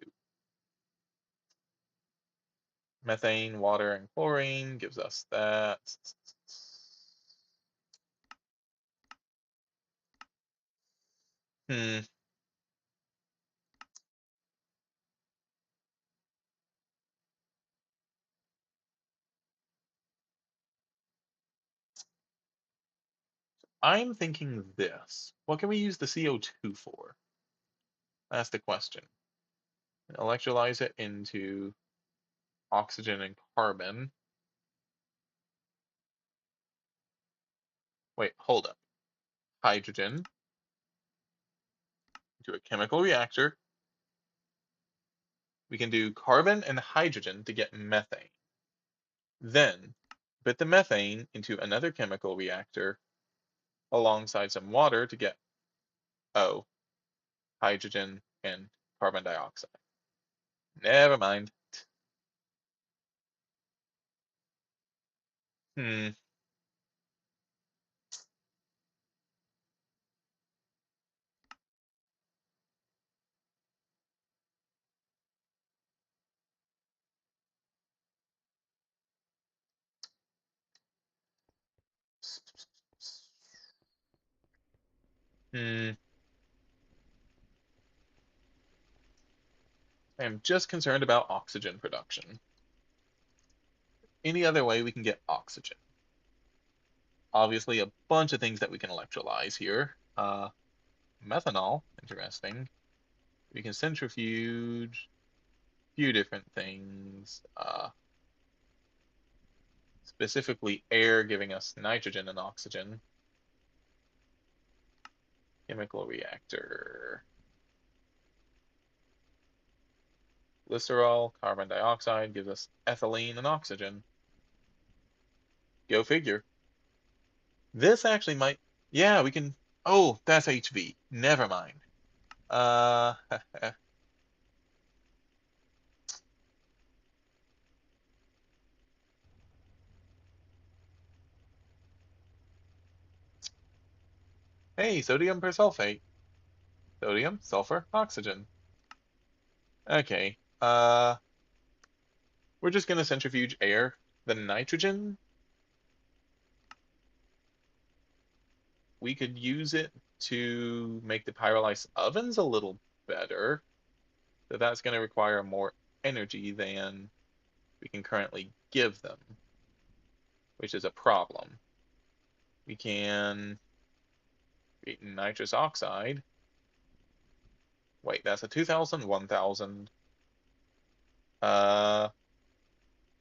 Methane, water, and chlorine gives us that. Hmm. I'm thinking this. What can we use the CO2 for? That's the question. Electrolyze it into oxygen and carbon. Wait, hold up. Hydrogen into a chemical reactor. We can do carbon and hydrogen to get methane. Then put the methane into another chemical reactor alongside some water to get, oh, hydrogen and carbon dioxide. Never mind. Hmm. Hmm. I am just concerned about oxygen production. Any other way we can get oxygen? Obviously, a bunch of things that we can electrolyze here. Methanol, interesting. We can centrifuge, a few different things. Specifically air giving us nitrogen and oxygen. Chemical reactor. Glycerol, carbon dioxide gives us ethylene and oxygen. Go figure. This actually might, yeah, we can, oh, that's HV. Never mind. Uh, hey, sodium persulfate. Sodium, sulfur, oxygen. Okay. We're just gonna centrifuge air. The nitrogen, we could use it to make the pyrolysis ovens a little better. So that's gonna require more energy than we can currently give them, which is a problem. We can create nitrous oxide. Wait, that's a 2000, 1000. Uh,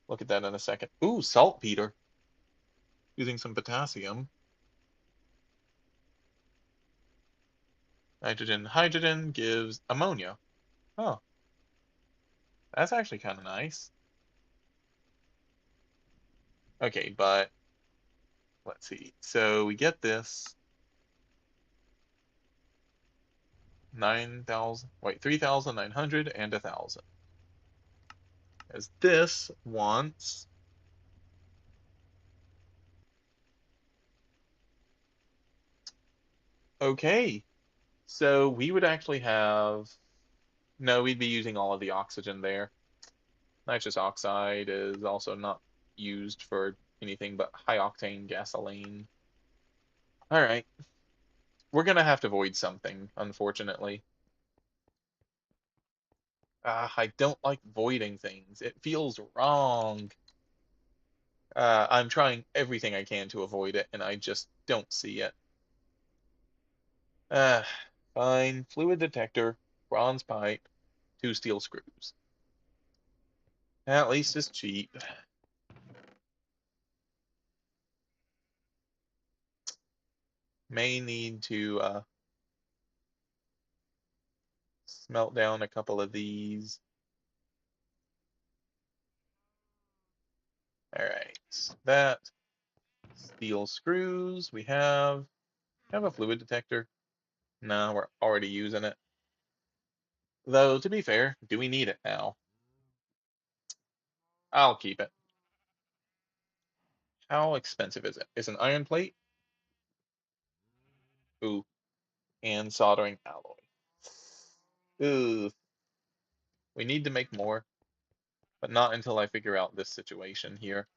look at that in a second. Ooh, saltpeter. Using some potassium. Nitrogen, hydrogen gives ammonia. Oh, that's actually kind of nice. Okay, but let's see. So we get this 9,000, wait, 3,900 and 1,000. As this wants, okay. So we would actually have, no, we'd be using all of the oxygen there. Nitrous oxide is also not used for anything but high octane gasoline. All right. We're gonna have to void something, unfortunately. I don't like voiding things. It feels wrong. I'm trying everything I can to avoid it, and I just don't see it. Uh, fine. Fluid detector, bronze pipe, 2 steel screws. At least it's cheap. May need to smelt down a couple of these. All right, that steel screws we have a fluid detector. No, we're already using it. Though, to be fair, do we need it now? I'll keep it. How expensive is it? It's an iron plate? Ooh, and soldering alloy. Ooh, we need to make more, but not until I figure out this situation here.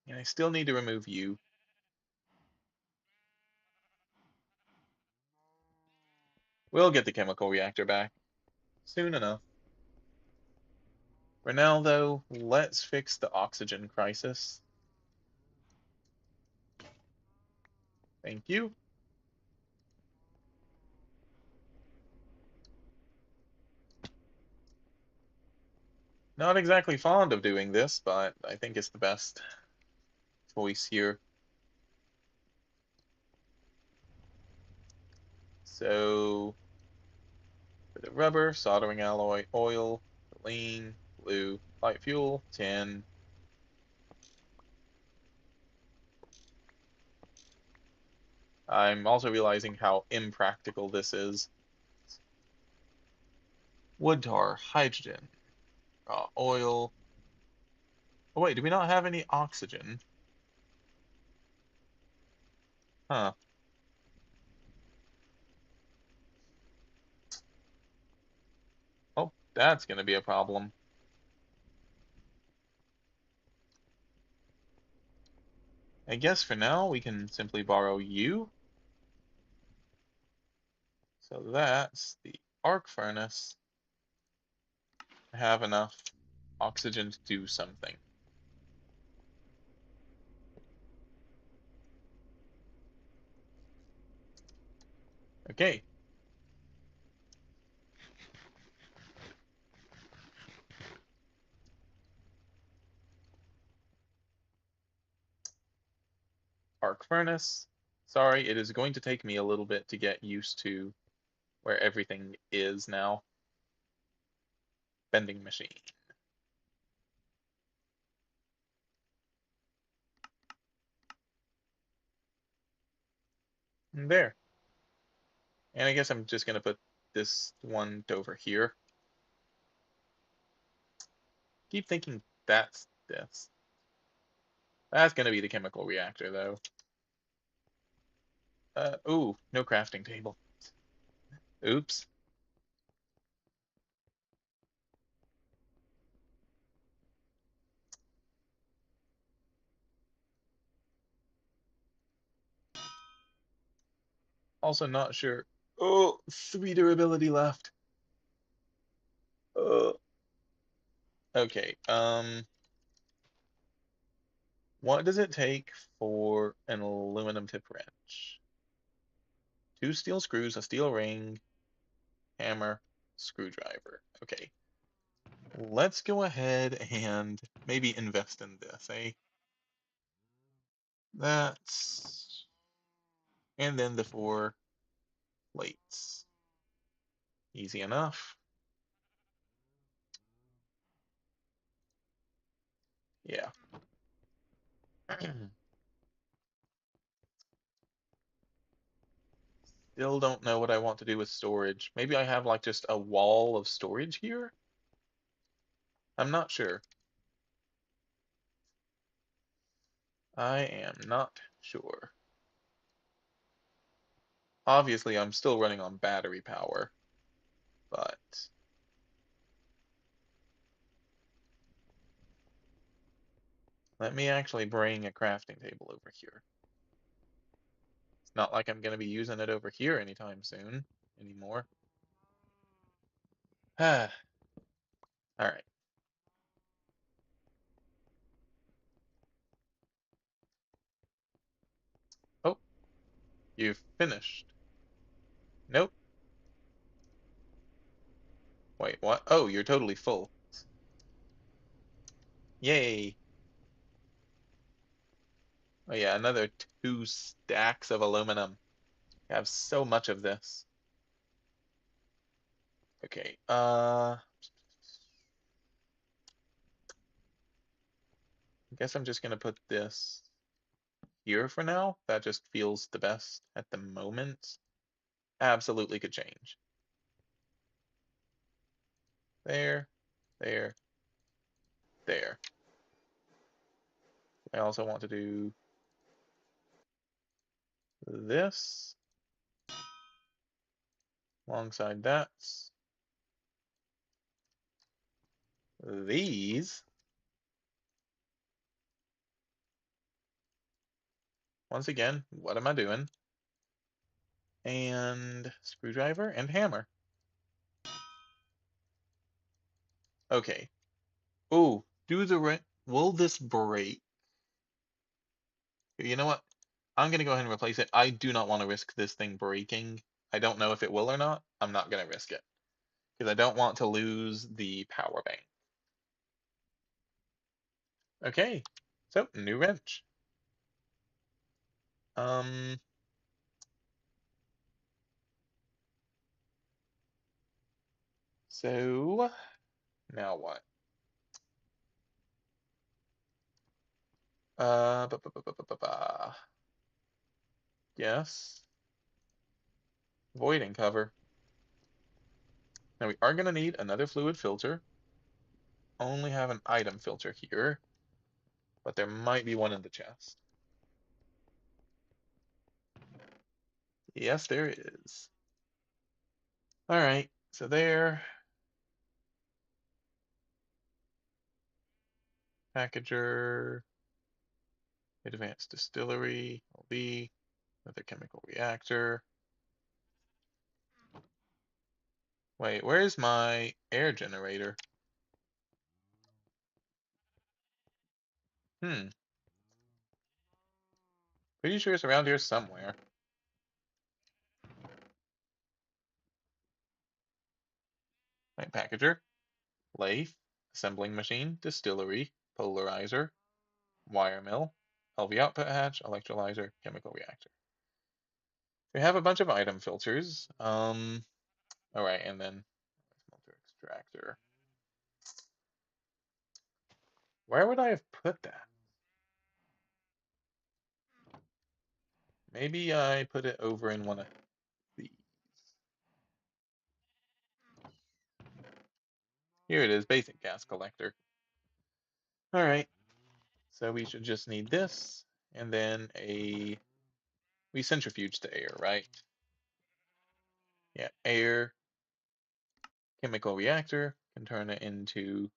And I still need to remove you. We'll get the chemical reactor back soon enough. For now, though, let's fix the oxygen crisis. Thank you. Not exactly fond of doing this, but I think it's the best choice here. So, for the rubber, soldering alloy, oil, lean, blue, light fuel, tin. I'm also realizing how impractical this is. Wood tar, hydrogen, oil. Oh wait, do we not have any oxygen? Huh. Oh, that's gonna be a problem. I guess for now we can simply borrow you. So that's the arc furnace. Have enough oxygen to do something. Okay. Arc furnace. Sorry, it is going to take me a little bit to get used to where everything is now. Vending machine. There. And I guess I'm just going to put this one over here. Keep thinking that's this. That's going to be the chemical reactor, though. Ooh, no crafting table. Oops. Also not sure. Oh, 3 durability left. Uh, okay, what does it take for an aluminum tip wrench? 2 steel screws, a steel ring, hammer, screwdriver. Okay, let's go ahead and maybe invest in this, eh? That's, and then the 4 plates. Easy enough. Yeah. Still don't know what I want to do with storage. Maybe I have like just a wall of storage here? I'm not sure. I am not sure. Obviously, I'm still running on battery power, but let me actually bring a crafting table over here. It's not like I'm going to be using it over here anytime soon anymore. Ah, all right. Oh, you've finished. Nope. Wait, what? Oh, you're totally full. Yay. Oh yeah, another 2 stacks of aluminum. I have so much of this. Okay, I guess I'm just gonna put this here for now. That just feels the best at the moment. Absolutely could change. There, there, there. I also want to do this alongside that. These, once again, what am I doing? And screwdriver and hammer. Okay. Oh, do the right. Will this break? You know what? I'm gonna go ahead and replace it. I do not want to risk this thing breaking. I don't know if it will or not. I'm not gonna risk it because I don't want to lose the power bank. Okay, so new wrench. Um, so now what? Ba, ba, ba, ba, ba, ba, ba. Yes, voiding cover. Now we are gonna need another fluid filter. Only have an item filter here, but there might be one in the chest. Yes, there is. All right, so there, packager, advanced distillery, LB, another chemical reactor. Wait, where's my air generator? Hmm, pretty sure it's around here somewhere. Right, packager, lathe, assembling machine, distillery, polarizer, wire mill, LV output hatch, electrolyzer, chemical reactor. We have a bunch of item filters. All right, and then filter extractor. Where would I have put that? Maybe I put it over in one of these. Here it is, basic gas collector. All right, so we should just need this, and then we centrifuge to air, right? Yeah, air, chemical reactor, can turn it into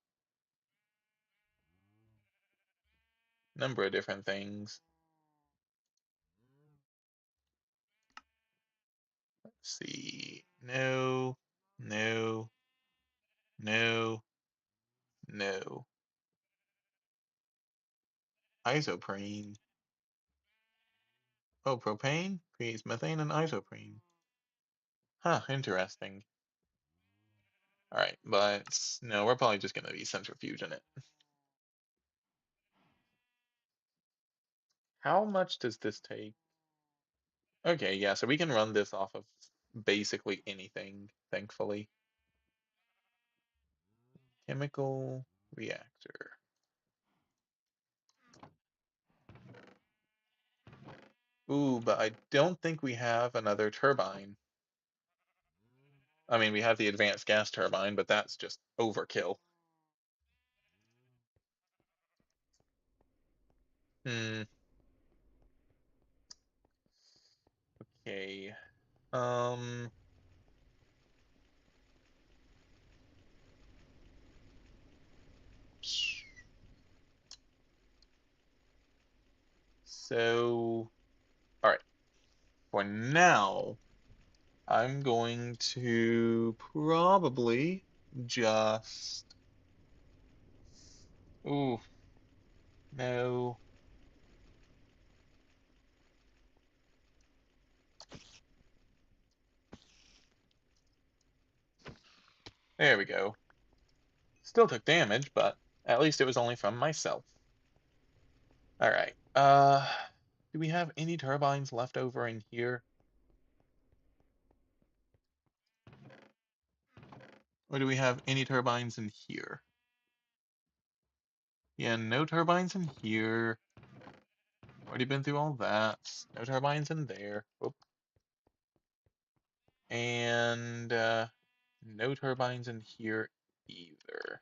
a number of different things. Let's see, no, no, no, no. Isoprene. Oh, propane creates methane and isoprene. Huh, interesting. All right, but no, we're probably just going to be centrifuging it. How much does this take? Okay, yeah, so we can run this off of basically anything, thankfully. Chemical reactor. Ooh, but I don't think we have another turbine. I mean, we have the advanced gas turbine, but that's just overkill. Hmm, okay. Um, so, all right. For now, I'm going to probably just. Ooh, no. There we go. Still took damage, but at least it was only from myself. All right. Do we have any turbines left over in here? Or do we have any turbines in here? Yeah, no turbines in here. Already been through all that. No turbines in there. Oop. And no turbines in here either.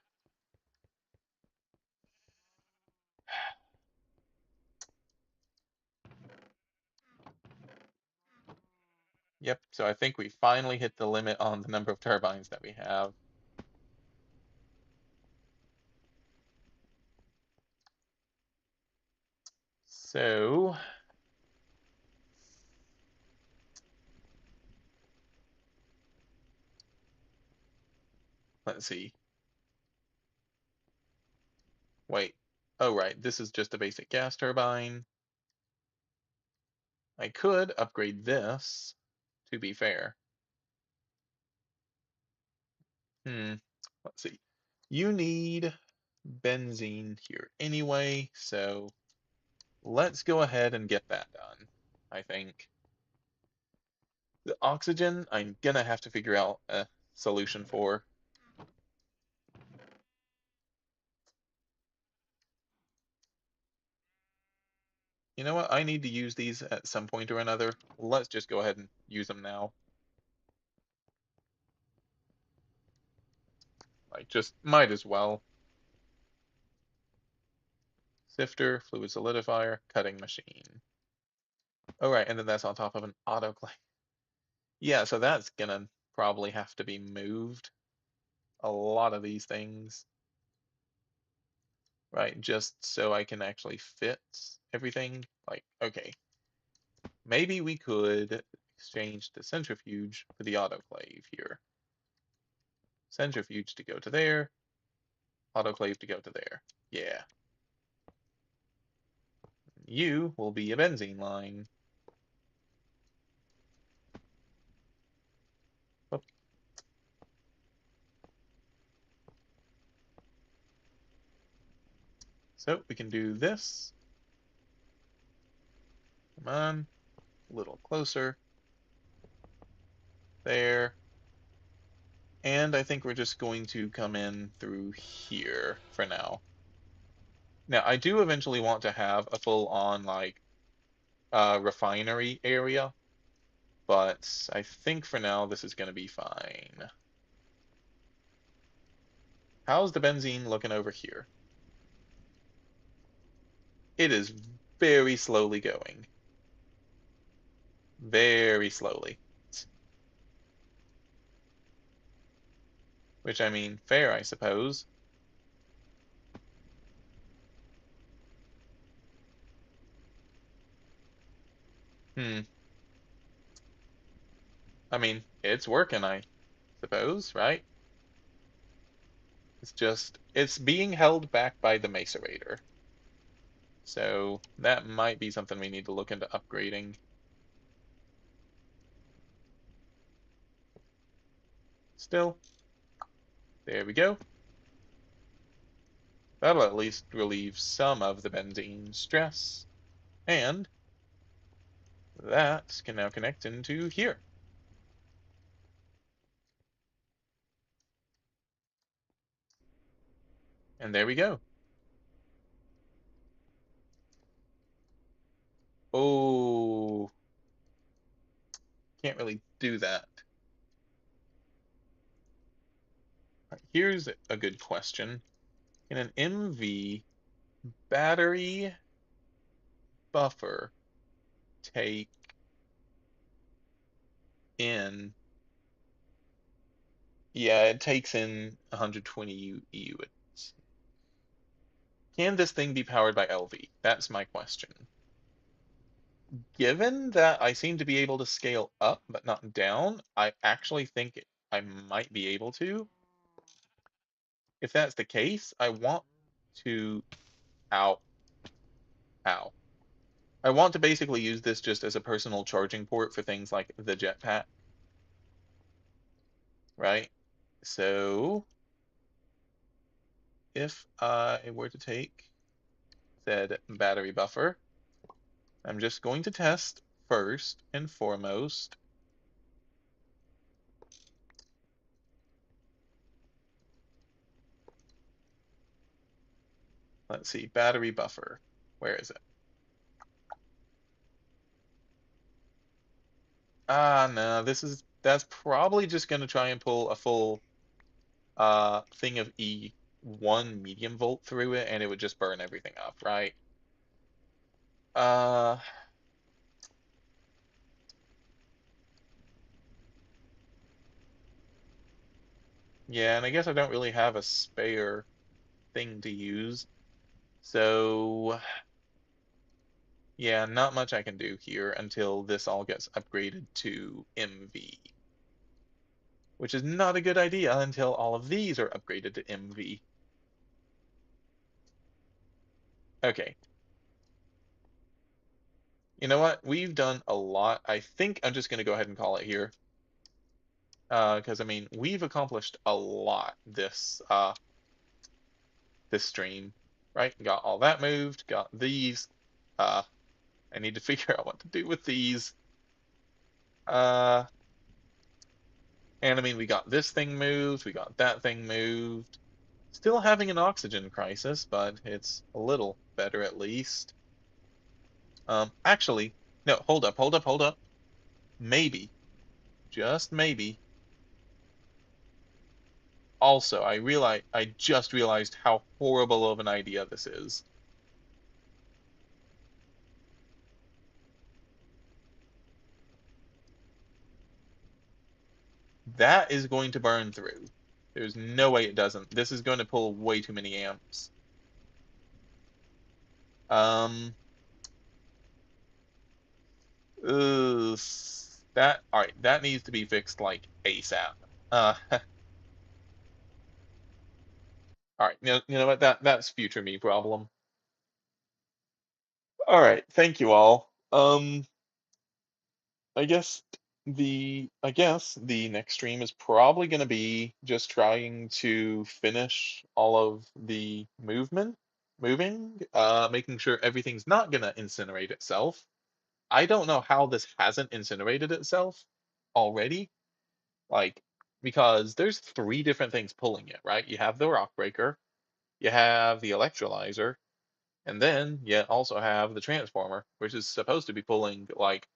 Yep, so I think we finally hit the limit on the number of turbines that we have. So, let's see. Wait. Oh, right, this is just a basic gas turbine. I could upgrade this, to be fair. Hmm, let's see. You need benzene here anyway, so let's go ahead and get that done, I think. The oxygen, I'm gonna have to figure out a solution for. You know what? I need to use these at some point or another. Let's just go ahead and use them now. Like, just might as well. Sifter, fluid solidifier, cutting machine. Oh, right, and then that's on top of an autoclave. Yeah, so that's gonna probably have to be moved. A lot of these things. Right, just so I can actually fit everything. Like, okay, maybe we could exchange the centrifuge for the autoclave here. Centrifuge to go to there, autoclave to go to there. Yeah. You will be a benzene line. Whoop. So we can do this. Come on, a little closer. there. And I think we're just going to come in through here for now. Now, I do eventually want to have a full-on, like, refinery area, but I think for now this is going to be fine. How's the benzene looking over here? It is very slowly going. Very slowly. Which, I mean, fair, I suppose. Hmm. I mean, it's working, I suppose, right? It's just, it's being held back by the macerator. So that might be something we need to look into upgrading. Still, there we go. That'll at least relieve some of the benzene stress. And that can now connect into here. And there we go. Oh, can't really do that. Here's a good question. Can an MV battery buffer take in? Yeah, it takes in 120 units. Can this thing be powered by LV? That's my question. Given that I seem to be able to scale up but not down, I actually think I might be able to. If that's the case, I want to, ow, ow. I want to basically use this just as a personal charging port for things like the jetpack, right? So if I were to take said battery buffer, I'm just going to test first and foremost. Let's see, battery buffer. Where is it? Ah, no, that's probably just gonna try and pull a full thing of E1 medium volt through it and it would just burn everything up, right? Uh yeah, and I guess I don't really have a spare thing to use. So yeah, not much I can do here until this all gets upgraded to MV, which is not a good idea until all of these are upgraded to MV. Okay, you know what? We've done a lot. I think I'm just going to go ahead and call it here. Because I mean, we've accomplished a lot this stream, right? Got all that moved, got these. Uh, I need to figure out what to do with these. Uh, and I mean, we got this thing moved, we got that thing moved. Still having an oxygen crisis, but it's a little better at least. Actually, no, hold up. Maybe, just maybe. Also, I just realized how horrible of an idea this is. That is going to burn through. There's no way it doesn't. This is going to pull way too many amps. Um, ugh, all right, that needs to be fixed like ASAP. All right, you know what? That's future me problem. All right, thank you all. I guess the next stream is probably going to be just trying to finish all of the moving, making sure everything's not going to incinerate itself. I don't know how this hasn't incinerated itself already. Like, because there's three different things pulling it, right? You have the rock breaker, you have the electrolyzer, and then you also have the transformer, which is supposed to be pulling like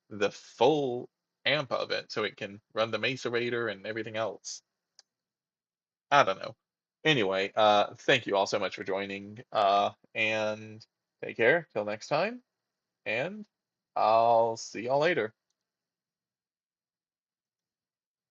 the full amp of it so it can run the macerator and everything else. I don't know. Anyway, thank you all so much for joining. And take care till next time, and I'll see y'all later.